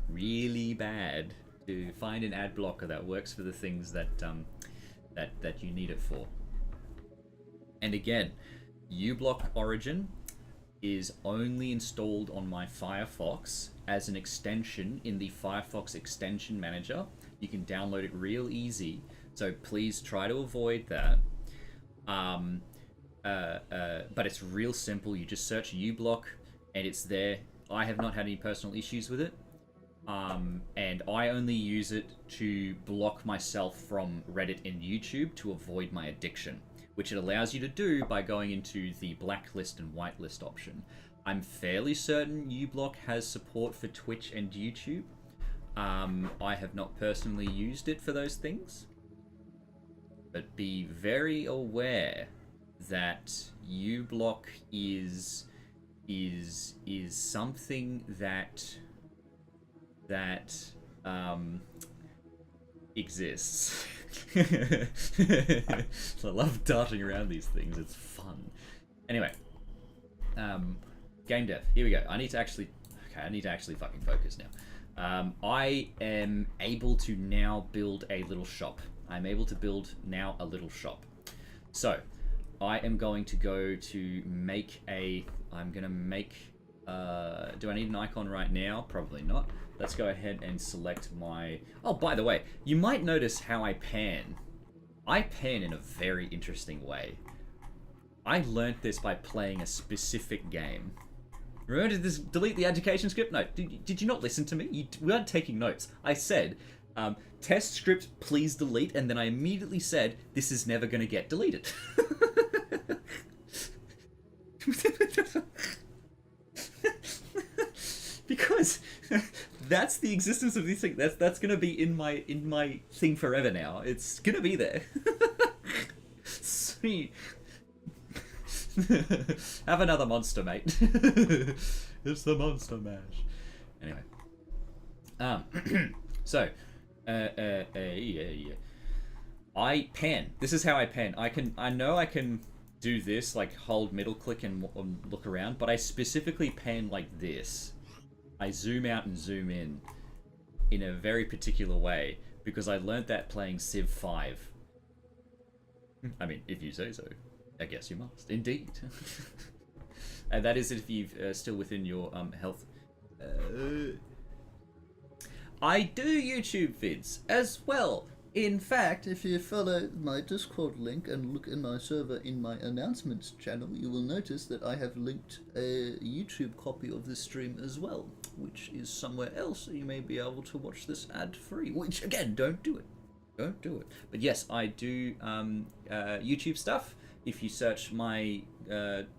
Really bad to find an ad blocker that works for the things that that you need it for. And again, uBlock Origin is only installed on my Firefox as an extension in the Firefox Extension Manager. You can download it real easy, so please try to avoid that. But it's real simple. You just search uBlock and it's there. I have not had any personal issues with it. And I only use it to block myself from Reddit and YouTube to avoid my addiction, which it allows you to do by going into the blacklist and whitelist option. I'm fairly certain uBlock has support for Twitch and YouTube. I have not personally used it for those things, but be very aware that uBlock is something that exists. I love darting around these things. It's fun. Anyway, game dev. Here we go. I need to actually fucking focus now. I am able to now build a little shop. I'm able to build now a little shop. So, I am going to go to make a... I'm going to make... do I need an icon right now? Probably not. Let's go ahead and select my... Oh, by the way, you might notice how I pan. I pan in a very interesting way. I learnt this by playing a specific game. Remember, did this delete the education script? No, did you not listen to me? You weren't taking notes. I said, test script, please delete, and then I immediately said, this is never going to get deleted. Because that's the existence of these things. That's gonna be in my thing forever now. It's gonna be there. Sweet. Have another monster, mate. It's the monster mash. Anyway. So, yeah. I pan. This is how I pan. I know I can do this, like hold middle click and look around, but I specifically pan like this. I zoom out and zoom in a very particular way because I learnt that playing Civ 5. I mean, if you say so, I guess you must. Indeed. And that is if you're still within your health. I do YouTube vids as well. In fact, if you follow my Discord link and look in my server in my announcements channel, you will notice that I have linked a YouTube copy of this stream as well, which is somewhere else, so you may be able to watch this ad-free, which, again, don't do it. Don't do it. But yes, I do YouTube stuff. If you search my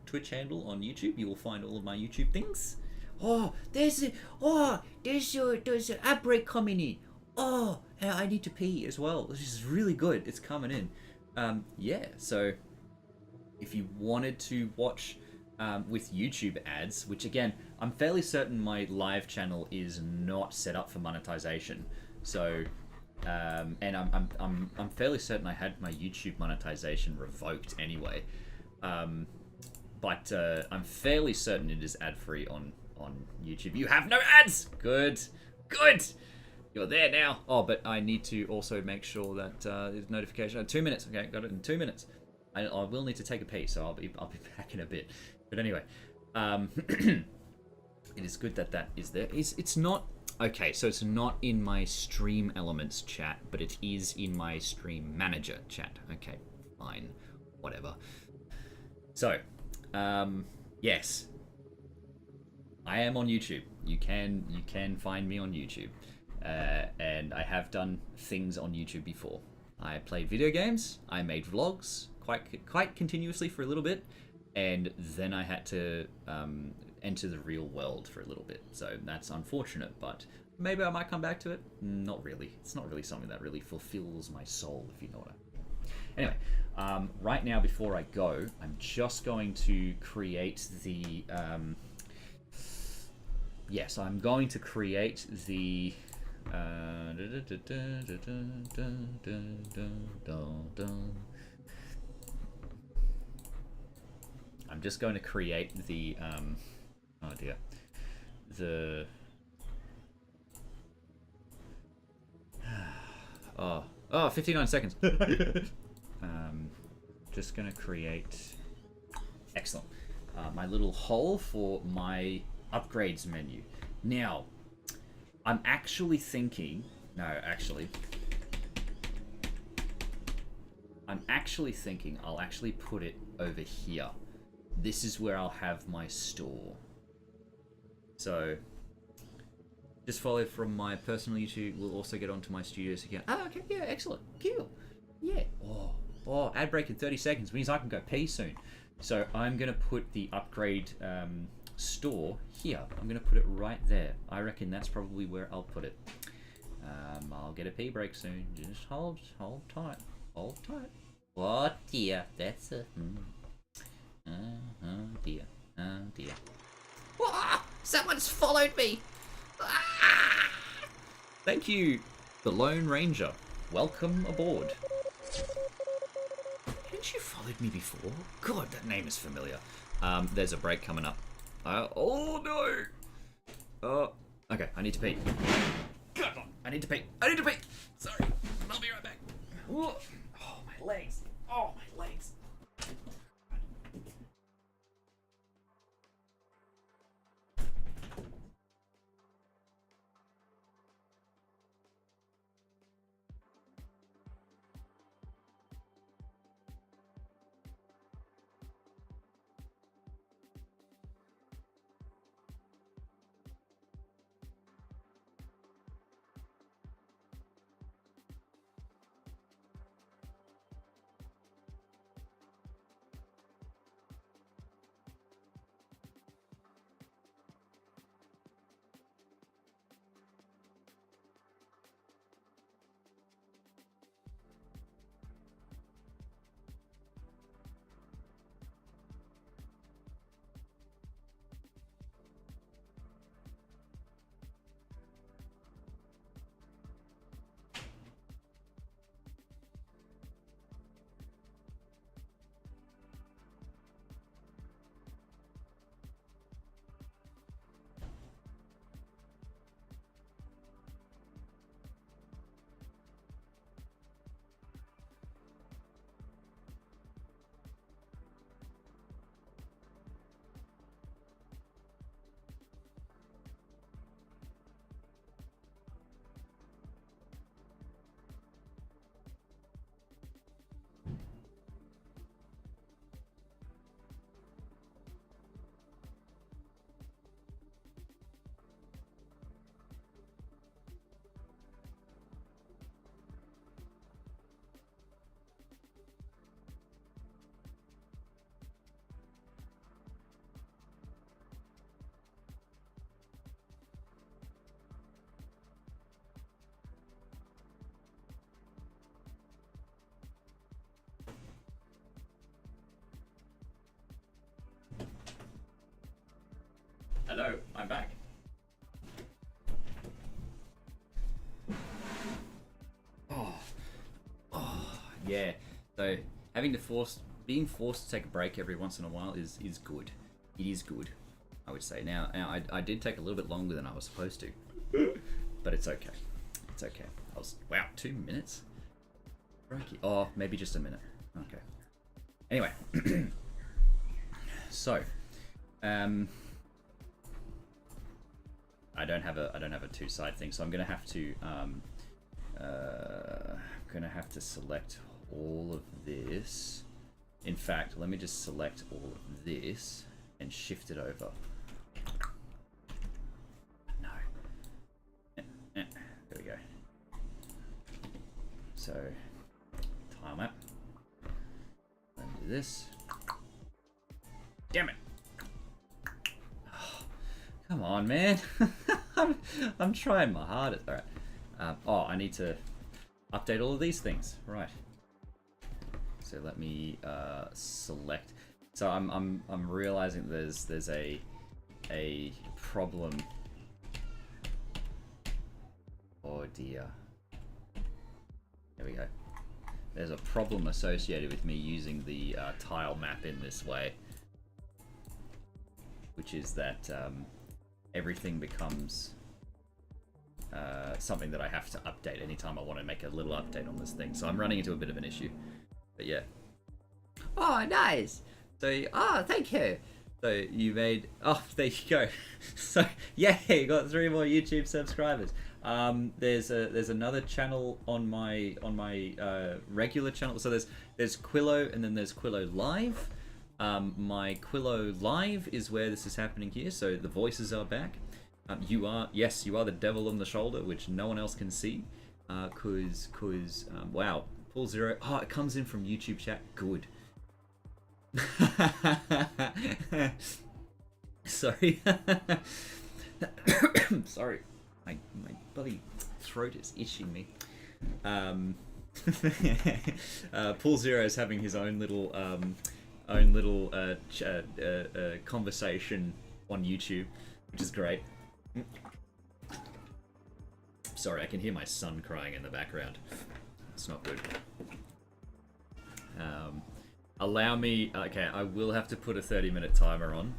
Twitch handle on YouTube, you will find all of my YouTube things. There's an outbreak coming in. I need to pee as well. This is really good. It's coming in. Yeah, so if you wanted to watch with YouTube ads, which again, I'm fairly certain my live channel is not set up for monetization. So, and I'm fairly certain I had my YouTube monetization revoked anyway. But I'm fairly certain it is ad free on YouTube. You have no ads. Good. You're there now. Oh, but I need to also make sure that there's notification. 2 minutes. Okay, got it in 2 minutes. I will need to take a pee, so I'll be back in a bit. But anyway, it is good that is there. It's not okay. So it's not in my Stream Elements chat, but it is in my Stream Manager chat. Okay, fine, whatever. So, yes, I am on YouTube. You can find me on YouTube, and I have done things on YouTube before. I played video games. I made vlogs quite continuously for a little bit, and then I had to enter the real world for a little bit. So that's unfortunate, but maybe I might come back to it. Not really. It's not really something that really fulfills my soul, if you know what I mean. Anyway, right now before I go, I'm just going to create the yes, I'm going to create the I'm just going to create the oh dear, the oh 59 seconds. Just gonna create, excellent, my little hole for my upgrades menu. Now, I'm actually thinking, I'm actually thinking I'll actually put it over here. This is where I'll have my store. So, just follow from my personal YouTube. We'll also get onto my studios account. Oh, okay, yeah, excellent, cool, yeah. Oh, ad break in 30 seconds means I can go pee soon. So I'm gonna put the upgrade store here. I'm gonna put it right there. I reckon that's probably where I'll put it. I'll get a pee break soon. Just hold tight. Oh dear, that's a oh dear. Ah, someone's followed me. Ah! Thank you, the Lone Ranger. Welcome aboard. Haven't you followed me before? God, that name is familiar. There's a break coming up. Oh no! Okay, I need to pee. God, I need to pee. Sorry, I'll be right back. Oh, my legs. Oh, my legs. being forced to take a break every once in a while is good. It is good, I would say. Now I did take a little bit longer than I was supposed to, but it's okay. It's okay. Wow, 2 minutes. Crikey. Oh, maybe just a minute. Okay. Anyway, so I don't have a two-side thing, so I'm gonna have to select all of this. In fact, let me just select all of this and shift it over. No. There we go. So tile map. Let me do this. Damn it! Oh, come on, man. I'm trying my hardest. All right. Oh, I need to update all of these things. Right. So let me select. So I'm realizing there's a problem. Oh dear. There we go. There's a problem associated with me using the tile map in this way, which is that everything becomes something that I have to update anytime I want to make a little update on this thing. So I'm running into a bit of an issue. But yeah. Oh, nice. So, thank you. So you made. Oh, there you go. So yeah, you got 3 more YouTube subscribers. There's another channel on my regular channel. So there's Quillo and then there's Quillo Live. My Quillo Live is where this is happening here. So the voices are back. You are the devil on the shoulder, which no one else can see. Wow. Full zero. Oh, it comes in from YouTube chat. Good. Sorry. Sorry. My bloody throat is itching me. Pool Zero is having his own little conversation on YouTube, which is great. Sorry, I can hear my son crying in the background. It's not good. Allow me. Okay, I will have to put a 30-minute timer on.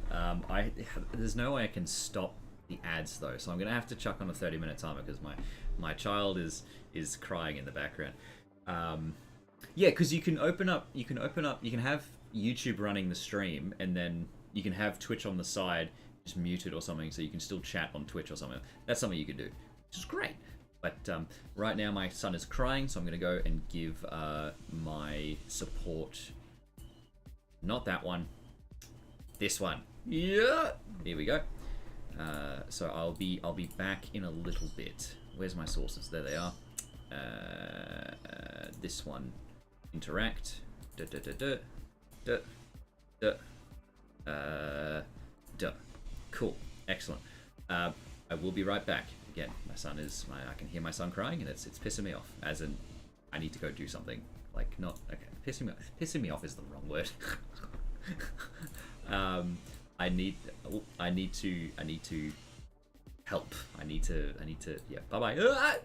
There's no way I can stop the ads though, so I'm gonna have to chuck on a 30-minute timer because my child is crying in the background. Yeah, because you can have YouTube running the stream, and then you can have Twitch on the side just muted or something, so you can still chat on Twitch or something. That's something you can do, which is great. But right now my son is crying, so I'm going to go and give my support. Not that one. This one. Yeah. Here we go. So I'll be back in a little bit. Where's my sources? There they are. This one. Interact. Cool. Excellent. I will be right back. Again, I can hear my son crying, and it's pissing me off. As in, I need to go do something. Like, not okay. Pissing me off is the wrong word. I need to help. I need to. Yeah. Bye bye.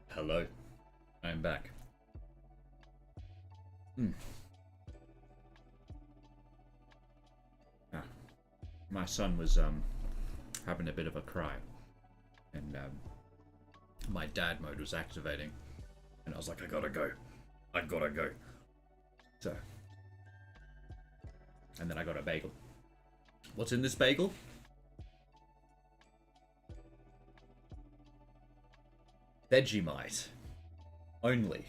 Hello. I'm back. Ah, my son was having a bit of a cry, and my dad mode was activating, and I was like, I gotta go. So, and then I got a bagel. What's in this bagel? Vegemite. Only.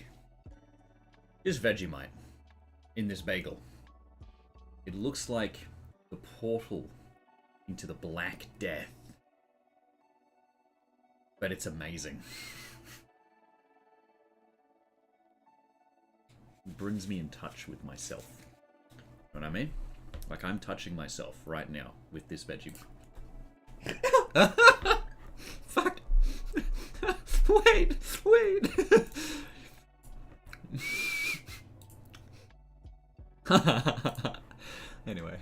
Just Vegemite in this bagel. It looks like the portal into the Black Death. But it's amazing. It brings me in touch with myself. You know what I mean? Like I'm touching myself right now with this Vegemite. Fuck. Wait. Anyway.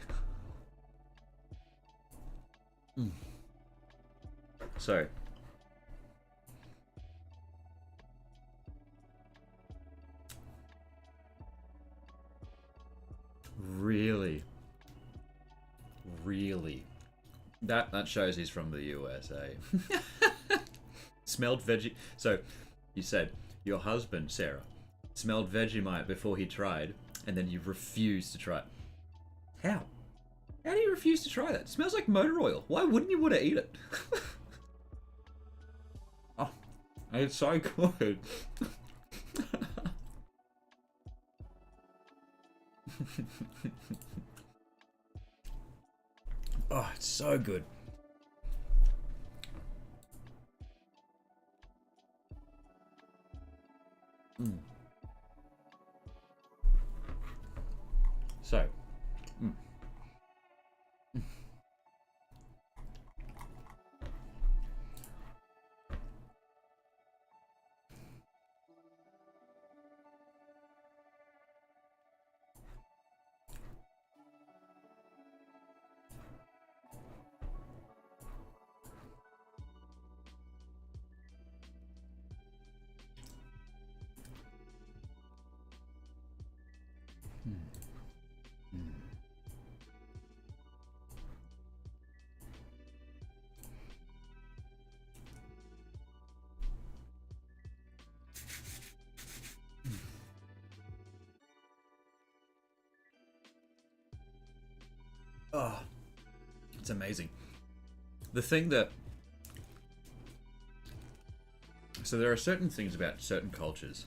So. Really. That shows he's from the USA. Smelled veggie. So, you said your husband, Sarah, smelled Vegemite before he tried, and then you refused to try it. How? How do you refuse to try that? It smells like motor oil. Why wouldn't you want to eat it? Oh, it's so good. Oh, it's so good. So, oh, it's amazing. The thing that... So there are certain things about certain cultures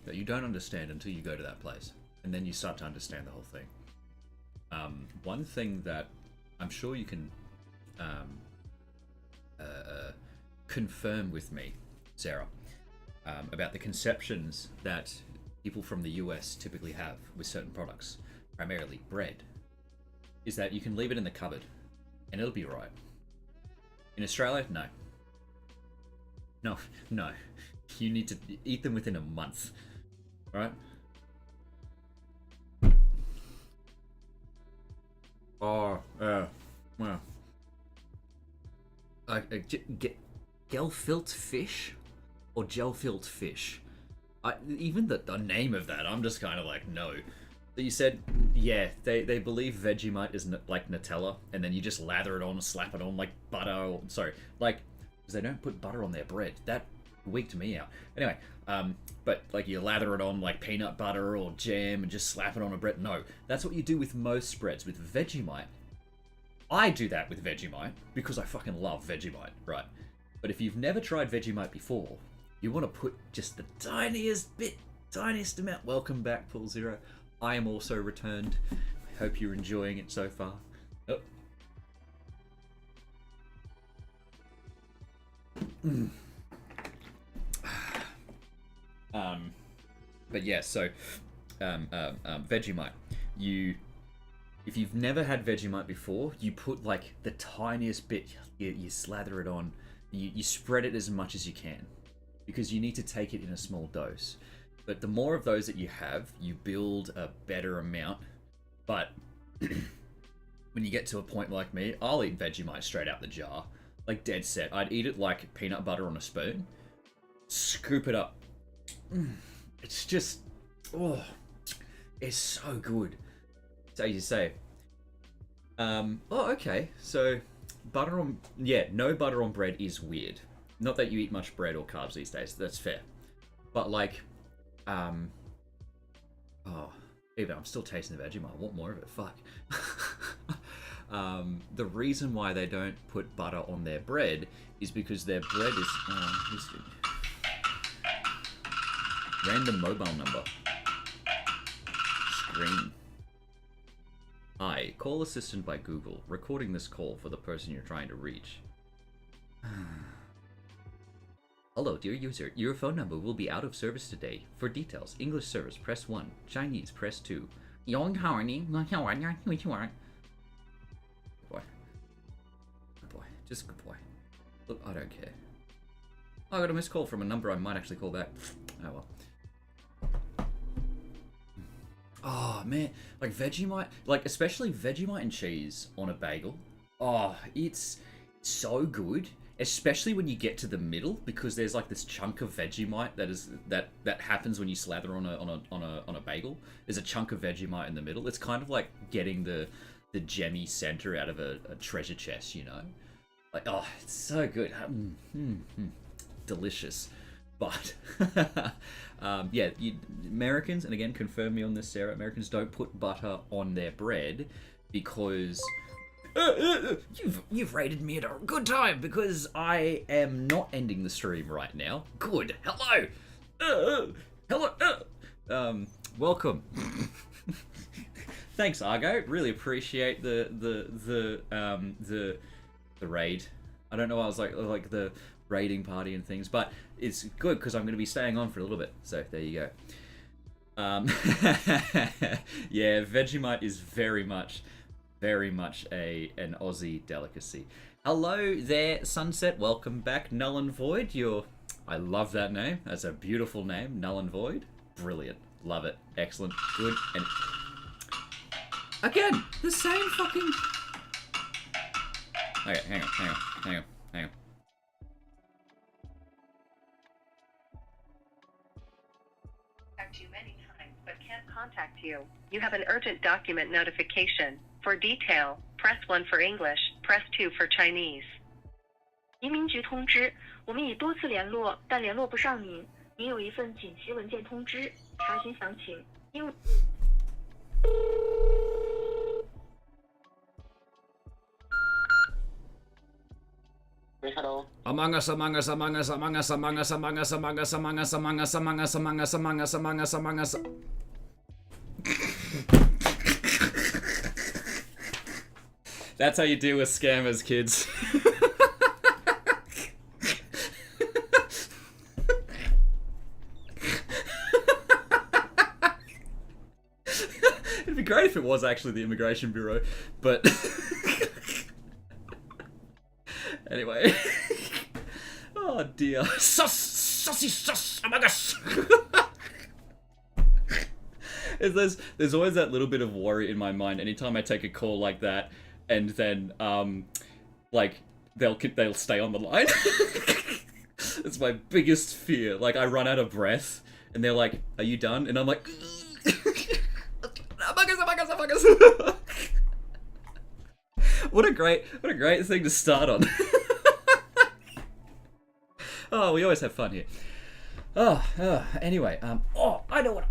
that you don't understand until you go to that place. And then you start to understand the whole thing. One thing that I'm sure you can confirm with me, Sarah, about the conceptions that people from the US typically have with certain products, primarily bread, is that you can leave it in the cupboard and it'll be right. In Australia, no. No. You need to eat them within a month, right? Oh, well. Gelfilt fish or gelfilt fish? Even the name of that, I'm just kind of like, no. So you said, yeah, they believe Vegemite is like Nutella, and then you just lather it on, slap it on like butter, or, sorry, like, because they don't put butter on their bread. That wigged me out. Anyway, but like you lather it on like peanut butter or jam and just slap it on a bread. No, that's what you do with most spreads. With Vegemite, I do that with Vegemite because I fucking love Vegemite, right? But if you've never tried Vegemite before, you want to put just the tiniest amount. Welcome back, Pool Zero. I am also returned. I hope you're enjoying it so far. Oh. But yeah, so Vegemite. If you've never had Vegemite before, you put like the tiniest bit. You slather it on. You spread it as much as you can, because you need to take it in a small dose. But the more of those that you have, you build a better amount. But when you get to a point like me, I'll eat Vegemite straight out the jar. Like dead set. I'd eat it like peanut butter on a spoon. scoop it up. It's just, oh, it's so good. So you say, oh, okay. So butter on, no butter on bread is weird. Not that you eat much bread or carbs these days. That's fair. But like, even I'm still tasting the Vegemite. I want more of it. Fuck. The reason why they don't put butter on their bread is because their bread is random mobile number. Screen. Hi, call assistant by Google. Recording this call for the person you're trying to reach. Hello, dear user. Your phone number will be out of service today. For details, English service, press 1. Chinese, press 2. Boy. Good boy. Just a good boy. Look, I don't care. I got a missed call from a number I might actually call back. Oh well. Oh man, like Vegemite, like especially Vegemite and cheese on a bagel. Oh, it's so good, especially when you get to the middle, because there's like this chunk of Vegemite that happens when you slather on a bagel. There's a chunk of Vegemite in the middle. It's kind of like getting the gemmy center out of a treasure chest, you know? Like, oh, it's so good. Delicious. But Americans, and again, confirm me on this, Sarah. Americans don't put butter on their bread because you've rated me at a good time because I am not ending the stream right now. Good. Hello. Hello. Welcome. Thanks, Argo. Really appreciate the raid. I don't know why I was like the raiding party and things, but it's good because I'm going to be staying on for a little bit. So there you go. Yeah, Vegemite is very much an Aussie delicacy. Hello there, Sunset. Welcome back, Null and Void. I love that name. That's a beautiful name, Null and Void. Brilliant. Love it. Excellent. Good. And again, the same fucking. Okay, hang on. You many times, but can't contact you. You have an urgent document notification. For detail, press 1 for English, press 2 for Chinese. 移民局通知，我们已多次联络，但联络不上您。您有一份紧急文件通知，查询详情。因 Hello. Among Us. That's how you deal with scammers, kids. It'd be great if it was actually the Immigration Bureau, but anyway. Oh dear. Sus, Among Us. There's always that little bit of worry in my mind anytime I take a call like that, and then like they'll stay on the line. It's my biggest fear. Like I run out of breath, and they're like, "Are you done?" And I'm like, Among Us. What a great thing to start on. Oh, we always have fun here. Anyway, I know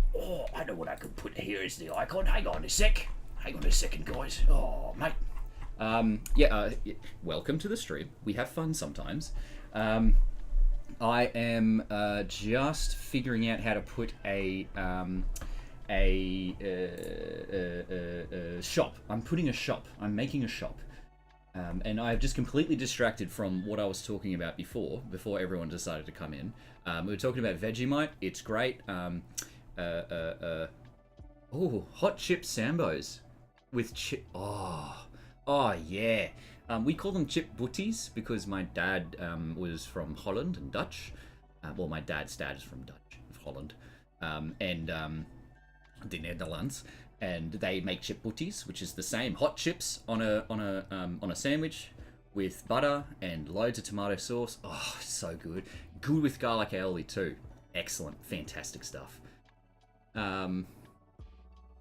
what I could put here as the icon. Hang on a second, guys. Oh, mate. Welcome to the stream. We have fun sometimes. I am just figuring out how to put a shop. I'm putting a shop. I'm making a shop. And I've just completely distracted from what I was talking about before everyone decided to come in. We were talking about Vegemite. It's great. Hot chip sambos with chip. Oh yeah. We call them chip booties because my dad was from Holland and Dutch. Well, my dad's dad is from Dutch, Holland, and the Netherlands. And they make chip booties, which is the same hot chips on a sandwich with butter and loads of tomato sauce. Oh, so good. Good with garlic aioli too. Excellent, fantastic stuff.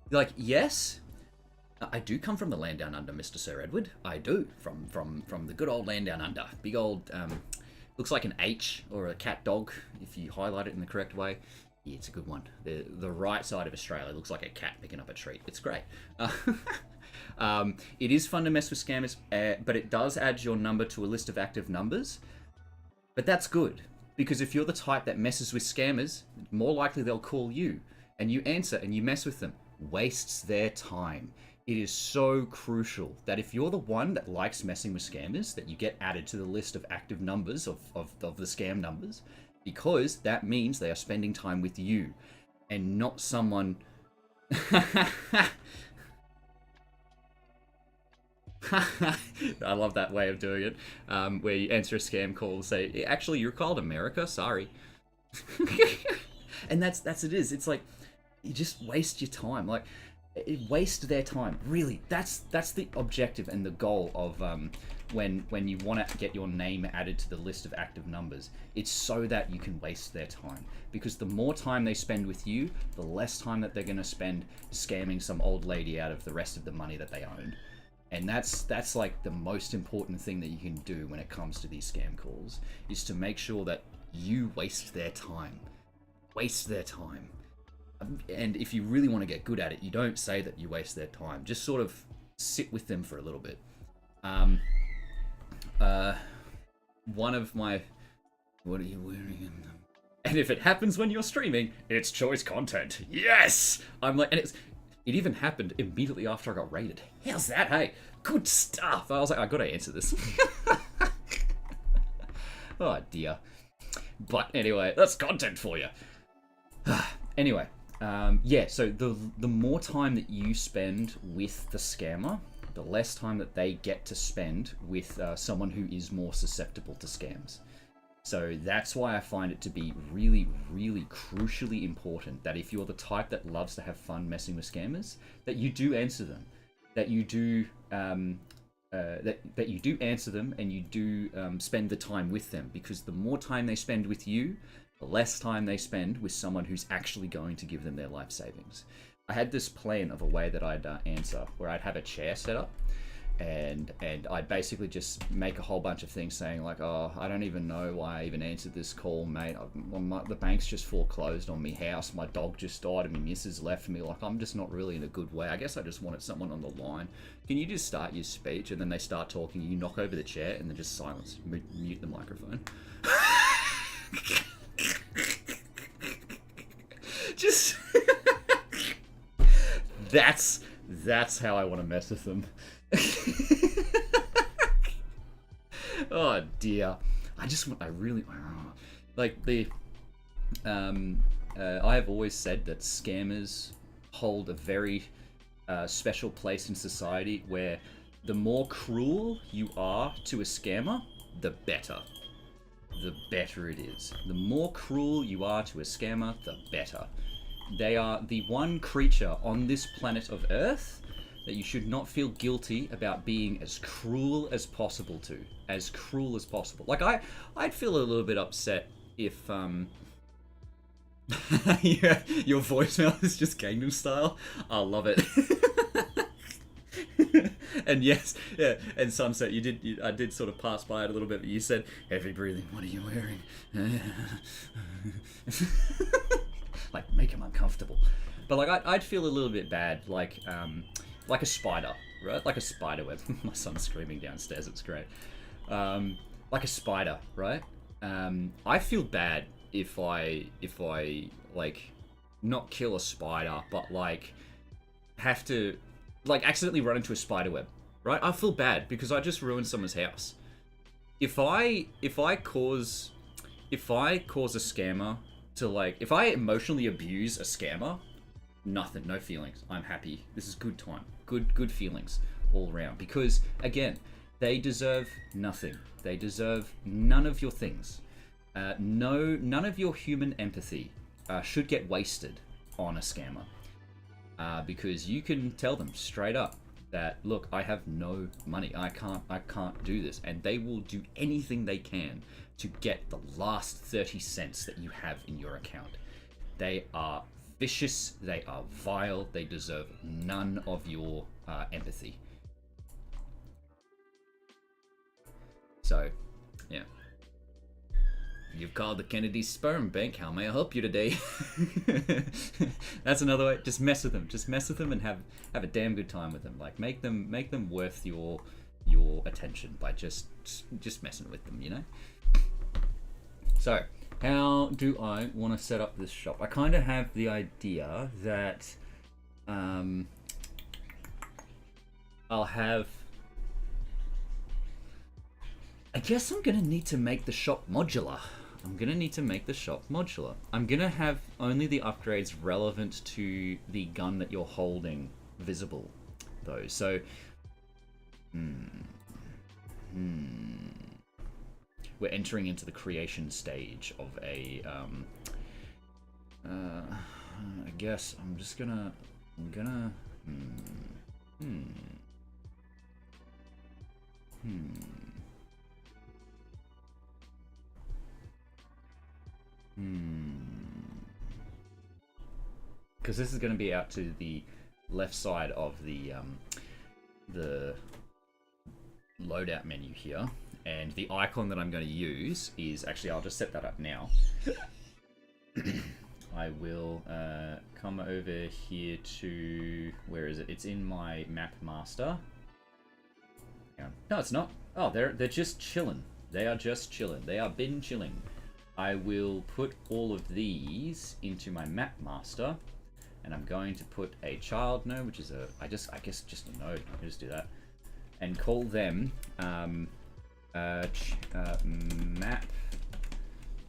Like, yes, I do come from the land down under, Mr. Sir Edward. I do, from the good old land down under. Big old, looks like an H or a cat dog if you highlight it in the correct way. Yeah, it's a good one. The right side of Australia looks like a cat picking up a treat. It's great. It is fun to mess with scammers, but it does add your number to a list of active numbers. But that's good, because if you're the type that messes with scammers, more likely they'll call you, and you answer and you mess with them. Wastes their time. It is so crucial that if you're the one that likes messing with scammers, that you get added to the list of active numbers of the scam numbers, because that means they are spending time with you and not someone. I love that way of doing it, where you answer a scam call and say, actually, you're called America, sorry. And that's it is. It's like, you just waste your time. Like, waste their time. Really, that's the objective and the goal of when you want to get your name added to the list of active numbers. It's so that you can waste their time, because the more time they spend with you, the less time that they're going to spend scamming some old lady out of the rest of the money that they own. And that's like the most important thing that you can do when it comes to these scam calls, is to make sure that you waste their time. Waste their time. And if you really want to get good at it, you don't say that you waste their time. Just sort of sit with them for a little bit. One of my... What are you wearing? And if it happens when you're streaming, it's choice content. Yes! I'm like... And it even happened immediately after I got raided. How's that, hey? Good stuff! I was like, I gotta answer this. Oh, dear. But anyway, that's content for you. Anyway, yeah, so the more time that you spend with the scammer, the less time that they get to spend with someone who is more susceptible to scams. So that's why I find it to be really, really crucially important that if you're the type that loves to have fun messing with scammers, that you do answer them, that you do that you do answer them, and you do spend the time with them, because the more time they spend with you, the less time they spend with someone who's actually going to give them their life savings. I had this plan of a way that I'd answer, where I'd have a chair set up, and I'd basically just make a whole bunch of things saying like, oh, I don't even know why I even answered this call, mate. The bank's just foreclosed on me house, my dog just died, and my missus left me. Like, I'm just not really in a good way. I guess I just wanted someone on the line. Can you just start your speech? And then they start talking, you knock over the chair, and then just silence, mute the microphone. Just that's how I want to mess with them. Oh dear, I really like the I have always said that scammers hold a very special place in society, where the more cruel you are to a scammer, the better. The better it is. The more cruel you are to a scammer, the better. They are the one creature on this planet of Earth that you should not feel guilty about being as cruel as possible to. As cruel as possible. Like, I'd feel a little bit upset if, yeah, your voicemail is just Gangnam Style. I love it. And yes, yeah, and Sunset, I did sort of pass by it a little bit, but you said, heavy breathing, what are you wearing? Like, make him uncomfortable. But like, I'd feel a little bit bad, like a spider, right? Like a spider web. My son's screaming downstairs, it's great. Like a spider, right? I feel bad if I like, not kill a spider, but like, have to, like, accidentally run into a spider web, right? I feel bad because I just ruined someone's house. If I cause a scammer to, like, if I emotionally abuse a scammer, nothing, no feelings. I'm happy. This is good time. Good feelings all around. Because again, they deserve nothing. They deserve none of your things. None of your human empathy should get wasted on a scammer. Because you can tell them straight up, that, look, I have no money. I can't do this. And they will do anything they can to get the last 30 cents that you have in your account. They are vicious. They are vile. They deserve none of your empathy. So, yeah. You've called the Kennedy Sperm Bank. How may I help you today? That's another way. Just mess with them. Just mess with them and have a damn good time with them. Like make them worth your attention by just messing with them, you know? So, how do I want to set up this shop? I kind of have the idea that I'll have... I guess I'm going to need to make the shop modular. I'm going to have only the upgrades relevant to the gun that you're holding visible, though. So, we're entering into the creation stage of a, I guess I'm just gonna, because this is going to be out to the left side of the loadout menu here, and the icon that I'm going to use is actually, I'll just set that up now. I will come over here to, where is it? It's in my map master. No, it's not. Oh, they're just chilling. They are just chilling. They are bin chilling. I will put all of these into my map master, and I'm going to put a child node, which is I guess just a node. I can just do that, and call them map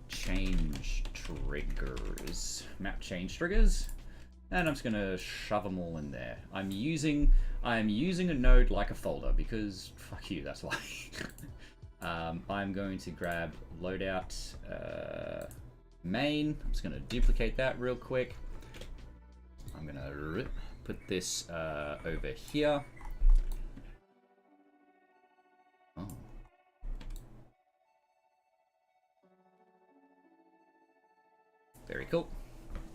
change triggers. Map change triggers, and I'm just gonna shove them all in there. I am using a node like a folder because fuck you. That's why. I'm going to grab loadout main. I'm just going to duplicate that real quick. I'm going to put this over here. Oh. Very cool.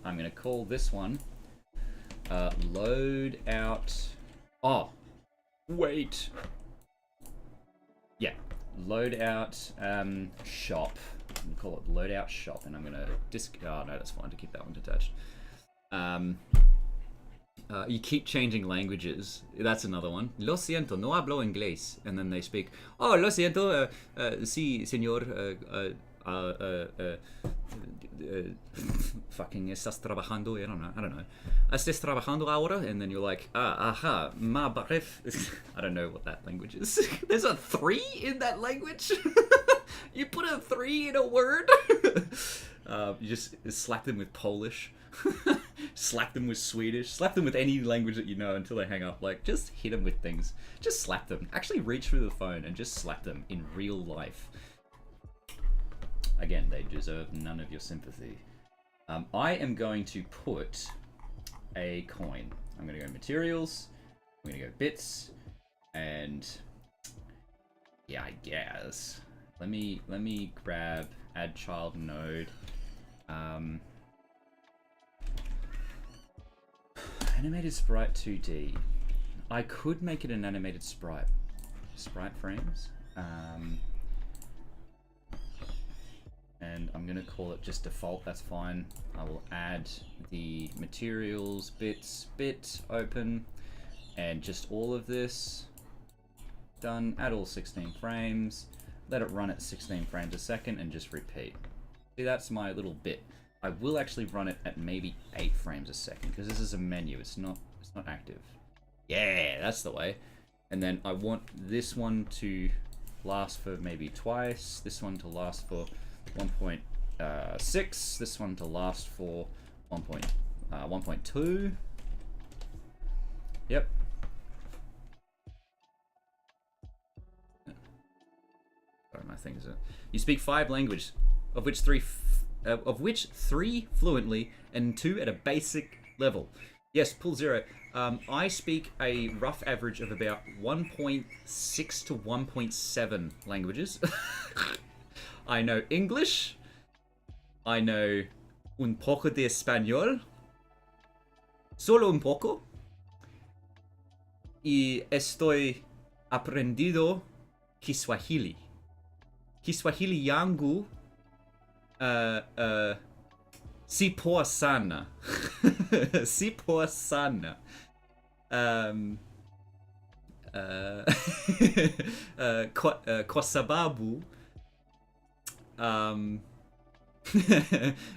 I'm going to call this one loadout. Oh, wait. Yeah. Loadout shop. I'm gonna call it loadout shop, and I'm gonna oh no, that's fine to keep that one detached. You keep changing languages. That's another one. Lo siento, no hablo inglés, and then they speak. Oh, lo siento, sí, señor. Fucking estás trabajando. I don't know. Estás trabajando ahora, and then you're like, aha, ma baref. I don't know what that language is. There's a 3 in that language. You put a 3 in a word. You just slap them with Polish. Slap them with Swedish. Slap them with any language that you know until they hang up. Like, just hit them with things. Just slap them. Actually, reach through the phone and just slap them in real life. Again, they deserve none of your sympathy. I am going to put a coin. I'm going to go materials. I'm going to go bits, and yeah, I guess. Let me grab add child node. Animated sprite 2D. I could make it an animated sprite. Sprite frames. And I'm gonna call it just default, that's fine. I will add the materials bit open, and just all of this done. Add all 16 frames, let it run at 16 frames a second, and just repeat. See, that's my little bit. I will actually run it at maybe 8 frames a second because this is a menu. It's not active. Yeah, that's the way. And then I want this one to last for maybe twice. This one to last for 1.6, this one to last for 1.2. Yep. Sorry, my things are. You speak 5 languages, of which 3 fluently and 2 at a basic level. Yes, Pool Zero. I speak a rough average of about 1.6 to 1.7 languages. I know English. I know un poco de español. Solo un poco. Y estoy aprendido Kiswahili. Kiswahili yangu si poa sana. Si poa sana. Kwa sababu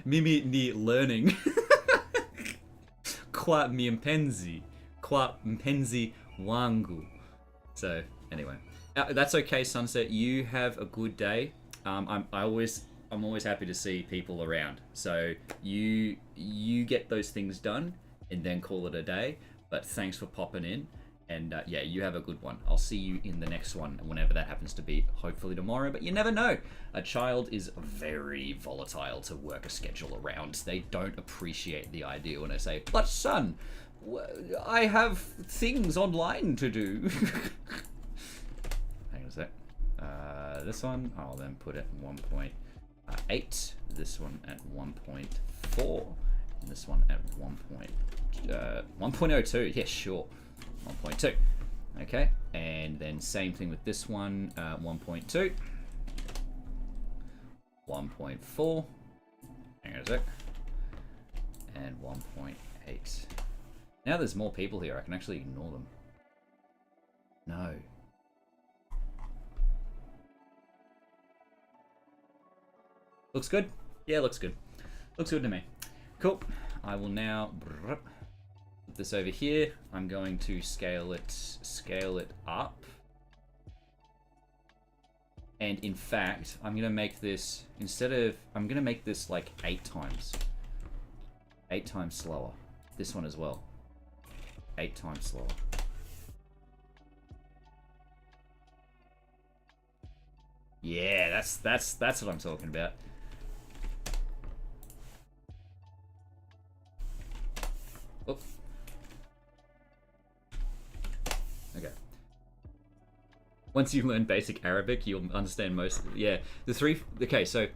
mimi ni learning kwa mpenzi wangu. So anyway, that's okay, Sunset. You have a good day. I'm always happy to see people around. So you get those things done and then call it a day. But thanks for popping in. And yeah, you have a good one. I'll see you in the next one, whenever that happens to be. Hopefully tomorrow, but you never know. A child is very volatile to work a schedule around. They don't appreciate the idea when I say, but son, I have things online to do. Hang on a sec. This one, I'll then put it at 1.8. This one at 1.4. And this one at 1.02. Yeah, sure. 1.2. Okay, and then same thing with this one, 1.2, 1.4, hang on a sec, and 1.8. Now there's more people here, I can actually ignore them. No. Looks good? Yeah, looks good. Looks good to me. Cool. I will now put this over here. I'm going to scale it up. And in fact, I'm gonna make this, I'm gonna make this like 8 times. 8 times slower. This one as well. 8 times slower. Yeah, that's what I'm talking about. Oop. Okay. Once you learn basic Arabic, you'll understand most. Yeah, the 3. Okay, so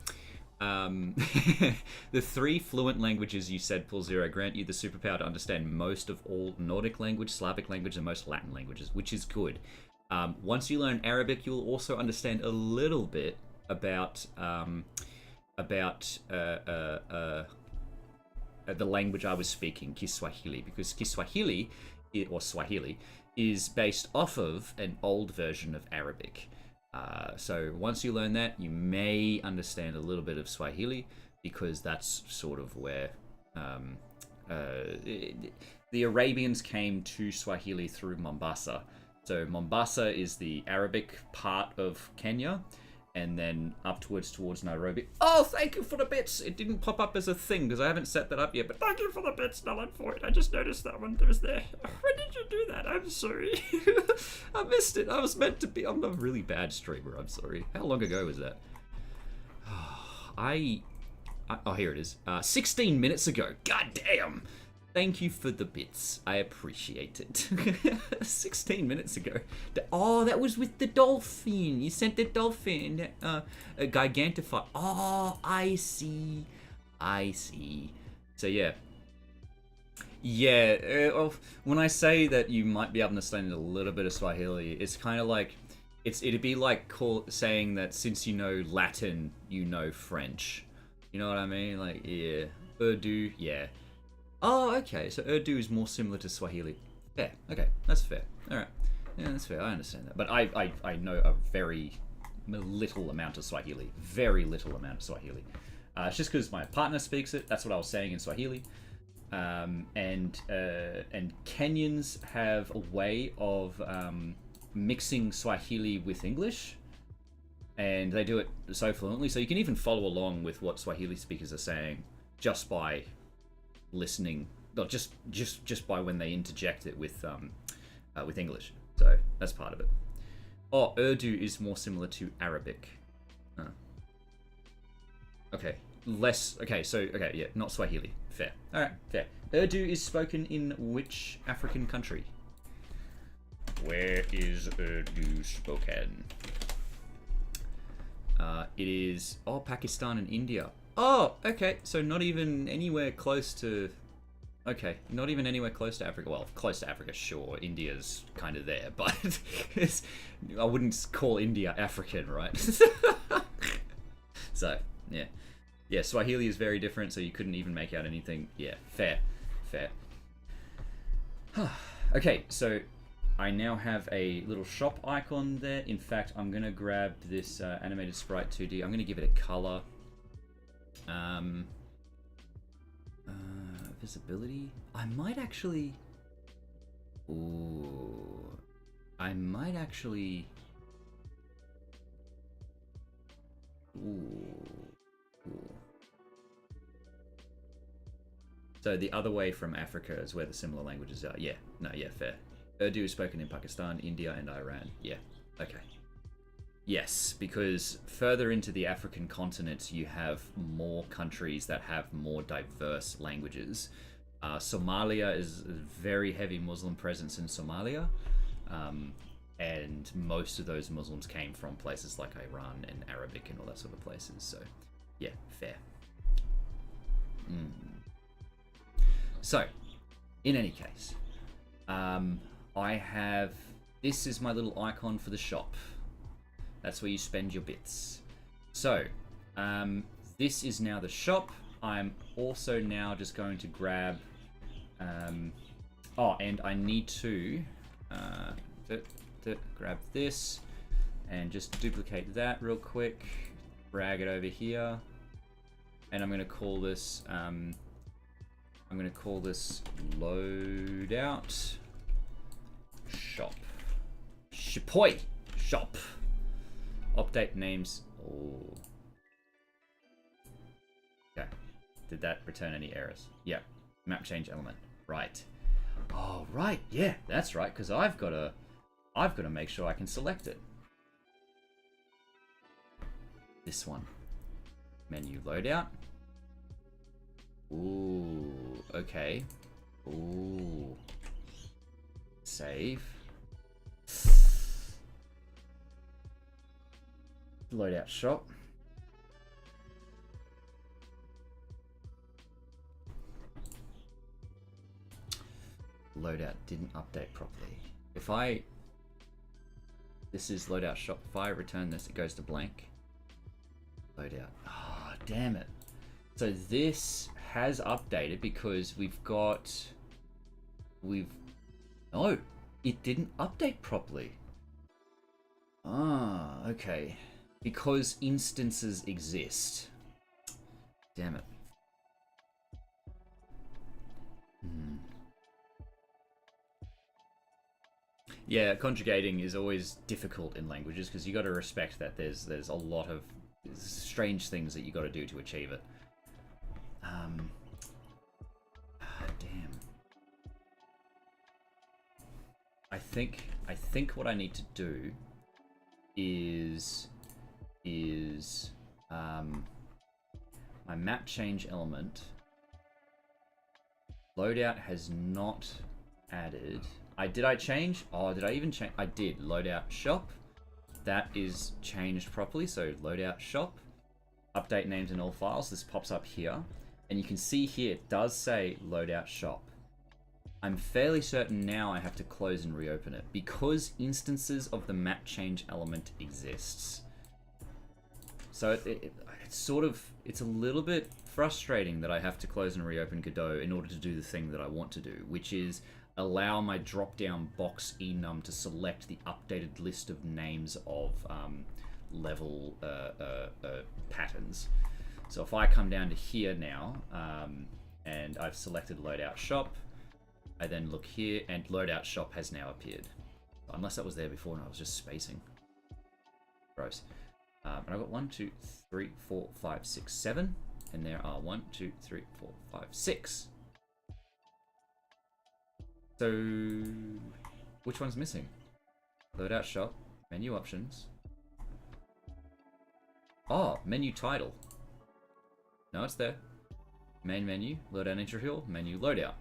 the 3 fluent languages you said, Pool Zero, grant you the superpower to understand most of all Nordic language, Slavic language, and most Latin languages, which is good. Once you learn Arabic, you'll also understand a little bit about the language I was speaking, Kiswahili, because Kiswahili, or Swahili, is based off of an old version of Arabic. So once you learn that, you may understand a little bit of Swahili, because that's sort of where the Arabians came to Swahili through Mombasa. So Mombasa is the Arabic part of Kenya, and then upwards towards Nairobi. Oh, thank you for the bits! It didn't pop up as a thing, because I haven't set that up yet, but thank you for the bits, Nolan, for it. I just noticed that one was there. When did you do that? I'm sorry. I missed it. I was meant to be... I'm a really bad streamer, I'm sorry. How long ago was that? Oh, here it is. 16 minutes ago. God damn! Thank you for the bits. I appreciate it. 16 minutes ago. Oh, that was with the dolphin. You sent the dolphin. A gigantify. Oh, I see. I see. So, yeah. Yeah, when I say that you might be able to understand a little bit of Swahili, it's kind of like... It'd be like saying that since you know Latin, you know French. You know what I mean? Like, yeah. Urdu, yeah. Oh, okay, so Urdu is more similar to Swahili. Yeah, okay, that's fair. Alright, yeah, that's fair, I understand that. But I know a very little amount of Swahili. Very little amount of Swahili. It's just because my partner speaks it, that's what I was saying in Swahili. And Kenyans have a way of mixing Swahili with English. And they do it so fluently, so you can even follow along with what Swahili speakers are saying just by... listening, not just by when they interject it with English. So that's part of it. Oh, Urdu is more similar to Arabic. Okay, less. Okay, so okay, yeah, not Swahili. Fair. All right, fair. Urdu is spoken in which African country? Where is Urdu spoken? It is Pakistan and India. Oh, okay. So not even anywhere close to. Okay, not even anywhere close to Africa. Well, close to Africa, sure. India's kind of there, but I wouldn't call India African, right? So, yeah. Yeah, Swahili is very different, so you couldn't even make out anything. Yeah, fair. Okay, so I now have a little shop icon there. In fact, I'm going to grab this animated sprite 2D. I'm going to give it a color. Visibility. I might actually. Ooh. So the other way from Africa is where the similar languages are. Yeah. No. Yeah. Fair. Urdu is spoken in Pakistan, India, and Iran. Yeah. Okay. Yes, because further into the African continent, you have more countries that have more diverse languages. Somalia is a very heavy Muslim presence in Somalia, and most of those Muslims came from places like Iran and Arabic and all that sort of places. So, yeah, fair. So, in any case, I have... This is my little icon for the shop. That's where you spend your bits. So, this is now the shop. I'm also now just going to grab... and I need to grab this and just duplicate that real quick. Drag it over here. And I'm going to call this... loadout shop. Shipoi shop. Update names. Oh. Okay. Did that return any errors? Yeah. Map change element. Right. Oh, right. Yeah, that's right. Because I've got to make sure I can select it. This one. Menu loadout. Ooh. Okay. Ooh. Save. Loadout shop. Loadout didn't update properly. This is loadout shop. If I return this, it goes to blank. Loadout. Ah, oh, damn it. So this has updated because no, it didn't update properly. Ah, okay. Because instances exist. Damn it. Yeah, conjugating is always difficult in languages because you got to respect that there's a lot of strange things that you got to do to achieve it. Damn. I think what I need to do is my map change element. Loadout has not added. Did I change? Oh, did I even change? I did. Loadout shop. That is changed properly. So loadout shop. Update names in all files. This pops up here. And you can see here, it does say loadout shop. I'm fairly certain now I have to close and reopen it because instances of the map change element exists. So it's a little bit frustrating that I have to close and reopen Godot in order to do the thing that I want to do, which is allow my drop-down box enum to select the updated list of names of level patterns. So if I come down to here now, and I've selected loadout shop, I then look here, and loadout shop has now appeared. Unless that was there before and I was just spacing. Gross. And I've got 1, 2, 3, 4, 5, 6, 7. And there are 1, 2, 3, 4, 5, 6. So, which one's missing? Loadout shop, menu options. Oh, menu title. No, it's there. Main menu, loadout entry hall, menu loadout.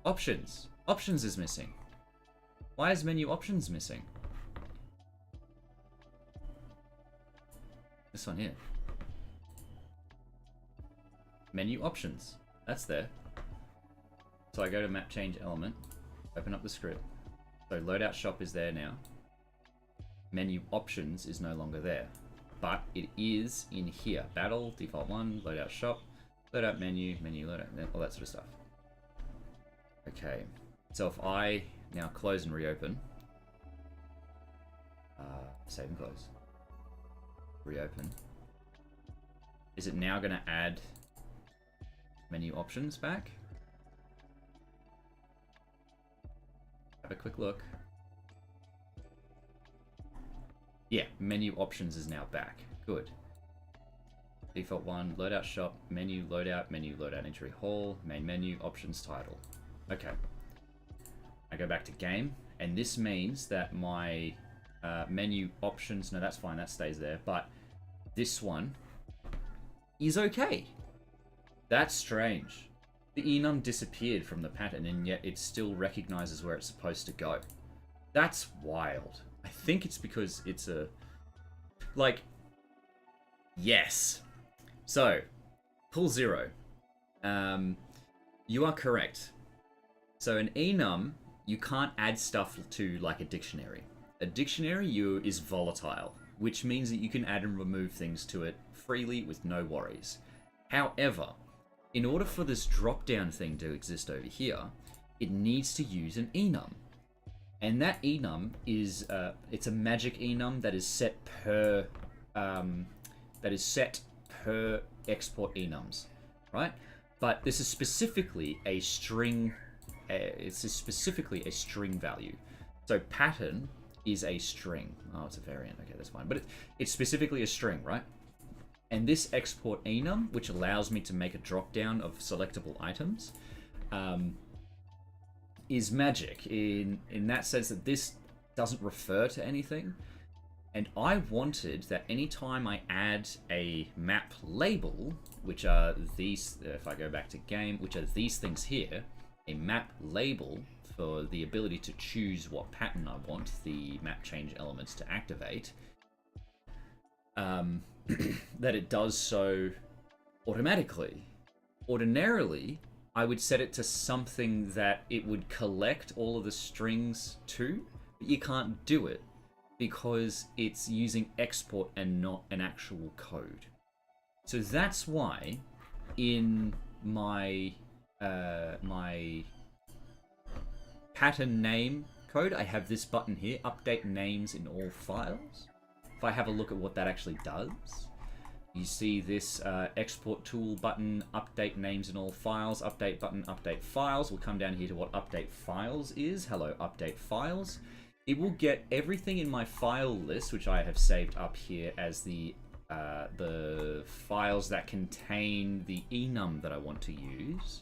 Options. Options is missing. Why is menu options missing? This one here. Menu options. That's there. So I go to map change element, open up the script. So loadout shop is there now. Menu options is no longer there, but it is in here. Battle, default 1, loadout shop, loadout menu, menu loadout, all that sort of stuff. Okay, so if I now close and reopen, save and close, reopen, is it now going to add menu options back? Have a quick look. Yeah, menu options is now back. Good. Default 1, loadout shop, menu loadout entry hall, main menu, options title. Okay. I go back to game, and this means that my menu options, no, that's fine, that stays there, but this one is okay. That's strange. The enum disappeared from the pattern, and yet it still recognizes where it's supposed to go. That's wild. I think it's because it's a... Like... Yes. So, pull 0. You are correct. So an enum, you can't add stuff to like a dictionary. A dictionary is volatile, which means that you can add and remove things to it freely with no worries. However, in order for this drop-down thing to exist over here, it needs to use an enum. And that enum is, it's a magic enum that is set per, export enums, right? But this is specifically a string, specifically a string value. So pattern is a string. Oh, it's a variant. Okay, that's fine. But it's specifically a string, right? And this export enum, which allows me to make a drop-down of selectable items, is magic in that sense that this doesn't refer to anything. And I wanted that anytime I add a map label, which are these, if I go back to game, which are these things here, a map label for the ability to choose what pattern I want the map change elements to activate, that it does so automatically. Ordinarily, I would set it to something that it would collect all of the strings to, but you can't do it because it's using export and not an actual code. So that's why in my my pattern name code, I have this button here, update names in all files. If I have a look at what that actually does, you see this export tool button, update names in all files, update button, update files. We'll come down here to what update files is. Hello, update files. It will get everything in my file list, which I have saved up here as the files that contain the enum that I want to use.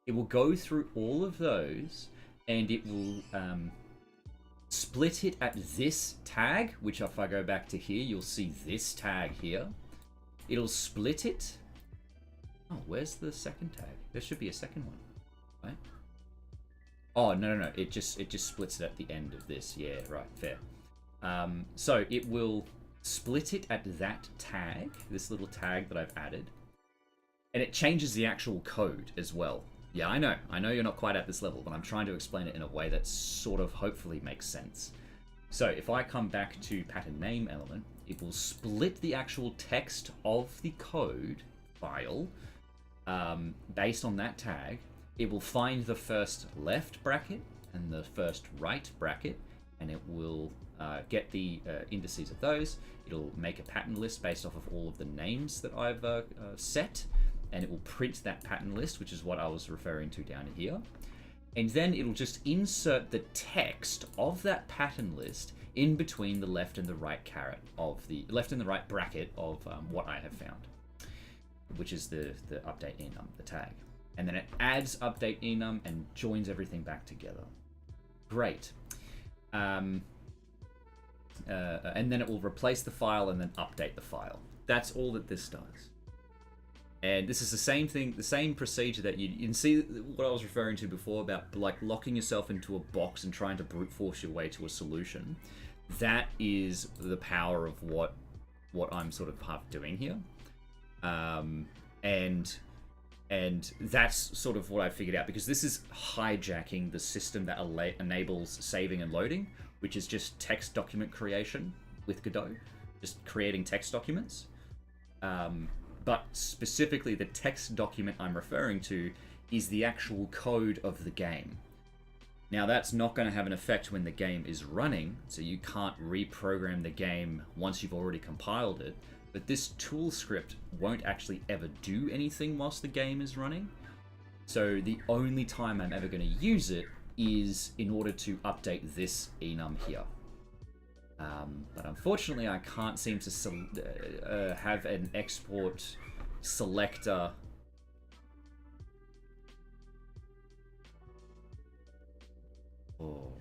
It will go through all of those, and it will split it at this tag, which if I go back to here, you'll see this tag here. It'll split it. Oh, where's the second tag? There should be a second one, right? Oh, no. It just splits it at the end of this. Yeah, right, fair. So it will split it at that tag, this little tag that I've added, and it changes the actual code as well. Yeah, I know you're not quite at this level, but I'm trying to explain it in a way that sort of hopefully makes sense. So if I come back to pattern name element, it will split the actual text of the code file based on that tag. It will find the first left bracket and the first right bracket, and it will get the indices of those. It'll make a pattern list based off of all of the names that I've set, and it will print that pattern list, which is what I was referring to down here. And then it'll just insert the text of that pattern list in between the left and the right caret of the left and the right bracket of what I have found, which is the update enum, the tag. And then it adds update enum and joins everything back together. Great. And then it will replace the file and then update the file. That's all that this does. And this is the same thing, the same procedure that you can see what I was referring to before about like locking yourself into a box and trying to brute force your way to a solution. That is the power of what I'm sort of half doing here. And that's sort of what I figured out, because this is hijacking the system that enables saving and loading, which is just text document creation with Godot, just creating text documents. But specifically, the text document I'm referring to is the actual code of the game. Now, that's not going to have an effect when the game is running, so you can't reprogram the game once you've already compiled it. But this tool script won't actually ever do anything whilst the game is running. So the only time I'm ever going to use it is in order to update this enum here. But unfortunately, I can't seem to have an export selector. Oh.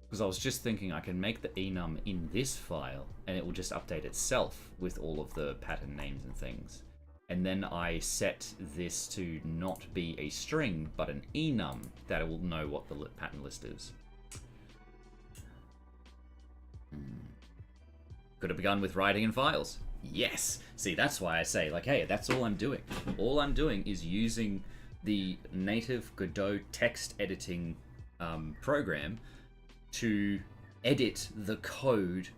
Because I was just thinking I can make the enum in this file and it will just update itself with all of the pattern names and things. And then I set this to not be a string, but an enum that will know what the pattern list is. Could have begun with writing in files. Yes! See, that's why I say, like, hey, that's all I'm doing. All I'm doing is using the native Godot text editing program to edit the code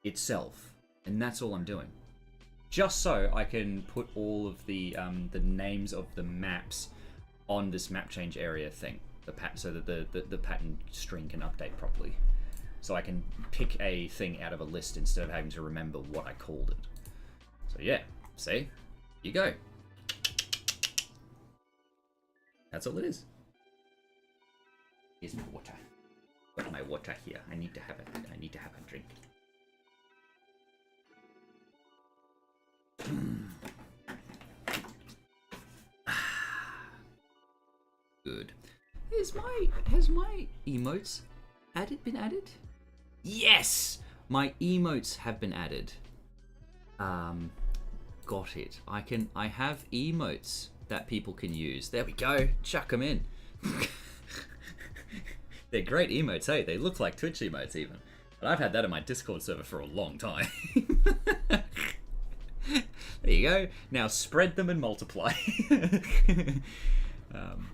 itself, and that's all I'm doing. Just so I can put all of the names of the maps on this map change area thing, so that the pattern string can update properly. So I can pick a thing out of a list instead of having to remember what I called it. So yeah, see, here you go. That's all it is. Here's my water. Got my water here. I need to have a drink. Good. Has my emotes been added? Yes! My emotes have been added. Got it. I have emotes that people can use. There we go. Chuck them in. They're great emotes, hey? They look like Twitch emotes even. And I've had that in my Discord server for a long time. There you go. Now spread them and multiply.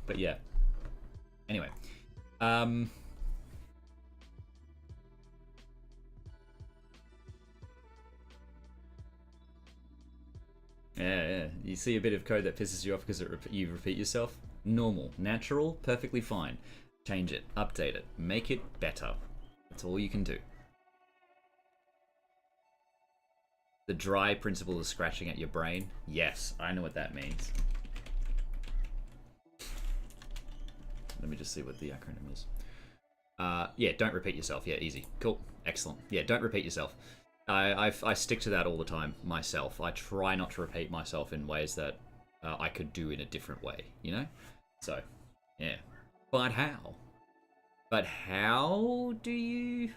But yeah. Anyway. Yeah. You see a bit of code that pisses you off because you repeat yourself? Normal. Natural. Perfectly fine. Change it, update it, make it better. That's all you can do. The dry principle is scratching at your brain. Yes, I know what that means. Let me just see what the acronym is. Yeah, don't repeat yourself. Yeah, easy. Cool. Excellent. Yeah, don't repeat yourself. I stick to that all the time myself. I try not to repeat myself in ways that I could do in a different way, you know? So, yeah. But how? But how do you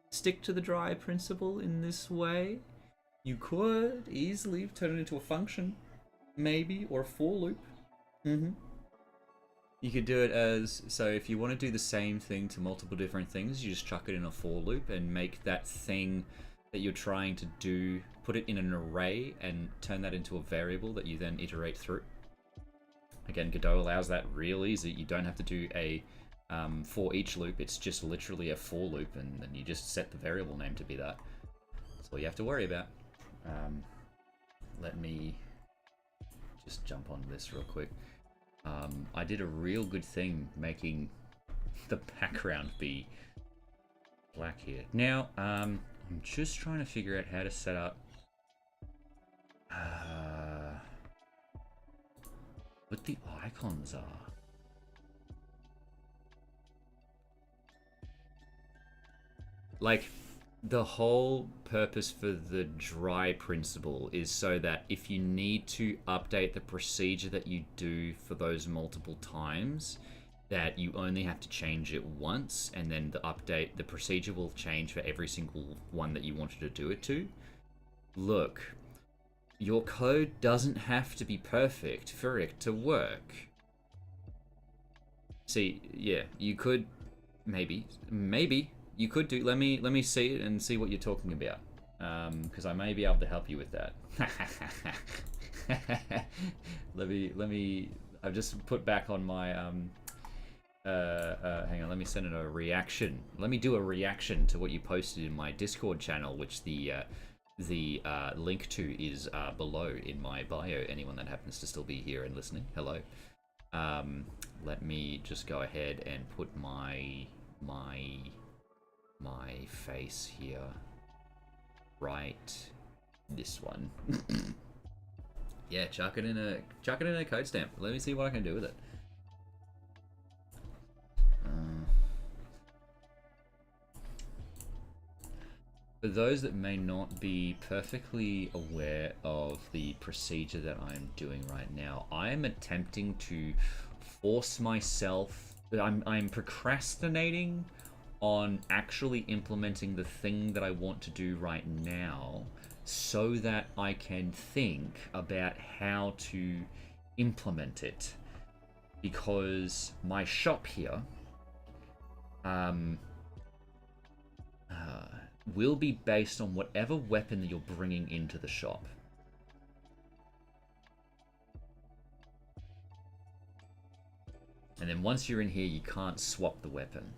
stick to the dry principle in this way? You could easily turn it into a function, maybe, or a for loop. You could do it as, so if you want to do the same thing to multiple different things, you just chuck it in a for loop and make that thing that you're trying to do, put it in an array and turn that into a variable that you then iterate through. Again, Godot allows that real easy. You don't have to do a for each loop. It's just literally a for loop, and then you just set the variable name to be that. That's all you have to worry about. Let me just jump on this real quick. I did a real good thing making the background be black here. Now, I'm just trying to figure out how to set up what the icons are. Like, the whole purpose for the dry principle is so that if you need to update the procedure that you do for those multiple times, that you only have to change it once, and then the procedure will change for every single one that you wanted to do it to. Look, your code doesn't have to be perfect for it to work. See, yeah, you could maybe you could do. Let me see it and see what you're talking about, because I may be able to help you with that. let me. I've just put back on my hang on. Let me send in a reaction. Let me do a reaction to what you posted in my Discord channel, which the link to is below in my bio. Anyone that happens to still be here and listening, hello. Let me just go ahead and put my face here. Right, this one. Yeah, chuck it in a code stamp. Let me see what I can do with it. For those that may not be perfectly aware of the procedure that I'm doing right now, I am attempting to force myself. I'm procrastinating on actually implementing the thing that I want to do right now, so that I can think about how to implement it. Because my shop here will be based on whatever weapon that you're bringing into the shop. And then once you're in here, you can't swap the weapon.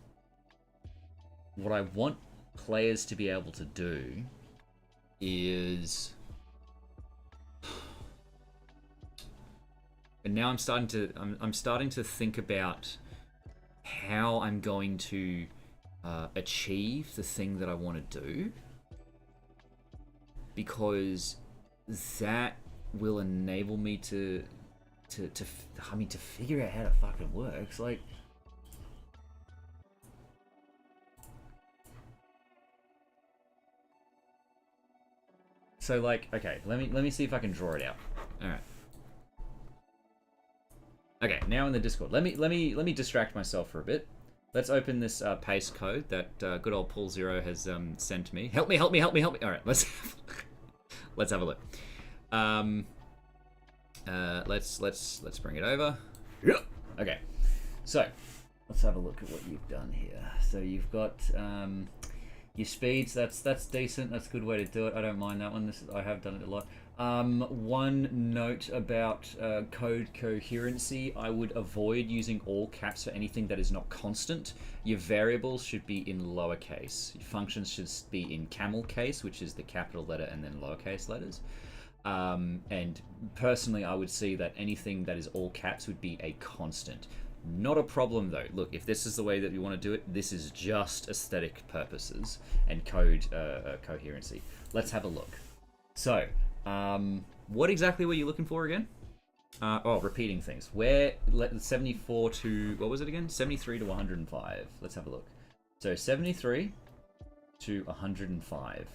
What I want players to be able to do is... And now I'm starting to think about how I'm going to achieve the thing that I want to do, because that will enable me to figure out how it fucking works. Like, so like, okay, let me see if I can draw it out. All right. Okay, now in the Discord, let me distract myself for a bit. Let's open this paste code that good old Paul Zero has sent me. Help me! All right, let's have a look. Let's bring it over. Yeah. Okay, so let's have a look at what you've done here. So you've got your speeds. That's decent. That's a good way to do it. I don't mind that one. I have done it a lot. One note about code coherency: I would avoid using all caps for anything that is not constant. Your variables should be in lowercase. Your functions should be in camel case, which is the capital letter and then lowercase letters. And personally, I would see that anything that is all caps would be a constant. Not a problem though. Look, if this is the way that you want to do it, this is just aesthetic purposes and code coherency. Let's have a look. So, what exactly were you looking for again? Repeating things. Where 74 to, what was it again? 73 to 105. Let's have a look. So 73 to 105.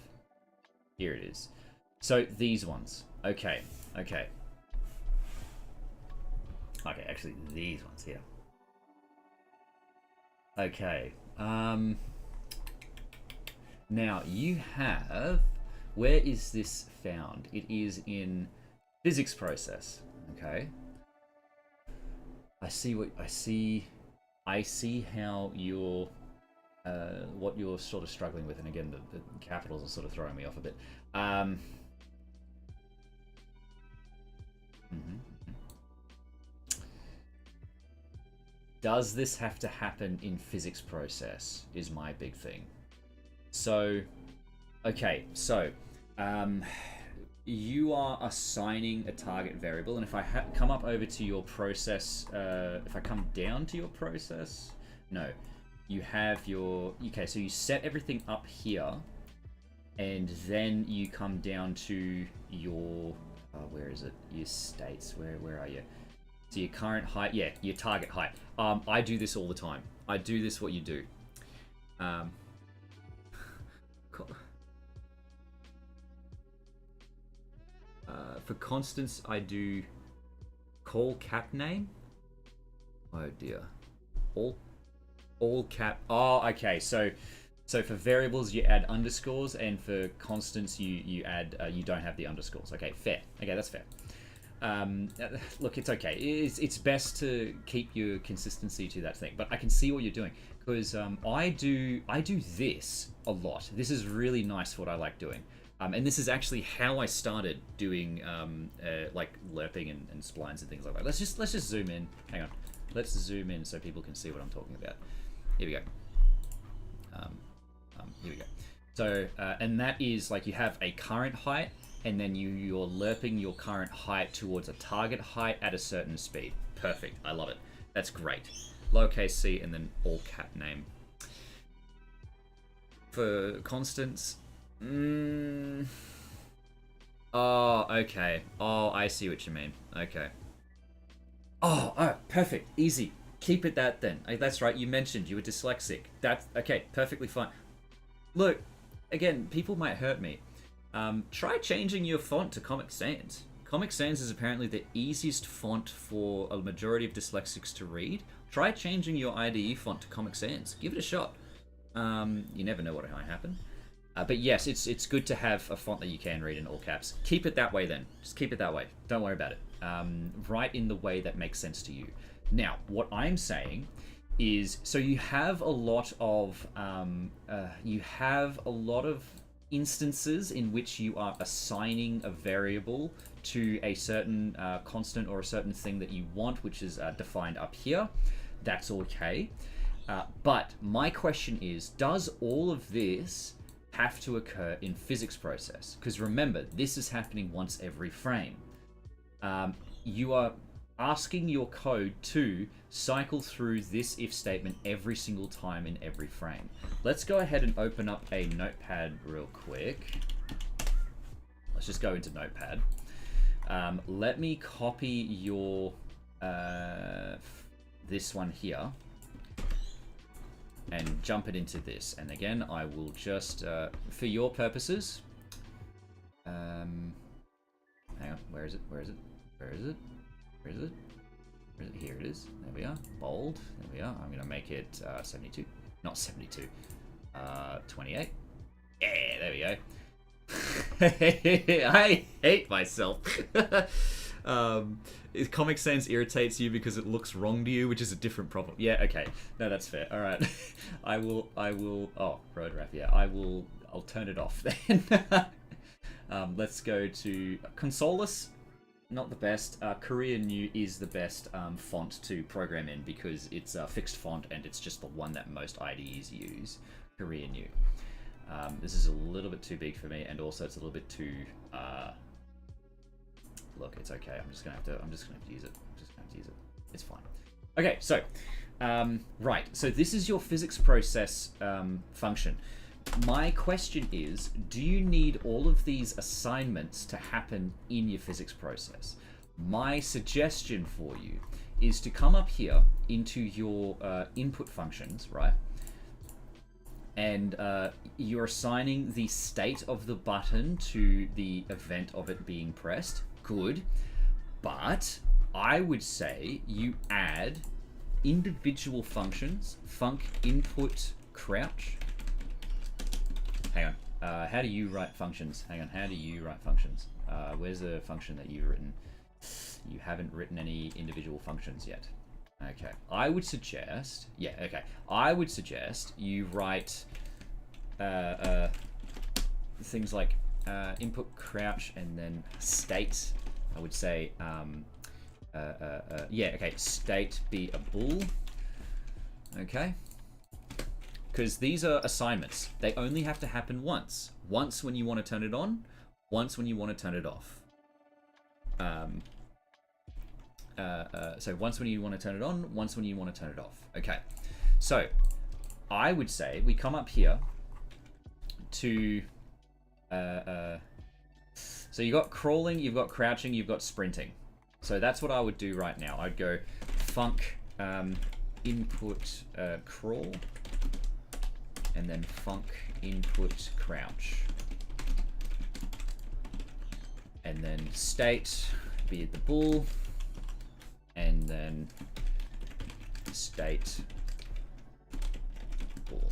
Here it is. So these ones. Okay. Actually these ones here. Okay. Now you have, where is this found? It is in physics process. Okay. I see how you're what you're sort of struggling with, and again the capitals are sort of throwing me off a bit. Does this have to happen in physics process is my big thing. So, okay, so you are assigning a target variable, and if I come up over to your process, if I come down to your process, no, you have your, okay, so you set everything up here, and then you come down to your, where is it? Your states, where are you? So your current height, yeah, your target height. I do this all the time. I do this what you do. For constants, I do call cap name. Oh dear. All cap. Oh, okay. So for variables you add underscores, and for constants you add you don't have the underscores. Okay, fair. Okay, that's fair. Look, it's okay. It's best to keep your consistency to that thing. But I can see what you're doing, because I do this a lot. This is really nice. What I like doing. And this is actually how I started doing like lerping and splines and things like that. Let's just zoom in. Hang on. Let's zoom in so people can see what I'm talking about. Here we go. Here we go. So, and that is like you have a current height, and then you're lerping your current height towards a target height at a certain speed. Perfect. I love it. That's great. Lowercase c and then all cap name. For constants... Oh, okay. Oh, I see what you mean. Okay. Oh, alright, perfect. Easy. Keep it that then. That's right, you mentioned you were dyslexic. That's okay, perfectly fine. Look, again, people might hurt me. Try changing your font to Comic Sans. Comic Sans is apparently the easiest font for a majority of dyslexics to read. Try changing your IDE font to Comic Sans. Give it a shot. You never know what might happen. But yes, it's good to have a font that you can read in all caps. Keep it that way then. Just keep it that way. Don't worry about it. Write in the way that makes sense to you. Now, what I'm saying is, so you have a lot of instances in which you are assigning a variable to a certain constant or a certain thing that you want, which is defined up here. That's okay. But my question is, does all of this have to occur in physics process? Because remember, this is happening once every frame. You are asking your code to cycle through this if statement every single time in every frame. Let's go ahead and open up a notepad real quick. Let's just go into notepad. Let me copy your this one here and jump it into this. And again, I will just, for your purposes, hang on, where is it? Where is it? Where is it? Where is it? Where is it? Here it is. There we are. Bold. There we are. I'm going to make it 72. Not 72. 28. Yeah, there we go. I hate myself. Comic Sans irritates you because it looks wrong to you, which is a different problem. Yeah, okay. No, that's fair. All right. I will, oh, road wrap, yeah. I'll turn it off then. Let's go to Consolus. Not the best. Korea New is the best font to program in because it's a fixed font and it's just the one that most IDEs use. Korea New. This is a little bit too big for me, and also it's a little bit too. Look, it's okay. I'm just gonna have to use it. It's fine. Okay, so right. So this is your physics process function. My question is, do you need all of these assignments to happen in your physics process? My suggestion for you is to come up here into your input functions, right? And you're assigning the state of the button to the event of it being pressed. Good. But I would say you add individual functions, func input crouch. Hang on. How do you write functions? Hang on. How do you write functions? Where's the function that you've written? You haven't written any individual functions yet. Okay. I would suggest... Yeah, okay. I would suggest you write things like input crouch and then state. I would say... yeah, okay. State be a bool. Okay. Because these are assignments. They only have to happen once. Once when you want to turn it on, once when you want to turn it off. So once when you want to turn it on, once when you want to turn it off. Okay. So I would say we come up here to... so you got crawling, you've got crouching, you've got sprinting. So that's what I would do right now. I'd go func input crawl. And and then func input crouch. And then state, be it the bool, and then state bool.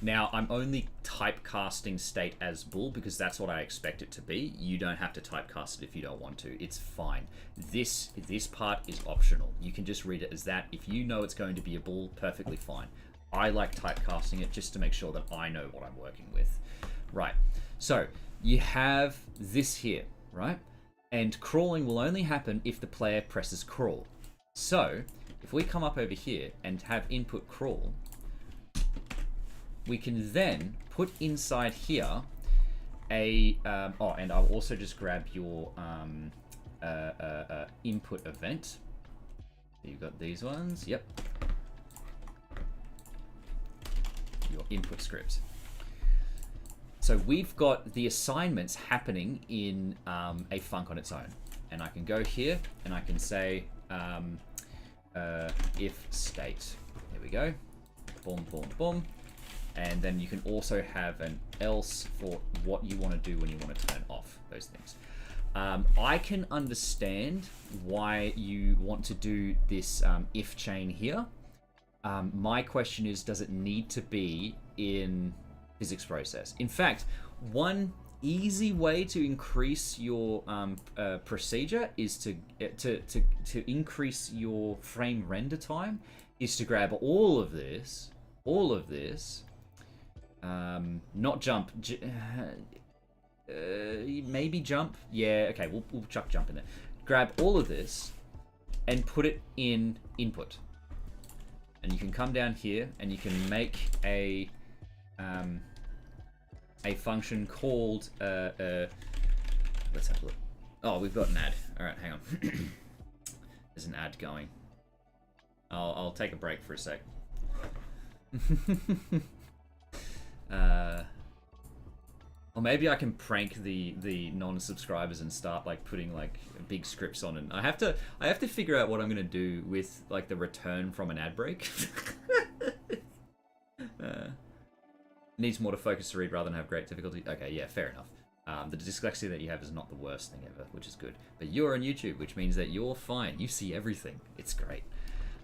Now, I'm only typecasting state as bool because that's what I expect it to be. You don't have to typecast it if you don't want to. It's fine. This part is optional. You can just read it as that. If you know it's going to be a bool, perfectly fine. I like typecasting it just to make sure that I know what I'm working with. Right, so you have this here, right? And crawling will only happen if the player presses crawl. So, if we come up over here and have input crawl, we can then put inside here a, oh, and I'll also just grab your input event. You've got these ones, yep. Your input script. So we've got the assignments happening in a func on its own. And I can go here and I can say if state. There we go. Boom, boom, boom. And then you can also have an else for what you want to do when you want to turn off those things. I can understand why you want to do this if chain here. My question is, does it need to be in physics process? In fact, one easy way to increase your procedure is to increase your frame render time is to grab all of this, not jump, maybe jump. Yeah, okay, we'll chuck jump in there. Grab all of this and put it in input. And you can come down here and you can make a function called let's have a look. Oh, we've got an ad. All right, hang on. There's an ad going. I'll take a break for a sec. Or maybe I can prank the non-subscribers and start like putting like big scripts on, and I have to figure out what I'm gonna do with like the return from an ad break. Needs more to focus to read rather than have great difficulty. Okay, yeah, fair enough. The dyslexia that you have is not the worst thing ever, which is good. But you're on YouTube, which means that you're fine. You see everything. It's great.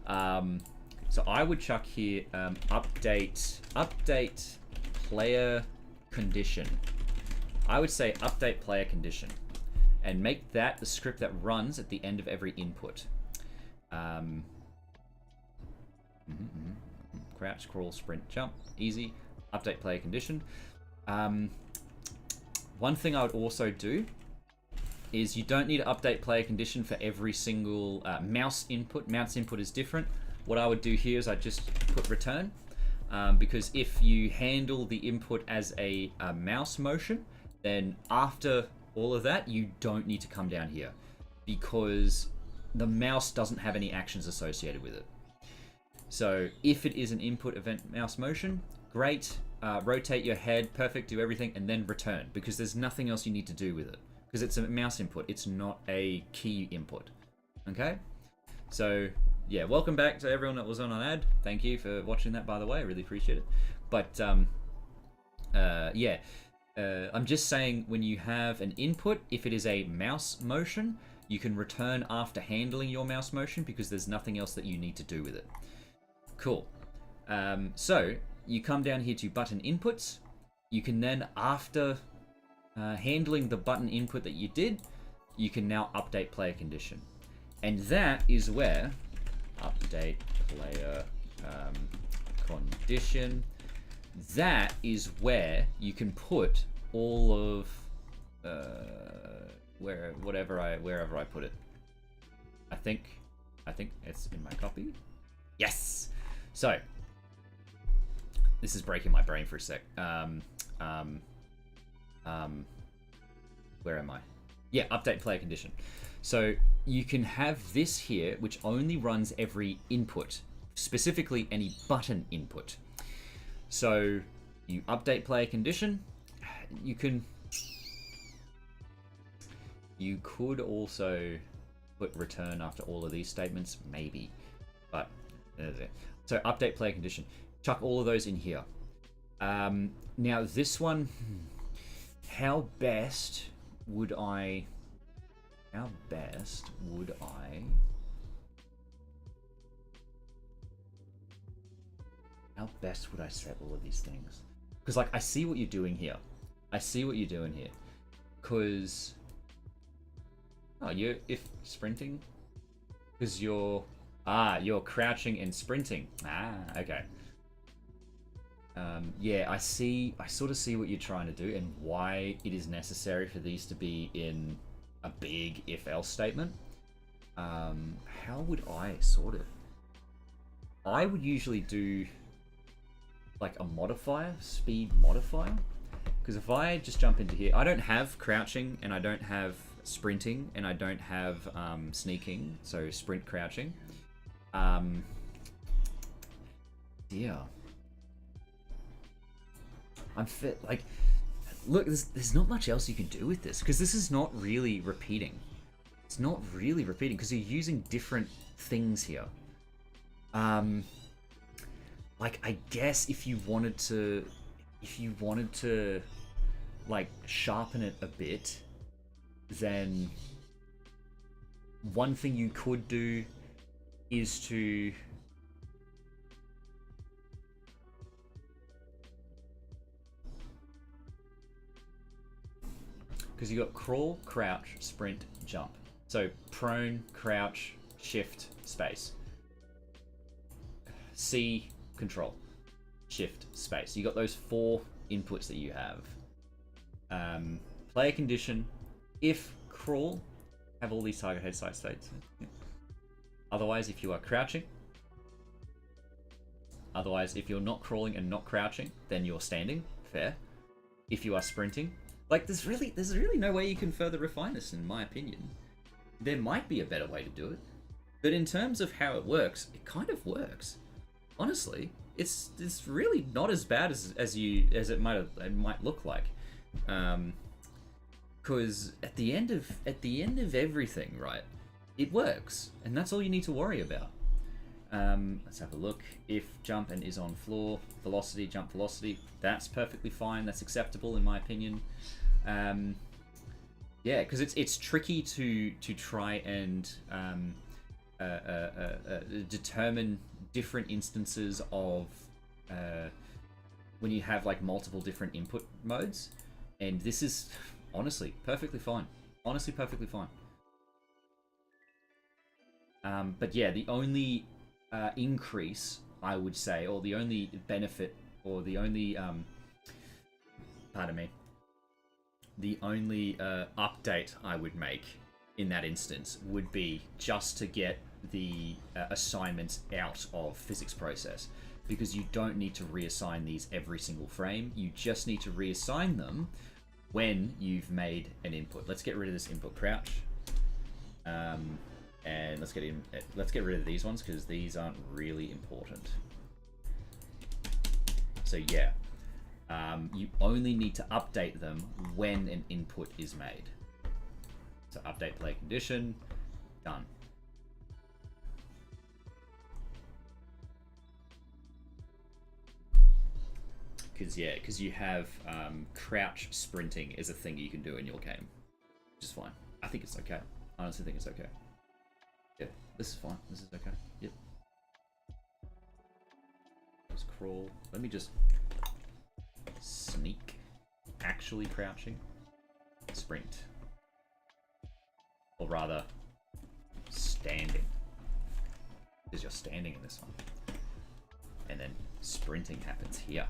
So I would chuck here update player condition. I would say update player condition, and make that the script that runs at the end of every input. Crouch, crawl, sprint, jump, easy. Update player condition. One thing I would also do is you don't need to update player condition for every single mouse input. Mouse input is different. What I would do here is I just put return, because if you handle the input as a mouse motion, then after all of that, you don't need to come down here because the mouse doesn't have any actions associated with it. So if it is an input event mouse motion, great, rotate your head, perfect, do everything, and then return, because there's nothing else you need to do with it, because it's a mouse input, it's not a key input. Okay? So, yeah, welcome back to everyone that was on an ad. Thank you for watching that, by the way, I really appreciate it. But, yeah, I'm just saying when you have an input, if it is a mouse motion, you can return after handling your mouse motion, because there's nothing else that you need to do with it. Cool. So, you come down here to button inputs. You can then, after handling the button input that you did, you can now update player condition. And that is where update player condition, that is where you can put all of wherever I put it. I think it's in my copy. Yes. So this is breaking my brain for a sec. Where am I? Yeah, update player condition. So you can have this here, which only runs every input, specifically any button input. So you update player condition. You could also put return after all of these statements, maybe, but there's it. So update player condition. Chuck all of those in here. Now this one, how best would I How best would I set all of these things? Because like I see what you're doing here. Because if sprinting, because you're crouching and sprinting. Okay. Yeah, I sort of see what you're trying to do and why it is necessary for these to be in a big if-else statement. How would I sort of? I would usually do like a modifier, speed modifier. Because if I just jump into here, I don't have crouching and I don't have sprinting and I don't have sneaking, so sprint crouching. Yeah. I'm fit. Like, look, there's not much else you can do with this because this is not really repeating. It's not really repeating because you're using different things here. Like I guess if you wanted to, like sharpen it a bit, then one thing you could do is to because you got crawl, crouch, sprint, jump. So prone, crouch, shift, space. C, control, shift, space. You got those 4 inputs that you have. Player condition, if crawl, have all these target head side states. Otherwise, if you are crouching. Otherwise, if you're not crawling and not crouching, then you're standing. Fair. If you are sprinting, like there's really no way you can further refine this, in my opinion. There might be a better way to do it, but in terms of how it works, it kind of works. Honestly, it's really not as bad as it might look like. Because at the end of everything, right, it works, and that's all you need to worry about. Let's have a look. If jump and is on floor, velocity, jump velocity, that's perfectly fine. That's acceptable in my opinion. Yeah, because it's tricky to try and determine different instances of when you have like multiple different input modes, and this is honestly perfectly fine. Perfectly fine. But yeah, the only increase, I would say, or the only benefit, or the only the only update I would make in that instance would be just to get the assignments out of physics process, because you don't need to reassign these every single frame. You just need to reassign them when you've made an input. Let's get rid of this input crouch, and let's get rid of these ones because these aren't really important. So yeah, you only need to update them when an input is made. So update play condition, done. Because you have crouch sprinting is a thing you can do in your game, which is fine. I think it's okay. I honestly think it's okay. Yeah, this is fine. This is okay. Yep. Let's crawl. Let me just sneak. Actually crouching. Sprint. Or rather, standing. Because you're standing in this one. And then sprinting happens here.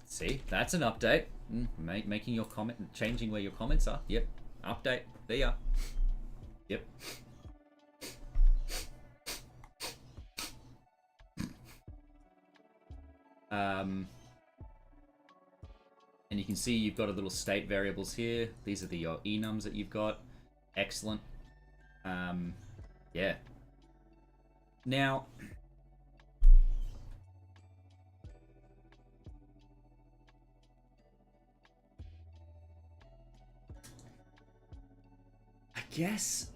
See, that's an update. Making your comment, changing where your comments are. Yep, update. There you are. Yep. And you can see you've got a little state variables here. These are your enums that you've got. Excellent. Yeah. Now, I guess,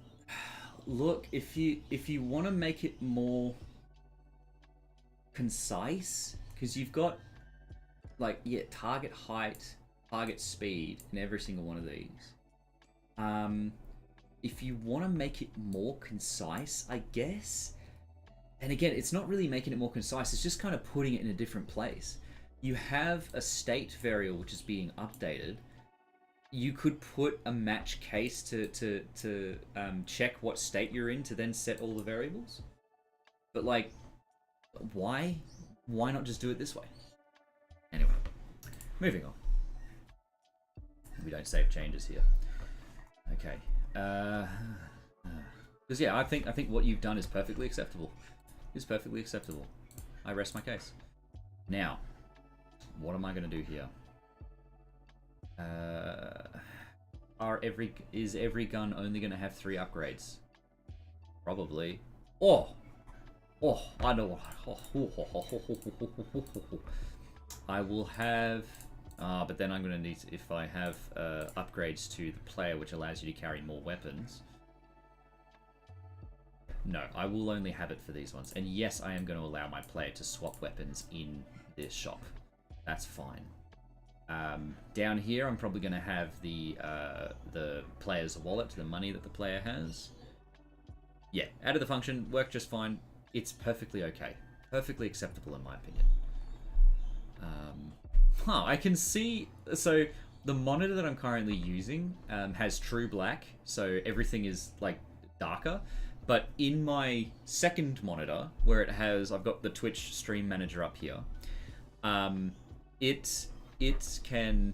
look, if you want to make it more concise because you've got like target height, target speed in every single one of these. If you want to make it more concise, I guess. And again, it's not really making it more concise, it's just kind of putting it in a different place. You have a state variable which is being updated. You could put a match case to check what state you're in to then set all the variables. But like, why? Why not just do it this way? Anyway, moving on. We don't save changes here. Okay. Because yeah, I think what you've done is perfectly acceptable. It's perfectly acceptable. I rest my case. Now, what am I going to do here? Is every gun only going to have 3 upgrades? Probably. I know. I will have. But then I'm going to need, if I have upgrades to the player, which allows you to carry more weapons. No, I will only have it for these ones. And yes, I am going to allow my player to swap weapons in this shop. That's fine. Down here, I'm probably going to have the player's wallet, the money that the player has. Yeah, out of the function, worked just fine. It's perfectly okay. Perfectly acceptable in my opinion. I can see... So, the monitor that I'm currently using has true black, so everything is, like, darker. But in my second monitor, where it has... I've got the Twitch stream manager up here. It can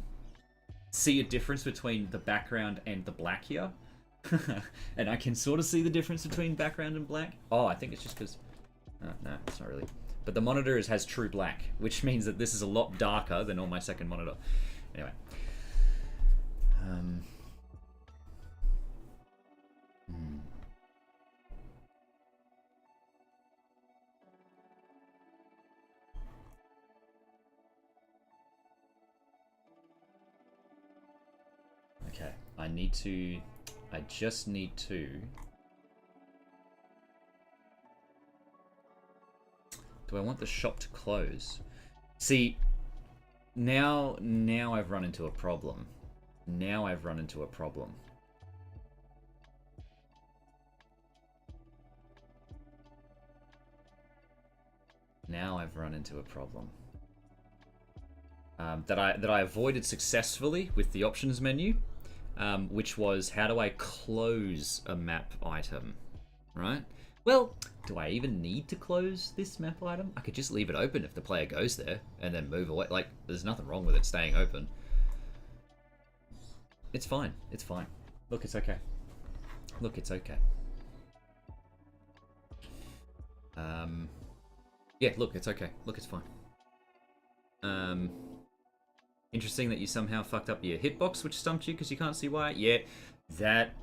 see a difference between the background and the black here. And I can sort of see the difference between background and black. Oh, I think it's just because... no, it's not really. But the monitor has true black, which means that this is a lot darker than on my second monitor. Anyway. Okay, I just need to... Do I want the shop to close? See, now I've run into a problem. Now I've run into a problem. Now I've run into a problem. That I avoided successfully with the options menu, which was how do I close a map item, right? Well, do I even need to close this map item? I could just leave it open if the player goes there and then move away. Like, there's nothing wrong with it staying open. It's fine. It's fine. Look, it's okay. Look, it's okay. Yeah, look, it's okay. Look, it's fine. Interesting that you somehow fucked up your hitbox, which stumped you because you can't see why. Yeah, that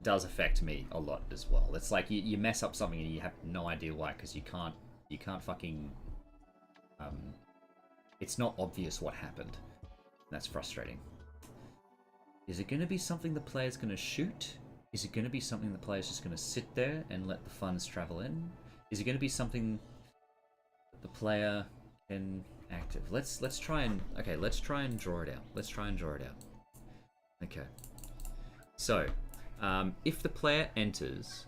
does affect me a lot as well. It's like you mess up something and you have no idea why because you can't fucking... it's not obvious what happened. That's frustrating. Is it going to be something the player's going to shoot? Is it going to be something the player's just going to sit there and let the funds travel in? Is it going to be something the player can active? Let's try and... Okay, let's try and draw it out. Let's try and draw it out. Okay. So, if the player enters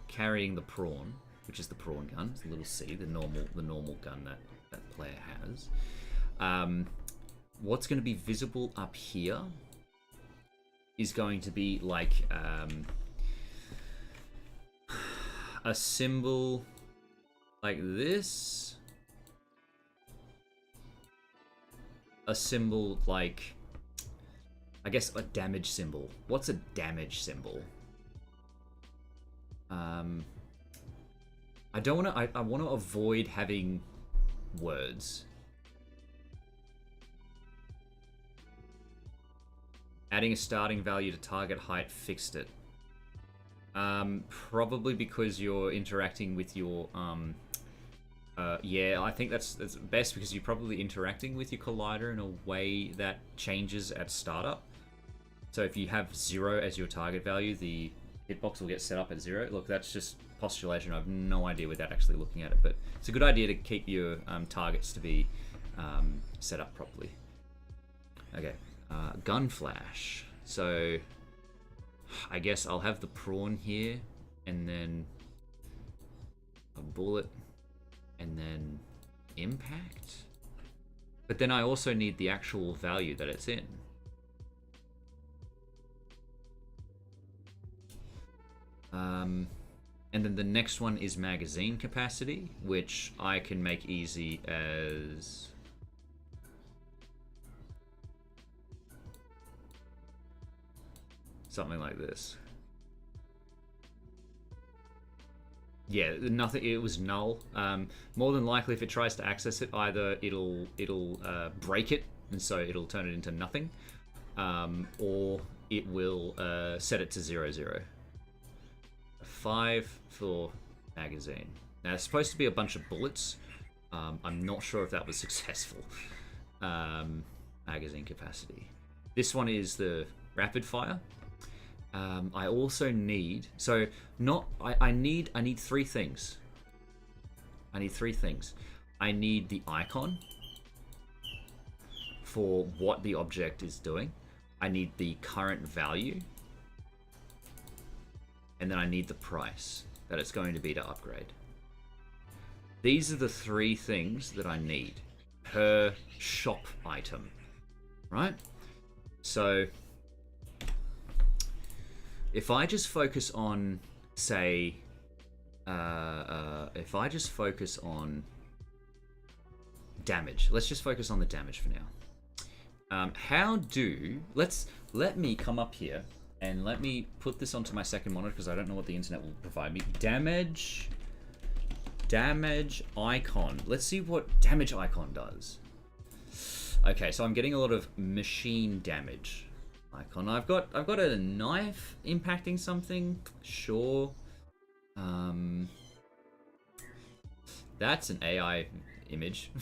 carrying the prawn, which is the prawn gun, it's the little C, the normal gun that player has, what's going to be visible up here is going to be like a symbol like this, a symbol like, I guess, a damage symbol. What's a damage symbol? I don't want to. I want to avoid having words. Adding a starting value to target height fixed it. Probably because you're interacting with your yeah, I think that's best because you're probably interacting with your collider in a way that changes at startup. So if you have 0 as your target value, the hitbox will get set up at 0. Look, that's just postulation. I have no idea without actually looking at it, but it's a good idea to keep your targets to be set up properly. Okay, gun flash. So I guess I'll have the prawn here, and then a bullet, and then impact. But then I also need the actual value that it's in. And then the next one is magazine capacity, which I can make easy as something like this. Yeah, nothing. It was null. More than likely, if it tries to access it, either it'll break it, and so it'll turn it into nothing, or it will set it to 0, 5 for magazine. Now it's supposed to be a bunch of bullets. I'm not sure if that was successful. Magazine capacity. This one is the rapid fire. I also need I need 3 things. I need 3 things. I need the icon for what the object is doing. I need the current value. And then I need the price that it's going to be to upgrade. These are the 3 things that I need per shop item, right? So if I just focus on, say, if I just focus on damage, let's just focus on the damage for now. Let me come up here and let me put this onto my second monitor because I don't know what the internet will provide me. Damage icon. Let's see what damage icon does. Okay, so I'm getting a lot of machine damage icon. I've got a knife impacting something. Sure. That's an AI image.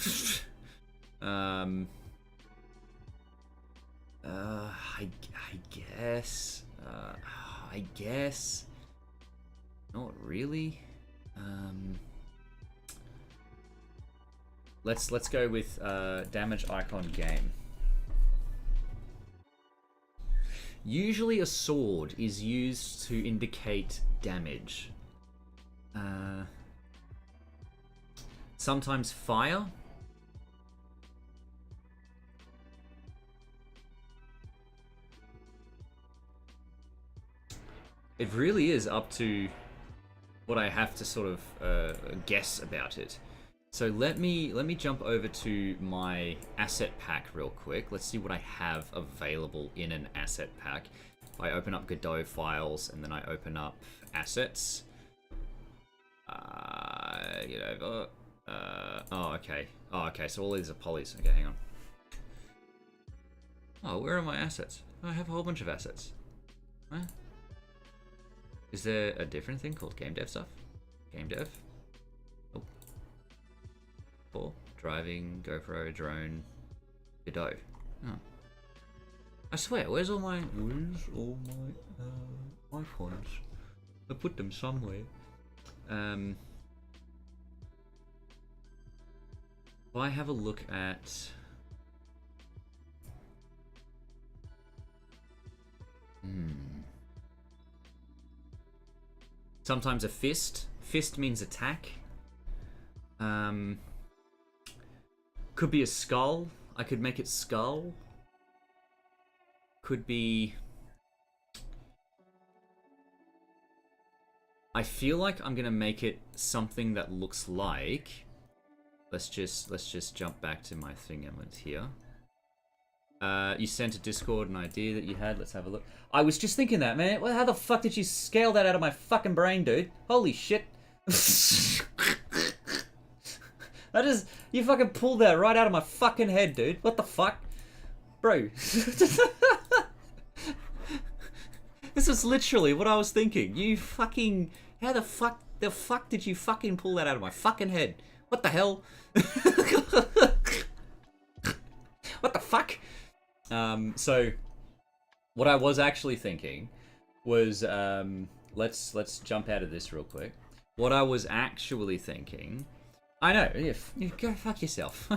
I guess. Not really. Let's go with damage icon game. Usually a sword is used to indicate damage. Sometimes fire. It really is up to what I have to sort of guess about it. So let me jump over to my asset pack real quick. Let's see what I have available in an asset pack. I open up Godot files and then I open up assets. Get over. Oh, okay. Oh, okay. So all these are polys. Okay, hang on. Oh, where are my assets? Oh, I have a whole bunch of assets. Huh? Is there a different thing called game dev stuff? Game dev? Oh. 4. Driving, GoPro, drone, Godot. Oh. I swear, where's all my icons? I put them somewhere. If I have a look at sometimes a fist. Fist means attack. Could be a skull. I could make it skull. Could be. I feel like I'm gonna make it something that looks like. Let's just jump back to my thing element here. You sent a Discord an idea that you had. Let's have a look. I was just thinking that, man. Well, how the fuck did you scale that out of my fucking brain, dude? Holy shit. You fucking pulled that right out of my fucking head, dude. What the fuck? Bro. This is literally what I was thinking. You fucking... How the fuck did you fucking pull that out of my fucking head? What the hell? What the fuck? So, what I was actually thinking was, let's jump out of this real quick. What I was actually thinking, I know, yeah, you go fuck yourself.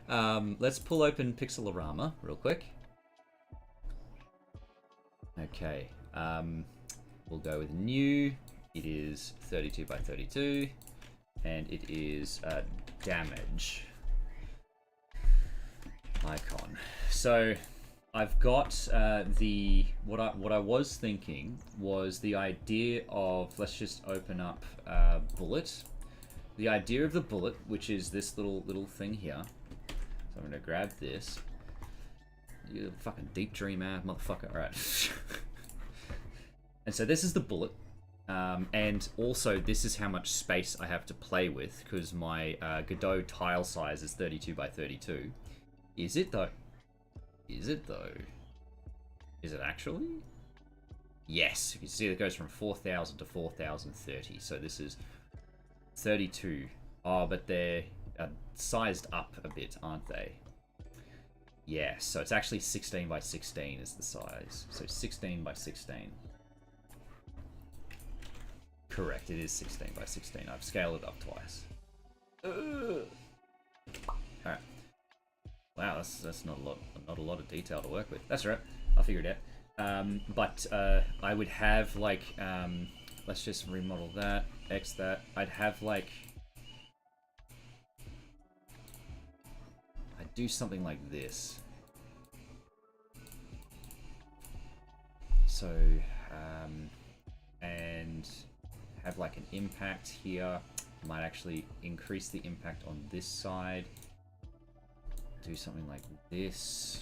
Let's pull open Pixelorama real quick. Okay, we'll go with new. It is 32 by 32, and it is damage icon. So I've got the what I was thinking was the idea of, let's just open up bullet. The idea of the bullet, which is this little thing here. So I'm gonna grab this. You fucking deep dreamer, motherfucker. All right. And so this is the bullet. And also this is how much space I have to play with, because my Godot tile size is 32 by 32. Is it though? Is it though? Is it actually? Yes. You can see it goes from 4,000 to 4,030. So this is 32. Oh, but they're sized up a bit, aren't they? Yeah, so it's actually 16 by 16 is the size. So 16 by 16. Correct, it is 16 by 16. I've scaled it up twice. Alright. Wow, that's not a lot of detail to work with. That's right, I'll figure it out. But I would have like, let's just remodel that, X that. I'd have like, I'd do something like this. So, and have like an impact here. Might actually increase the impact on this side. Do something like this.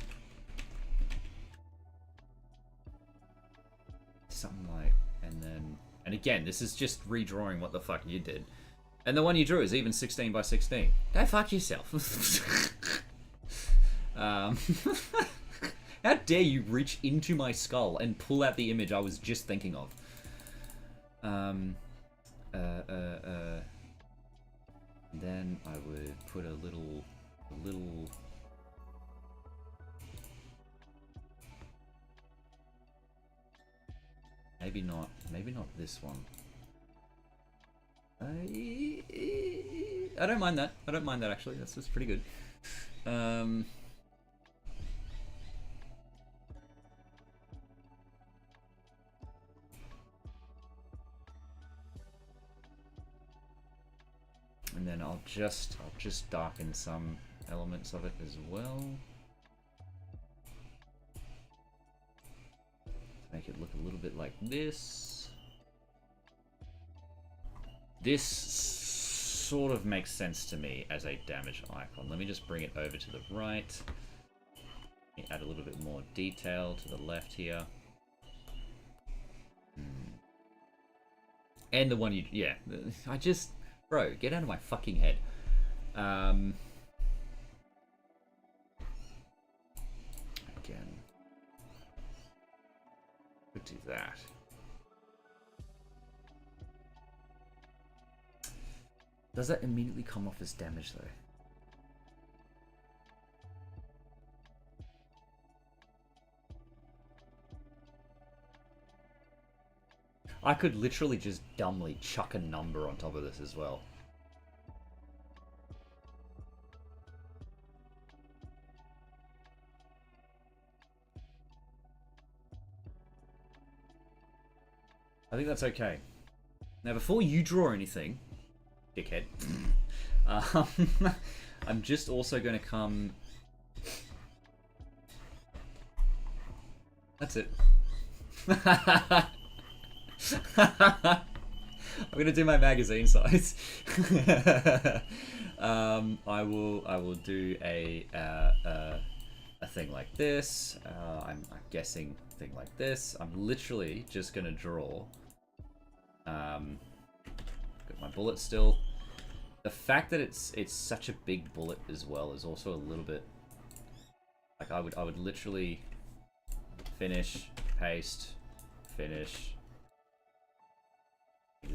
Something like, and again, this is just redrawing what the fuck you did. And the one you drew is even 16 by 16. Go fuck yourself. How dare you reach into my skull and pull out the image I was just thinking of. Then I would put a little maybe not this one. I don't mind that. I don't mind that actually. That's pretty good. And then I'll just darken some elements of it as well. Make it look a little bit like this. This sort of makes sense to me as a damage icon. Let me just bring it over to the right. Add a little bit more detail to the left here. And the one you, yeah, bro, get out of my fucking head. Again, could do that. Does that immediately come off as damage though? I could literally just dumbly chuck a number on top of this as well. I think that's okay. Now, before you draw anything, dickhead, I'm just also going to come... That's it. I'm gonna do my magazine size. I will do a thing like this. I'm guessing a thing like this. I'm literally just gonna draw. Got my bullet still. The fact that it's such a big bullet as well is also a little bit like I would literally finish, paste, finish.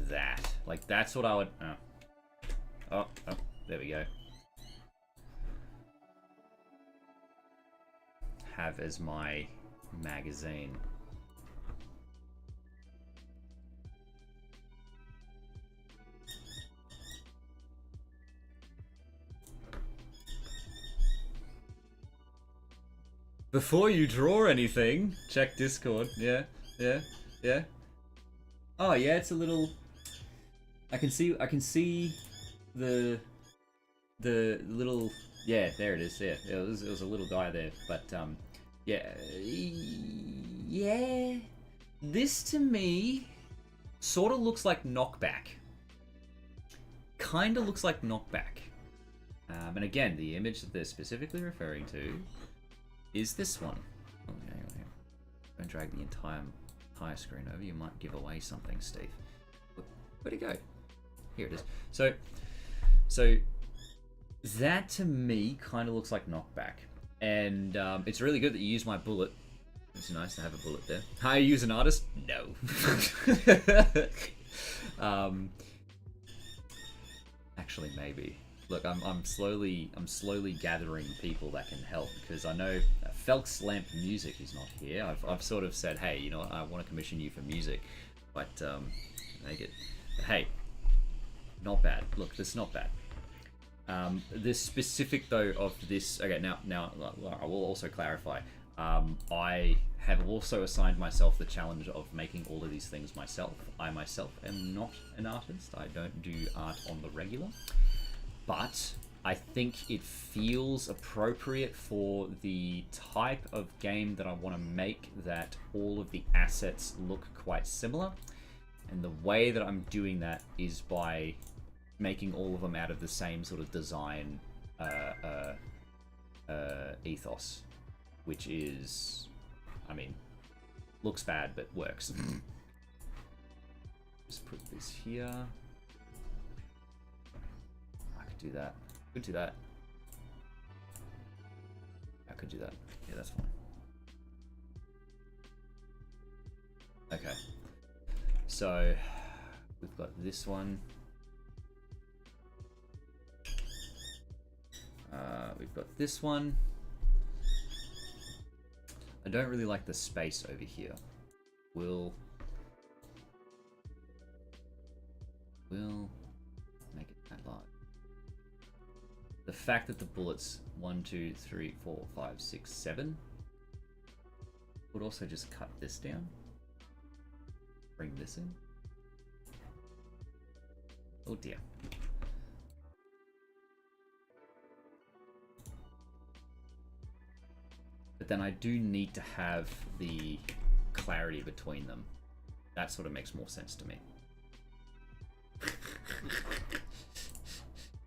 That. Like, that's what I would... Oh, there we go. Have as my magazine. Before you draw anything, check Discord. Yeah. Oh yeah, it's a little. I can see the little. Yeah, there it is. Yeah, it was a little guy there, but yeah. This to me sort of looks like Knockback. Kind of looks like Knockback. And again, the image that they're specifically referring to is this one. Oh, hang on here. Don't drag the entire screen over. You might give away something, Steve. Where'd it go? Here it is. So that to me kind of looks like Knockback. And it's really good that you use my bullet. It's nice to have a bullet there. How you use an artist? No. Actually, maybe. Look, I'm slowly gathering people that can help, because I know Felk's Lamp Music is not here. I've sort of said, hey, you know, I want to commission you for music, but make it. But hey, not bad. Look, this is not bad. The specific though of this. Okay, now I will also clarify. I have also assigned myself the challenge of making all of these things myself. I myself am not an artist. I don't do art on the regular. But I think it feels appropriate for the type of game that I want to make, that all of the assets look quite similar. And the way that I'm doing that is by making all of them out of the same sort of design ethos. Which is, I mean, looks bad, but works. Just put this here. I could do that. Could do that. I could do that. Yeah, that's fine. Okay. So, we've got this one. We've got this one. I don't really like the space over here. We'll make it that large. The fact that the bullets 1, 2, 3, 4, 5, 6, 7 would also just cut this down. Bring this in. Oh dear. But then I do need to have the clarity between them. That sort of makes more sense to me.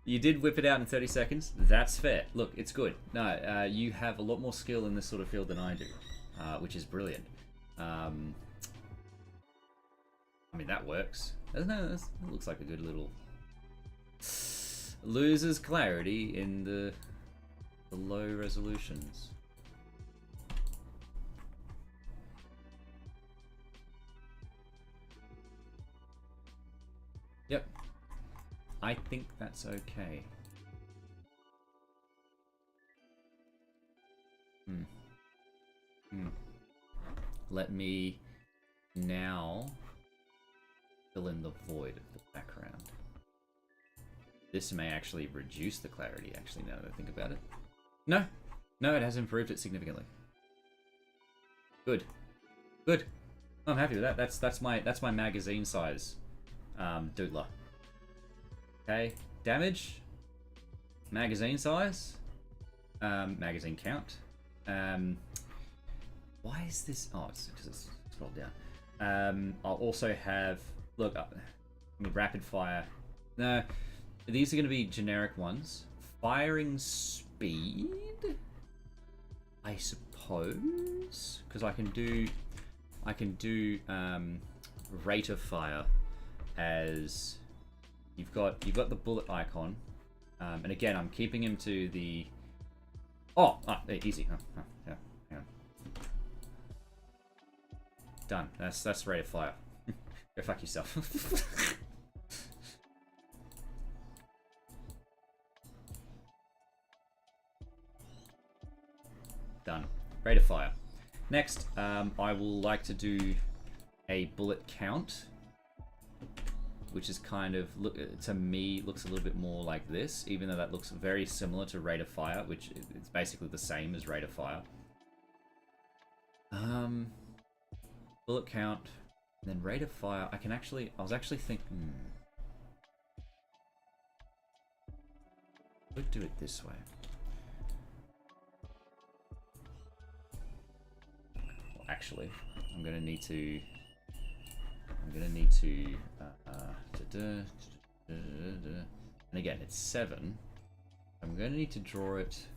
You did whip it out in 30 seconds. That's fair. Look, it's good. No, you have a lot more skill in this sort of field than I do, which is brilliant. I mean, that works. It looks like a good little... Loses clarity in the low resolutions. Yep. I think that's okay. Let me now fill in the void of the background. This may actually reduce the clarity, actually, now that I think about it. No, it has improved it significantly. Good. Good. I'm happy with that. That's my magazine size. Doodler. Okay, damage, magazine size, magazine count. Why is this? Oh, it's because it's scrolled down. I'll also have, look, I mean, rapid fire. No, these are going to be generic ones. Firing speed, I suppose, because I can do rate of fire as you've got the bullet icon, and again I'm keeping him to the easy. Yeah, hang on. Done. That's rate of fire. Go fuck yourself. Done. Rate of fire. Next, I will like to do a bullet count, which is kind of, to me, looks a little bit more like this, even though that looks very similar to rate of fire, which it's basically the same as rate of fire. Bullet count, and then rate of fire. I was actually thinking. Would do it this way. Well, actually, I'm gonna need to. And again, it's 7. I'm gonna need to draw it.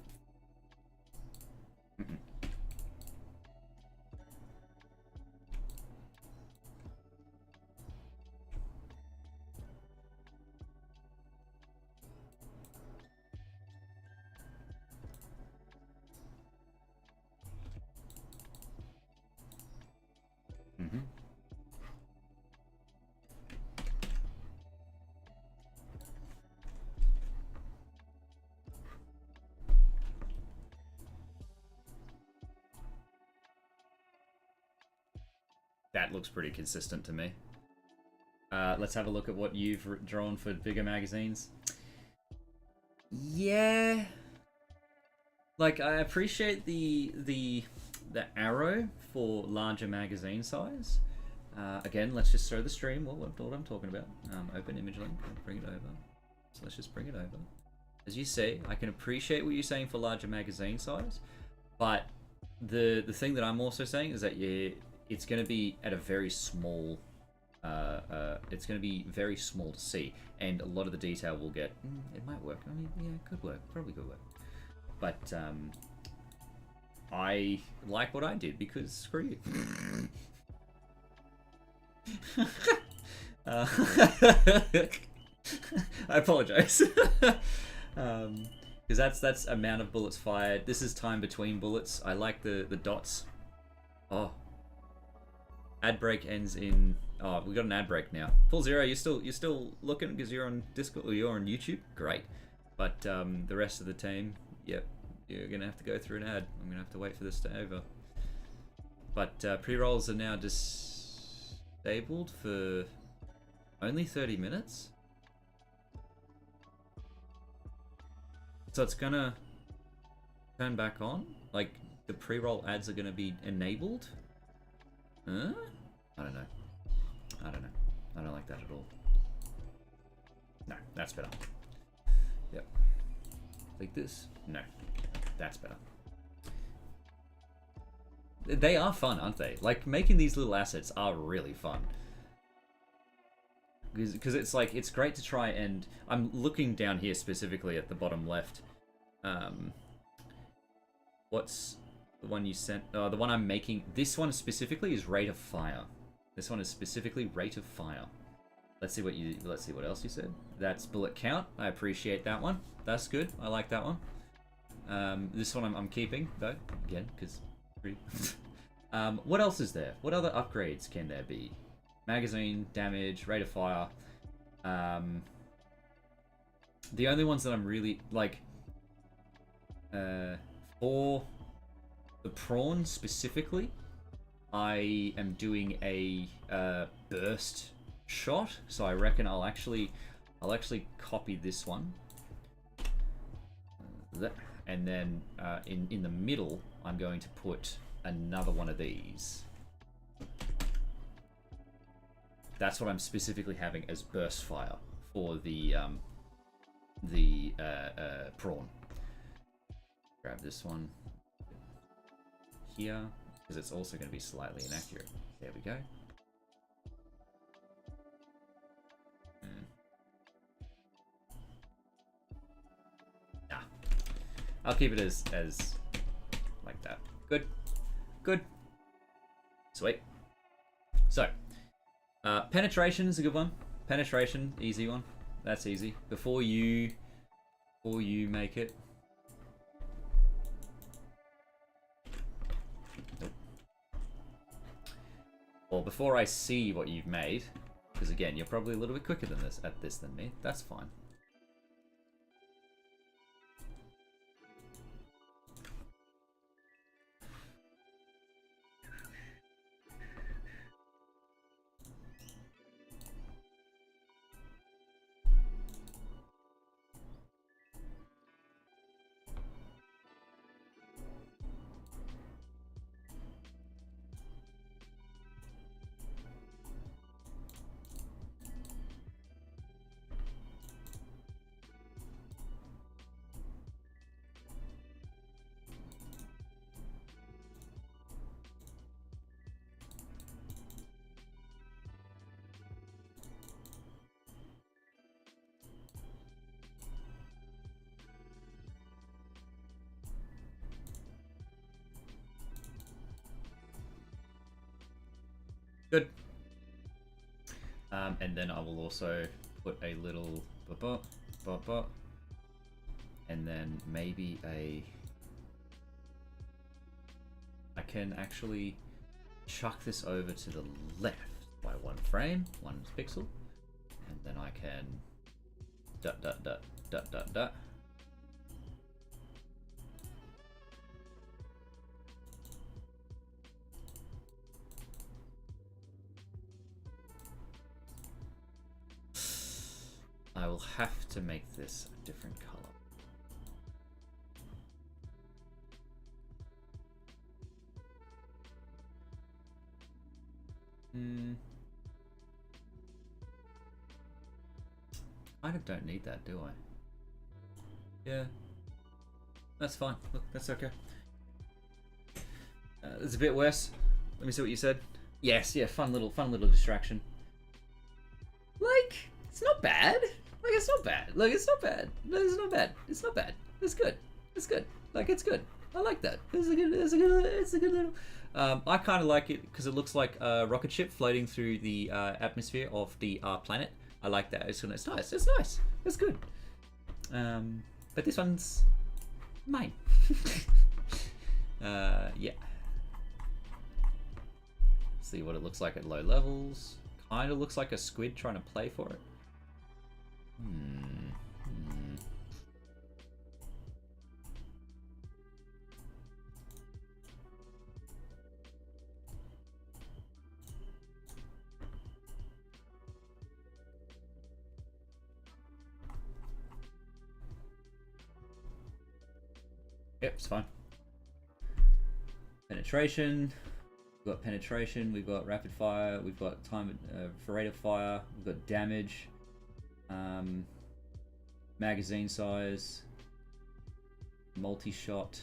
That looks pretty consistent to me. Let's have a look at what you've drawn for bigger magazines. Yeah. Like, I appreciate the arrow for larger magazine size. Again, let's just show the stream what I'm talking about. Open image link, bring it over. So let's just bring it over. As you see, I can appreciate what you're saying for larger magazine size, but the thing that I'm also saying is that it's going to be at a very small. It's going to be very small to see, and a lot of the detail will get. It might work. I mean, yeah, it could work. Probably could work. But I like what I did because screw you. I apologize. Because that's amount of bullets fired. This is time between bullets. I like the dots. Oh. Ad break ends in. Oh, we got an ad break now. Full Zero, you're still looking because you're on Discord or you're on YouTube. Great, but the rest of the team, yep, you're gonna have to go through an ad. I'm gonna have to wait for this to over. But pre-rolls are now disabled for only 30 minutes. So it's gonna turn back on. Like the pre-roll ads are gonna be enabled. Huh? I don't know. I don't like that at all. No, that's better. Yep. Like this? No. That's better. They are fun, aren't they? Like, making these little assets are really fun. Because it's like, it's great to try and... I'm looking down here specifically at the bottom left. What's the one you sent? The one I'm making... This one specifically is rate of fire. This one is specifically rate of fire. Let's see what else you said. That's bullet count. I appreciate that one. That's good. I like that one. This one I'm keeping though. Again, because what else is there? What other upgrades can there be? Magazine, damage, rate of fire. The only ones that I'm really like for the prawn specifically, I am doing a burst shot, so I reckon I'll actually copy this one, and then in the middle I'm going to put another one of these. That's what I'm specifically having as burst fire for the prawn. Grab this one here, because it's also going to be slightly inaccurate. There we go. Nah. I'll keep it as like that. Good. Good. Sweet. So, penetration is a good one. Penetration, easy one. That's easy. Before you make it. Or before I see what you've made, because again, you're probably a little bit quicker than this than me. That's fine. Good. And then I will also put a little and then maybe I can actually chuck this over to the left by 1 frame, 1 pixel, and then I can dot. I will have to make this a different color. Kind of don't need that, do I? Yeah. That's fine. Look, that's okay. It's a bit worse. Let me see what you said. Yes, yeah, fun little distraction. Like, it's not bad. Like, it's not bad. Like, it's not bad. No, it's not bad. It's not bad. It's good. It's good. Like, it's good. I like that. It's a good little. I kind of like it because it looks like a rocket ship floating through the atmosphere of the planet. I like that. It's nice. It's nice. It's good. But this one's mine. Yeah. See what it looks like at low levels. Kind of looks like a squid trying to play for it. Yep, it's fine. Penetration. We've got penetration, we've got rapid fire, we've got time for rate of fire, we've got damage, magazine size, multi-shot,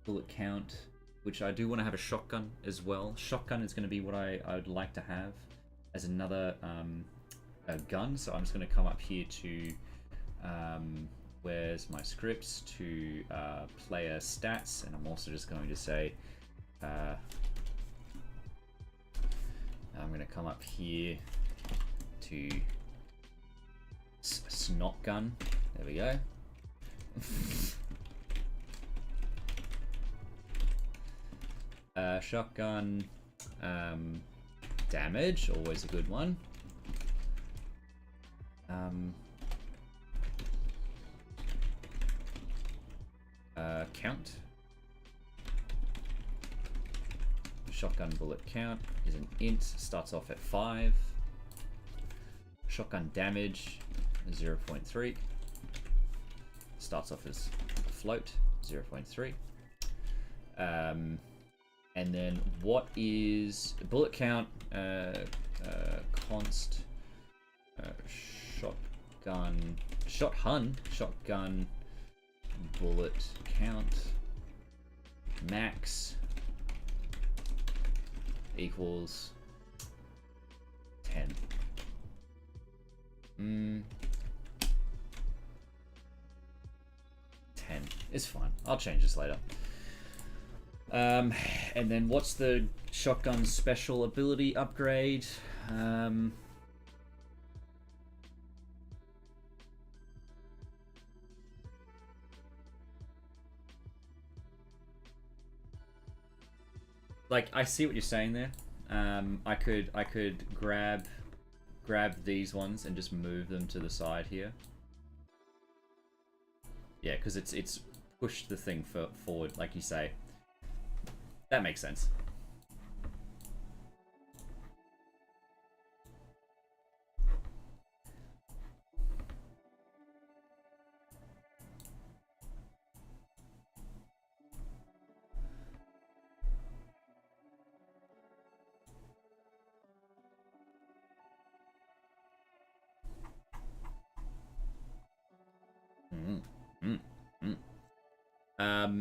bullet count, which I do want to have a shotgun as well. Shotgun is going to be what I would like to have as another a gun, so I'm just going to come up here to where's my scripts, to player stats, and I'm also just going to say I'm going to come up here to snot gun. There we go. Shotgun damage, always a good one. Count. Shotgun bullet count is an int, starts off at 5. Shotgun damage 0.3. Starts off as a float 0.3. And then what is bullet count? Const shotgun bullet count max equals 10. 10. It's fine. I'll change this later. And then what's the shotgun special ability upgrade? Like, I see what you're saying there. I could grab these ones and just move them to the side here. Yeah, because it's pushed the thing forward, like you say. That makes sense.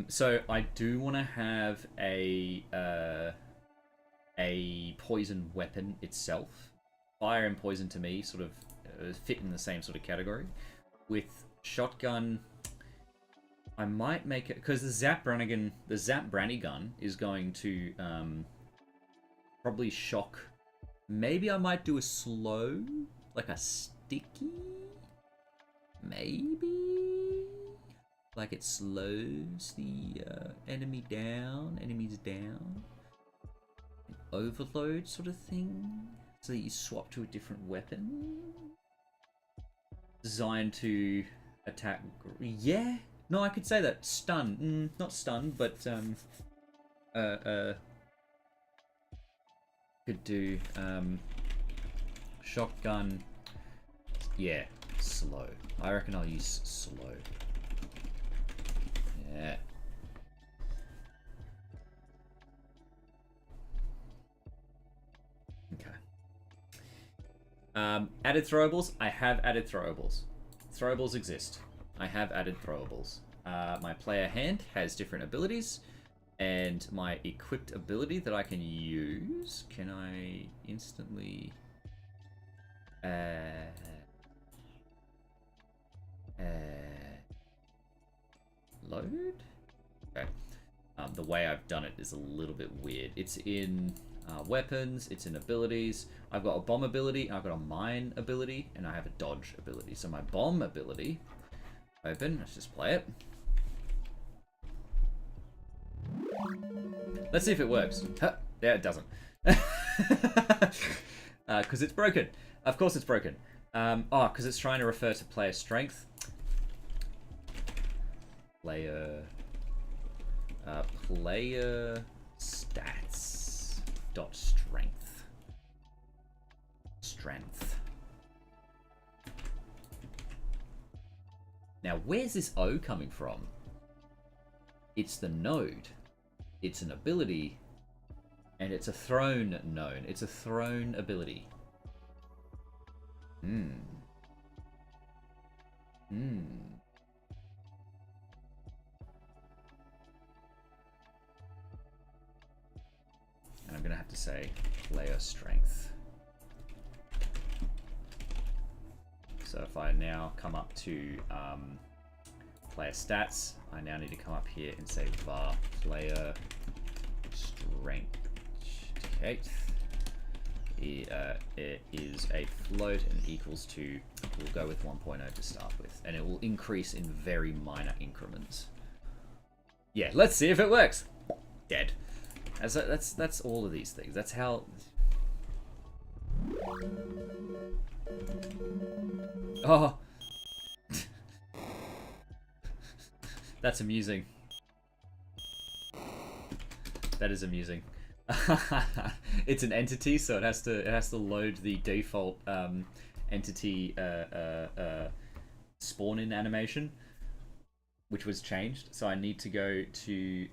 So I do want to have a poison weapon itself. Fire and poison to me sort of fit in the same sort of category. With shotgun, I might make it because the Zap Brannigan gun is going to Probably shock. Maybe I might do a slow, like a sticky. Maybe like it slows the enemy down, enemies down. An overload sort of thing, so that you swap to a different weapon. Designed to attack. Yeah, no, I could say that. Stun, not stun, but could do shotgun. Yeah, slow. I reckon I'll use slow. Yeah. Okay. Added throwables. I have added throwables. Throwables exist. I have added throwables. My player hand has different abilities, and my equipped ability that I can use. Can I instantly? Load? Okay. The way I've done it is a little bit weird. It's in weapons, it's in abilities. I've got a bomb ability, I've got a mine ability, and I have a dodge ability. So my bomb ability, open, let's just play it. Let's see if it works. Huh, yeah, it doesn't. Because it's broken. Of course it's broken. Because it's trying to refer to player strength. Player stats dot strength. Now, where's this O coming from? It's the node. It's an ability, and it's a thrown known. It's a thrown ability. And I'm gonna have to say player strength. So if I now come up to player stats, I now need to come up here and say var player strength. Okay. It is a float and equals to, we'll go with 1.0 to start with, and it will increase in very minor increments. Yeah, let's see if it works. Dead. That's all of these things. That's how. Oh. That's amusing. That is amusing. It's an entity, so it has to load the default entity spawn in animation, which was changed. So I need to go to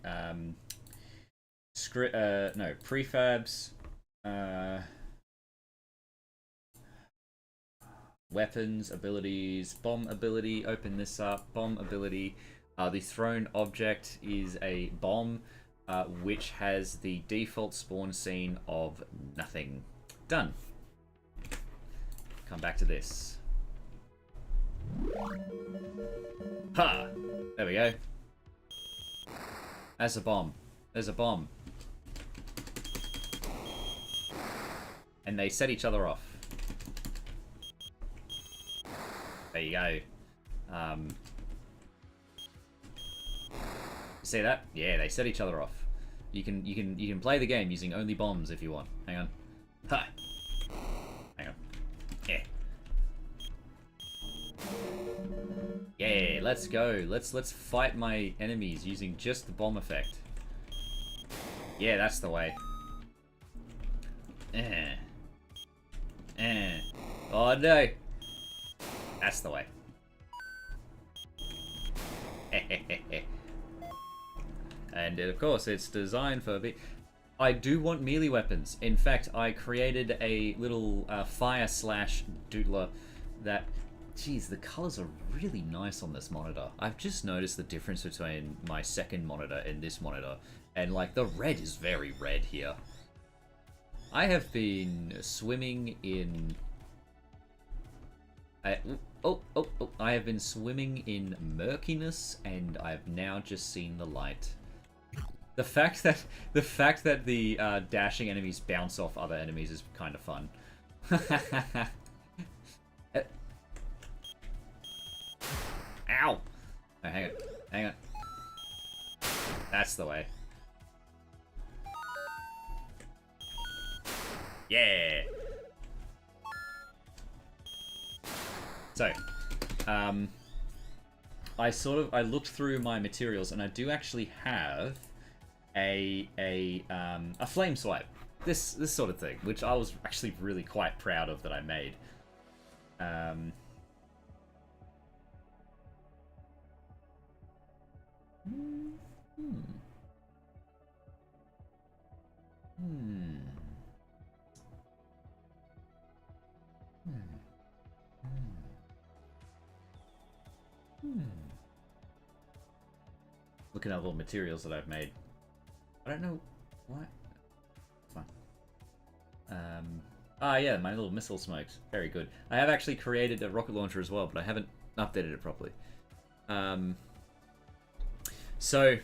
prefabs, weapons, abilities, bomb ability. Open this up. Bomb ability. The thrown object is a bomb, which has the default spawn scene of nothing. Done. Come back to this. Ha! There we go. There's a bomb. There's a bomb. And they set each other off. There you go. See that? Yeah, they set each other off. You can play the game using only bombs if you want. Hang on. Ha. Hang on. Yeah. Yeah, let's go. Let's fight my enemies using just the bomb effect. Yeah, that's the way. Oh no. That's the way. And of course, it's designed for I do want melee weapons. In fact, I created a little fire slash doodler that. Geez, the colors are really nice on this monitor. I've just noticed the difference between my second monitor and this monitor, and like the red is very red here. I have been swimming in. I have been swimming in murkiness, and I've now just seen the light. the fact that the dashing enemies bounce off other enemies is kind of fun. Ow! Oh, hang on. Hang on. That's the way. Yeah! So, I looked through my materials and I do actually have a flame swipe. This sort of thing, which I was actually really quite proud of that I made. Looking at all the materials that I've made. I don't know what. Fine. Yeah, my little missile smokes. Very good. I have actually created a rocket launcher as well, but I haven't updated it properly. So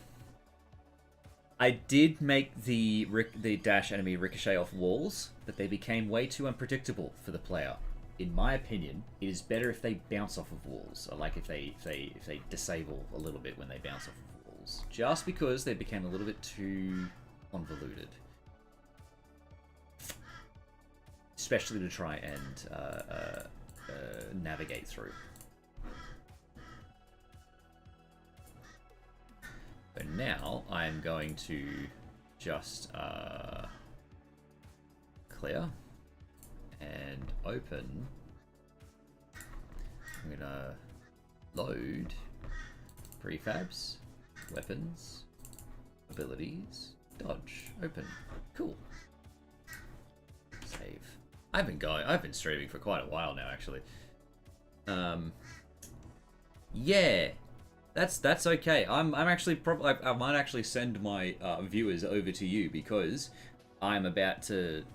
I did make the dash enemy ricochet off walls, but they became way too unpredictable for the player. In my opinion, it is better if they bounce off of walls, or like if they disable a little bit when they bounce off of walls, just because they became a little bit too convoluted, especially to try and navigate through. So now I'm going to just clear and open. I'm gonna load prefabs, weapons, abilities, dodge, open. Cool. Save. I've been streaming for quite a while now, actually. Yeah. That's okay. I'm actually I might actually send my viewers over to you because I'm about to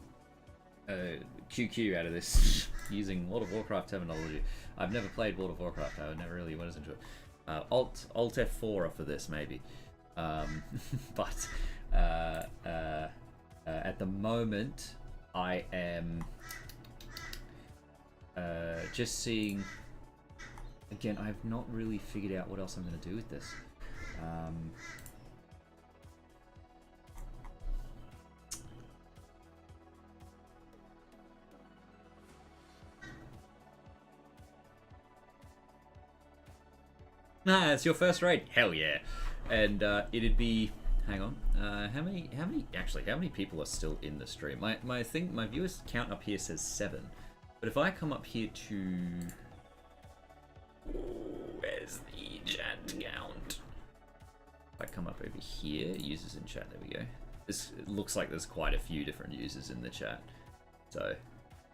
QQ out of this using World of Warcraft terminology. I've never played World of Warcraft. I never really went into it. Alt F4 for this maybe, but at the moment I am just seeing. Again, I've not really figured out what else I'm going to do with this. Nah, it's your first raid. Hell yeah! And it'd be. Hang on. How many people are still in the stream? My viewers count up here says 7, but if I come up here to. Where's the chat count? If I come up over here, users in chat, there we go. This looks like there's quite a few different users in the chat. So,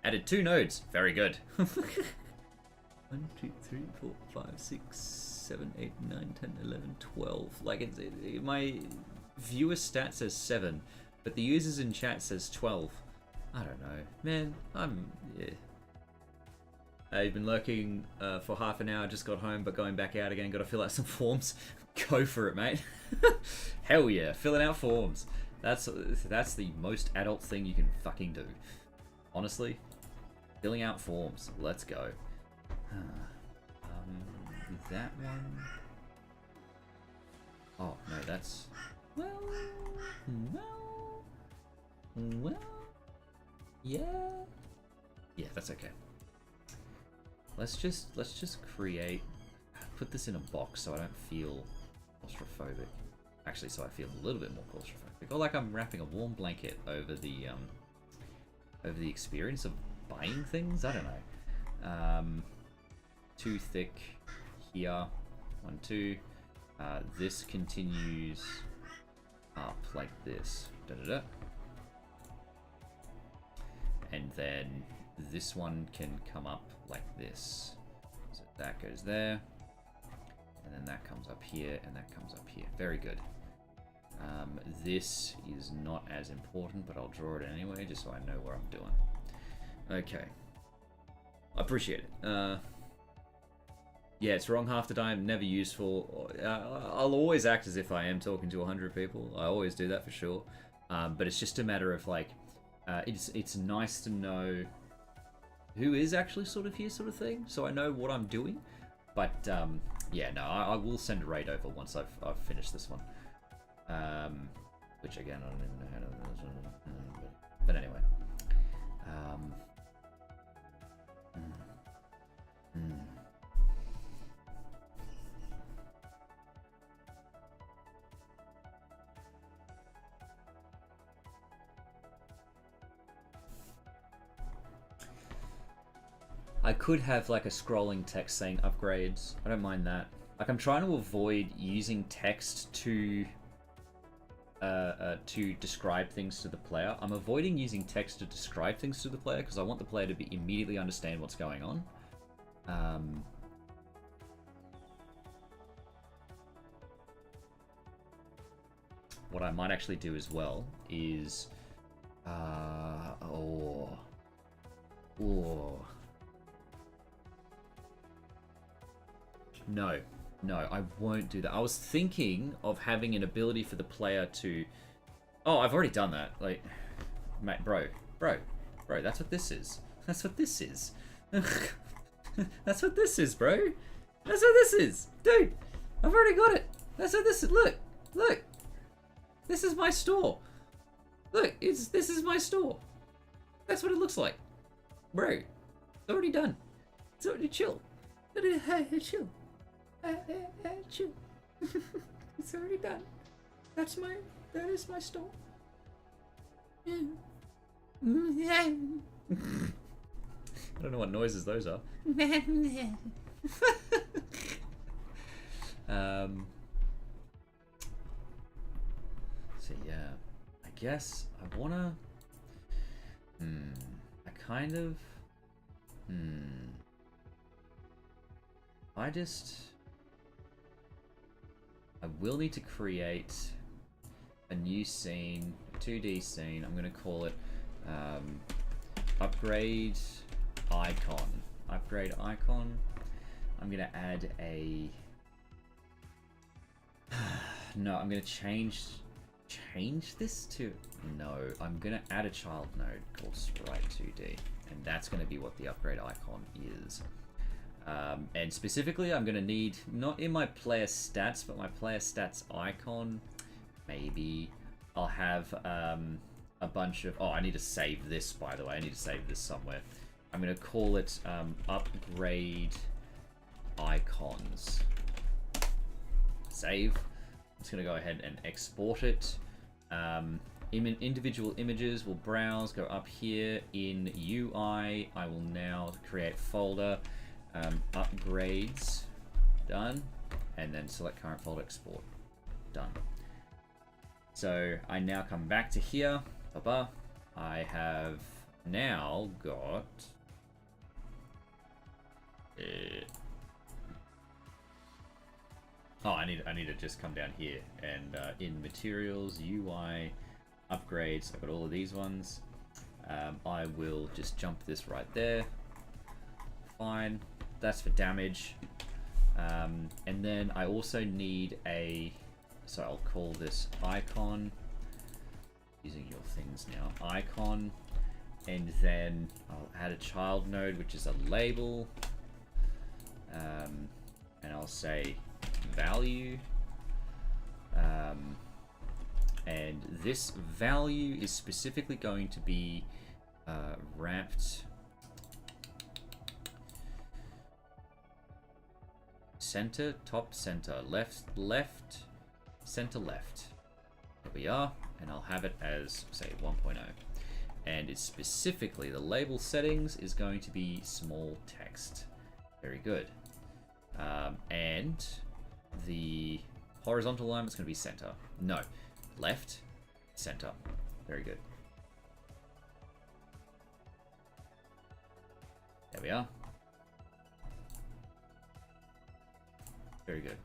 added 2 nodes. Very good. 1, 2, 3, 4, 5, 6, 7, 8, 9, 10, 11, 12. Like, my viewer stat says 7, but the users in chat says 12. I don't know. Man, yeah. I've been lurking for half an hour, just got home, but going back out again, gotta fill out some forms. Go for it, mate. Hell yeah, filling out forms. That's the most adult thing you can fucking do. Honestly, filling out forms. Let's go. That one. Oh, no, that's... Well... Yeah... Yeah, that's okay. Let's just create, put this in a box so I don't feel claustrophobic. Actually, so I feel a little bit more claustrophobic. Or like I'm wrapping a warm blanket over the experience of buying things. I don't know. Too thick here. 1, 2. This continues up like this. Da da da. And then this one can come up like this. So that goes there. And then that comes up here, and that comes up here. Very good. This is not as important, but I'll draw it anyway, just so I know what I'm doing. Okay. I appreciate it. Yeah, it's wrong half the time, never useful. I'll always act as if I am talking to 100 people. I always do that for sure. But it's just a matter of like, it's nice to know who is actually sort of here, sort of thing, so I know what I'm doing. But yeah, no, I will send a raid over once I've finished this one. Which again, I don't even know how to. But anyway. I could have like a scrolling text saying upgrades. I don't mind that. Like I'm trying to avoid using text to describe things to the player. I'm avoiding using text to describe things to the player because I want the player to immediately understand what's going on. What I might actually do as well is No, I won't do that. I was thinking of having an ability for the player to... Oh, I've already done that. Like, mate, bro, that's what this is. That's what this is. That's what this is, bro. That's what this is. Dude, I've already got it. That's what this is. Look. This is my store. Look, this is my store. That's what it looks like. Bro, it's already done. It's already chill. Chill. Chill. It's already done. That is my store. Yeah. I don't know what noises those are. So yeah, I guess I wanna. I will need to create a new scene, a 2D scene. I'm gonna call it upgrade icon. Upgrade icon. I'm gonna add a. No, I'm gonna change this to. No, I'm gonna add a child node called Sprite 2D, and that's gonna be what the upgrade icon is. And specifically, I'm gonna need, not in my player stats, but my player stats icon. Maybe I'll have a bunch of. Oh, I need to save this, by the way. I need to save this somewhere. I'm gonna call it upgrade icons. Save. I'm just gonna go ahead and export it. Individual images will browse, go up here in UI. I will now create folder. Upgrades, done, and then select current folder, export, done. So I now come back to here. I have now got oh, I need to just come down here and in materials, UI, upgrades. I've got all of these ones. I will just jump this right there. Fine. That's for damage. And then I also need a, so I'll call this icon, using your things now, icon, and then I'll add a child node, which is a label, and I'll say value, and this value is specifically going to be wrapped center, top, center, left, center, left. There we are, and I'll have it as, say, 1.0. And it's specifically, the label settings is going to be small text. Very good. And the horizontal alignment is going to be center. No, left, center. Very good. There we are. Very good.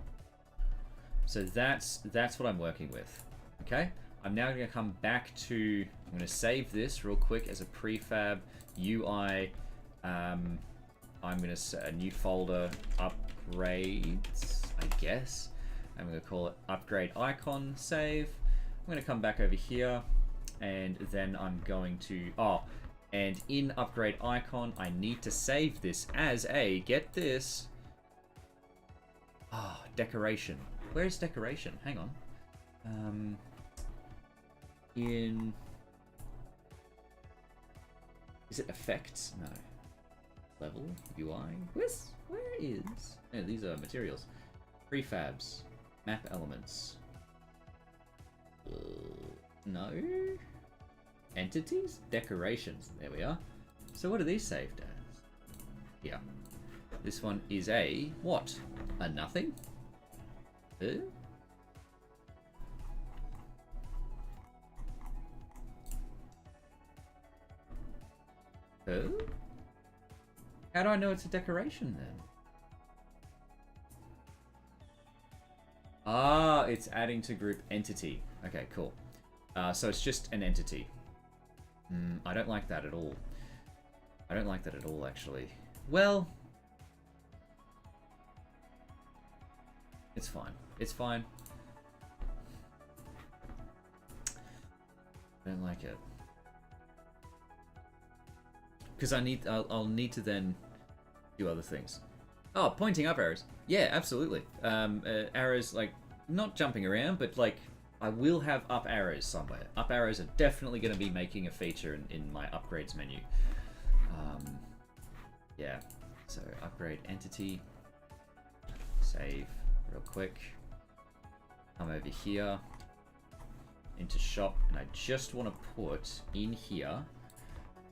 So that's what I'm working with. Okay, I'm now going to come back to. I'm going to save this real quick as a prefab UI. I'm going to set a new folder, upgrades, I guess. I'm going to call it upgrade icon save. I'm going to come back over here, and then I'm going to... Oh, and in upgrade icon, I need to save this as a... Get this. Ah, decoration. Where's decoration? Hang on. In... Is it effects? No. Level, UI. Where is? Yeah, these are materials. Prefabs. Map elements. No. Entities? Decorations. There we are. So what are these saved as? Here. This one is a... What? A nothing? How do I know it's a decoration then? Ah, it's adding to group entity. Okay, cool. So it's just an entity. I don't like that at all. I don't like that at all, actually. Well, it's fine. It's fine. I don't like it. Because I'll need to then do other things. Oh, pointing up arrows. Yeah, absolutely. Arrows, like, not jumping around, but, like, I will have up arrows somewhere. Up arrows are definitely going to be making a feature in my upgrades menu. Yeah, so upgrade entity. Save real quick. Come over here into shop, and I just want to put in here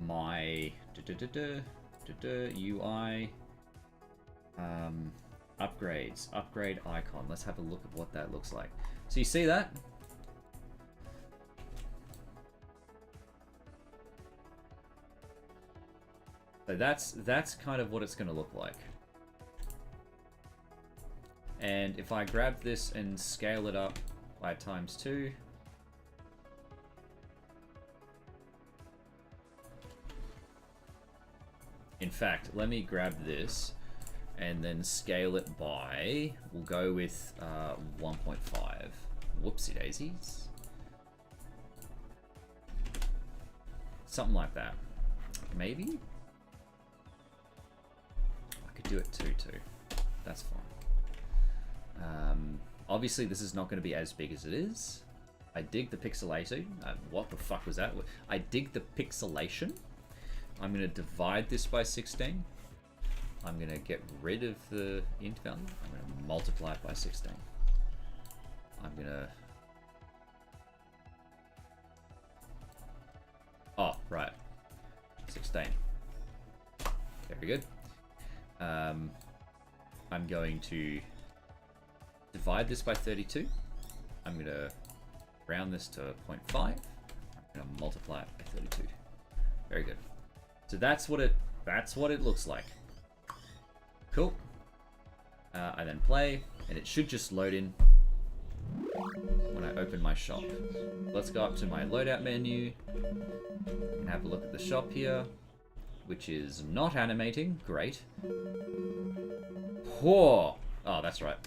my UI upgrades, upgrade icon. Let's have a look at what that looks like. So you see that? So that's kind of what it's going to look like. And if I grab this and scale it up by ×2, in fact, let me grab this and then scale it by, we'll go with 1.5. Whoopsie daisies. Something like that. Maybe? I could do it 2 too. That's fine. Obviously this is not going to be as big as it is. I dig the pixelation. What the fuck was that? I dig the pixelation. I'm going to divide this by 16. I'm going to get rid of the int value. I'm going to multiply it by 16. I'm going to... Oh, right. 16. Very good. I'm going to divide this by 32. I'm going to round this to 0.5. I'm going to multiply it by 32. Very good. So that's what it looks like. Cool. I then play, and it should just load in when I open my shop. Let's go up to my loadout menu and have a look at the shop here, which is not animating. Great. Whoa! Oh, that's right.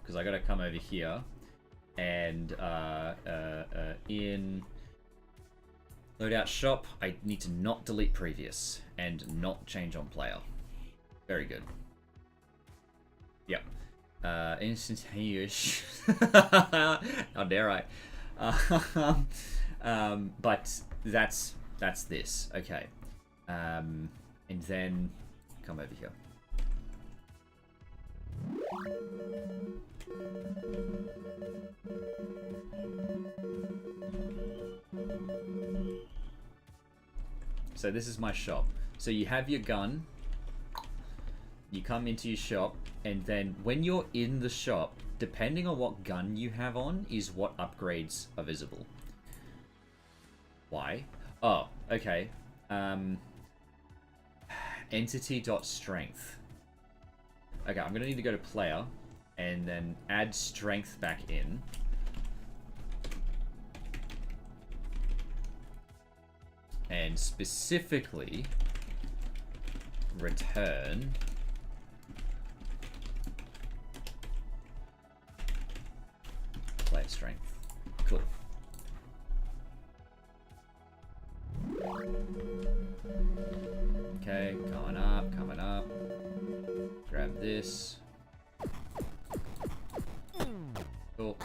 Because I gotta come over here and in loadout shop, I need to not delete previous and not change on player. Very good. Yep. Instantaneous. How dare I? But that's this. Okay. And then come over here. So this is my shop. So you have your gun, you come into your shop, and then when you're in the shop, depending on what gun you have on is what upgrades are visible. Why? Oh, okay. Entity.strength. Okay, I'm gonna need to go to player and then add strength back in. And specifically return combat strength. Cool. Okay, coming up, coming up. Grab this. Cool.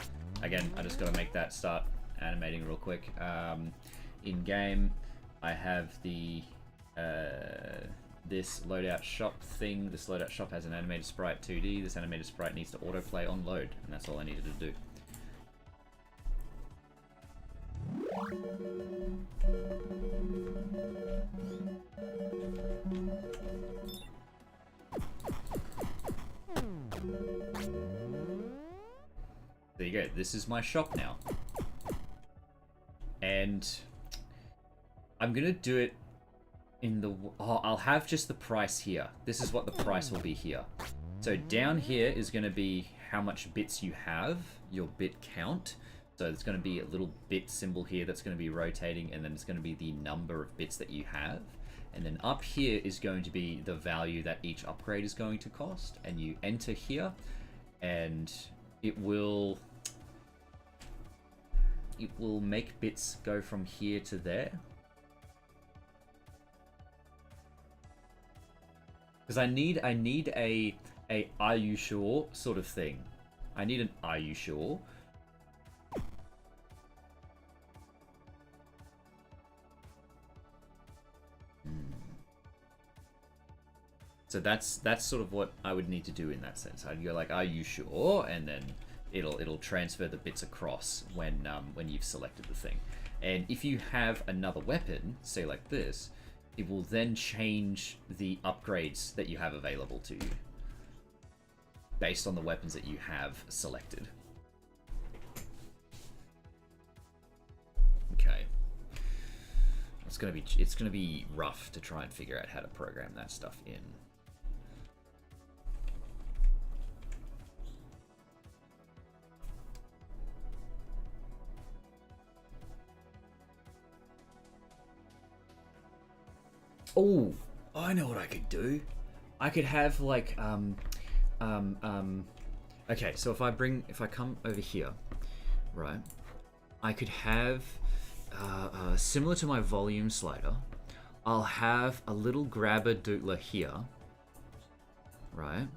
Again, I just gotta make that start animating real quick. In game, I have the this loadout shop thing. This loadout shop has an animated sprite 2D. This animated sprite needs to autoplay on load, and that's all I needed to do. There you go. This is my shop now. And I'm gonna do it in the... Oh, I'll have just the price here. This is what the price will be here. So down here is gonna be how much bits you have, your bit count. So it's gonna be a little bit symbol here that's gonna be rotating, and then it's gonna be the number of bits that you have. And then up here is going to be the value that each upgrade is going to cost. And you enter here, and it will make bits go from here to there. Because I need a are you sure sort of thing. I need an are you sure. So that's sort of what I would need to do in that sense. I'd go like, are you sure? And then it'll transfer the bits across when you've selected the thing. And if you have another weapon, say like this, it will then change the upgrades that you have available to you based on the weapons that you have selected. Okay. It's gonna be rough to try and figure out how to program that stuff in. Oh, I know what I could do. I could have like okay, so if I come over here, right, I could have similar to my volume slider, I'll have a little grabber doodler here, right?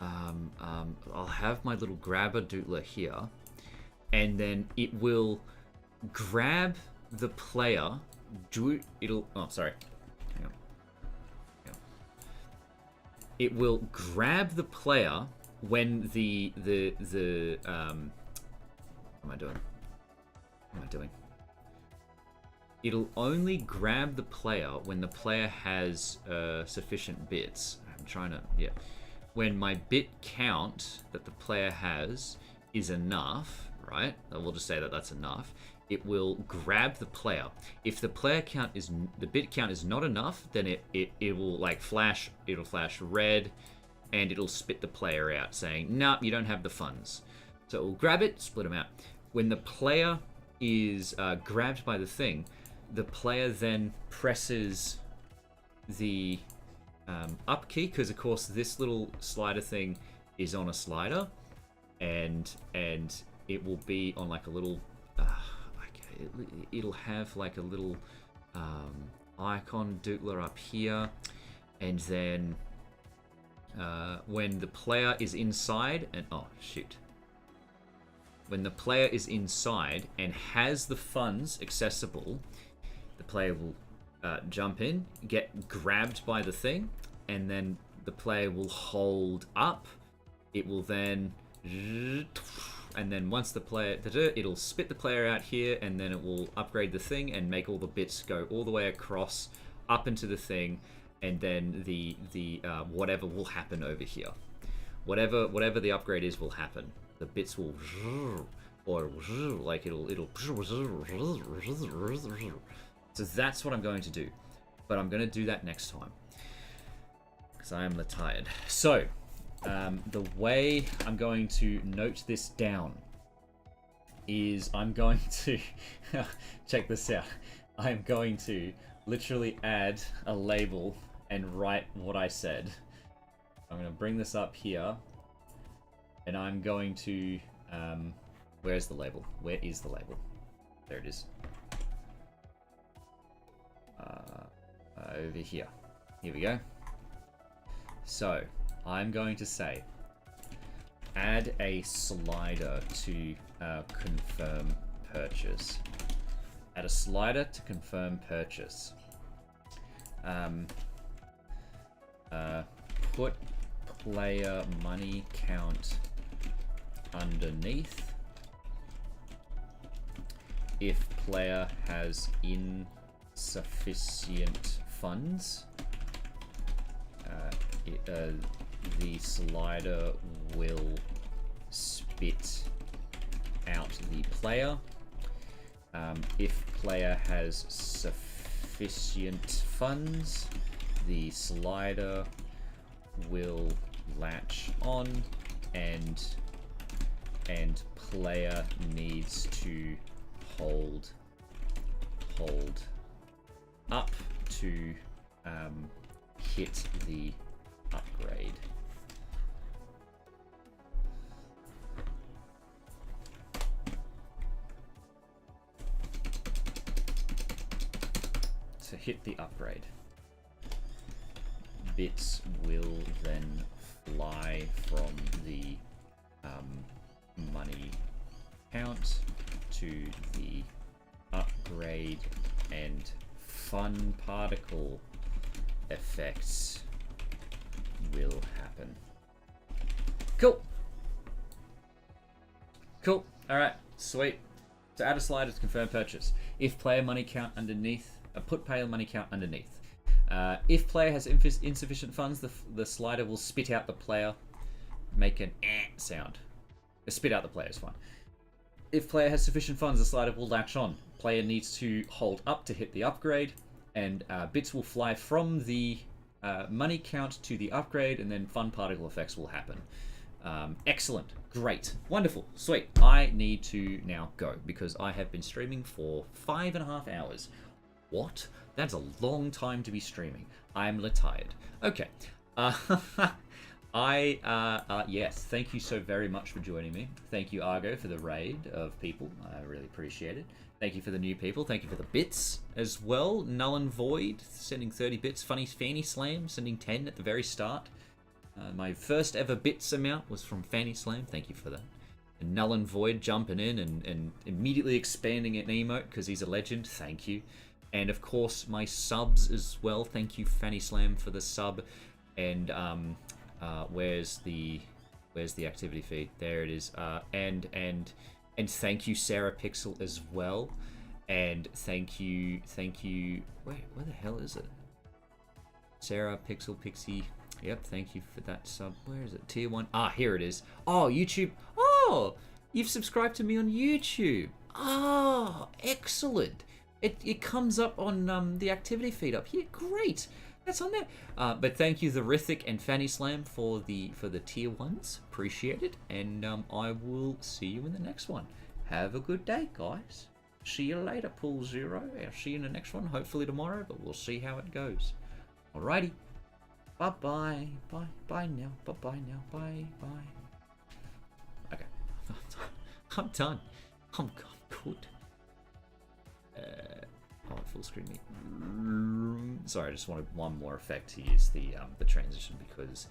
I'll have my little grabber doodler here, and then it will grab the player. Oh, sorry. Hang on. It will grab the player when the what am I doing? What am I doing? It'll only grab the player when the player has sufficient bits. I'm trying to, yeah. When my bit count that the player has is enough, right? We'll just say that that's enough. It will grab the player. If the player count is, the bit count is not enough, then it will like flash, it'll flash red, and it'll spit the player out saying, nah, you don't have the funds. So it will grab it, split them out. When the player is grabbed by the thing, the player then presses the up key, because of course this little slider thing is on a slider, and it will be on like a little it'll have like a little icon doodler up here, and then when the player is inside, and oh shoot, when the player is inside and has the funds accessible, the player will jump in, get grabbed by the thing, and then the player will hold up. It will then, and then once the player, it'll spit the player out here, and then it will upgrade the thing and make all the bits go all the way across up into the thing, and then the whatever will happen over here. Whatever the upgrade is will happen. The bits will, or like it'll. So that's what I'm going to do, but I'm going to do that next time because I am tired. So the way I'm going to note this down is I'm going to check this out. I'm going to literally add a label and write what I said. I'm going to bring this up here, and I'm going to Where's the label? Where is the label? There it is. Over here. Here we go. So, I'm going to say, add a slider to confirm purchase. Add a slider to confirm purchase. Put player money count underneath. If player has insufficient funds, the slider will spit out the player. If player has sufficient funds, the slider will latch on, and player needs to hold up to hit the upgrade. To hit the upgrade. Bits will then fly from the money count to the upgrade, and fun particle effects will happen. Cool. Cool. Alright, sweet. So add a slider to confirm purchase. If player money count underneath, put player money count underneath. If player has insufficient funds, the slider will spit out the player, make an sound. Spit out the player is fine. If player has sufficient funds, the slider will latch on. Player needs to hold up to hit the upgrade, and bits will fly from the money count to the upgrade, and then fun particle effects will happen. Excellent. Great. Wonderful. Sweet. I need to now go, because I have been streaming for 5.5 hours. What? That's a long time to be streaming. I'm tired. Okay. Yes, thank you so very much for joining me. Thank you, Argo, for the raid of people. I really appreciate it. Thank you for the new people. Thank you for the bits as well. Null and Void sending 30 bits. Fanny Slam sending 10 at the very start. My first ever bits amount was from Fanny Slam. Thank you for that. And Null and Void jumping in and immediately expanding an emote because he's a legend. Thank you. And of course my subs as well. Thank you, Fanny Slam, for the sub. And where's the activity feed? There it is. And thank you, Sarah Pixel, as well. And thank you. Wait, where the hell is it? Sarah Pixel Pixie. Yep, thank you for that sub. Where is it? Tier 1. Ah, here it is. Oh, YouTube. Oh, you've subscribed to me on YouTube. Ah, excellent. It comes up on the activity feed up here. Great. That's on there. But thank you, the Rithik and Fanny Slam, for the tier 1s. Appreciate it. And I will see you in the next one. Have a good day, guys. See you later, Pool Zero. I'll see you in the next one, hopefully tomorrow, but we'll see how it goes. Alrighty. Bye-bye. Bye now. Bye-bye now. Bye-bye. Okay. I'm done. I'm good. Full screen me. Sorry, I just wanted one more effect to use the transition because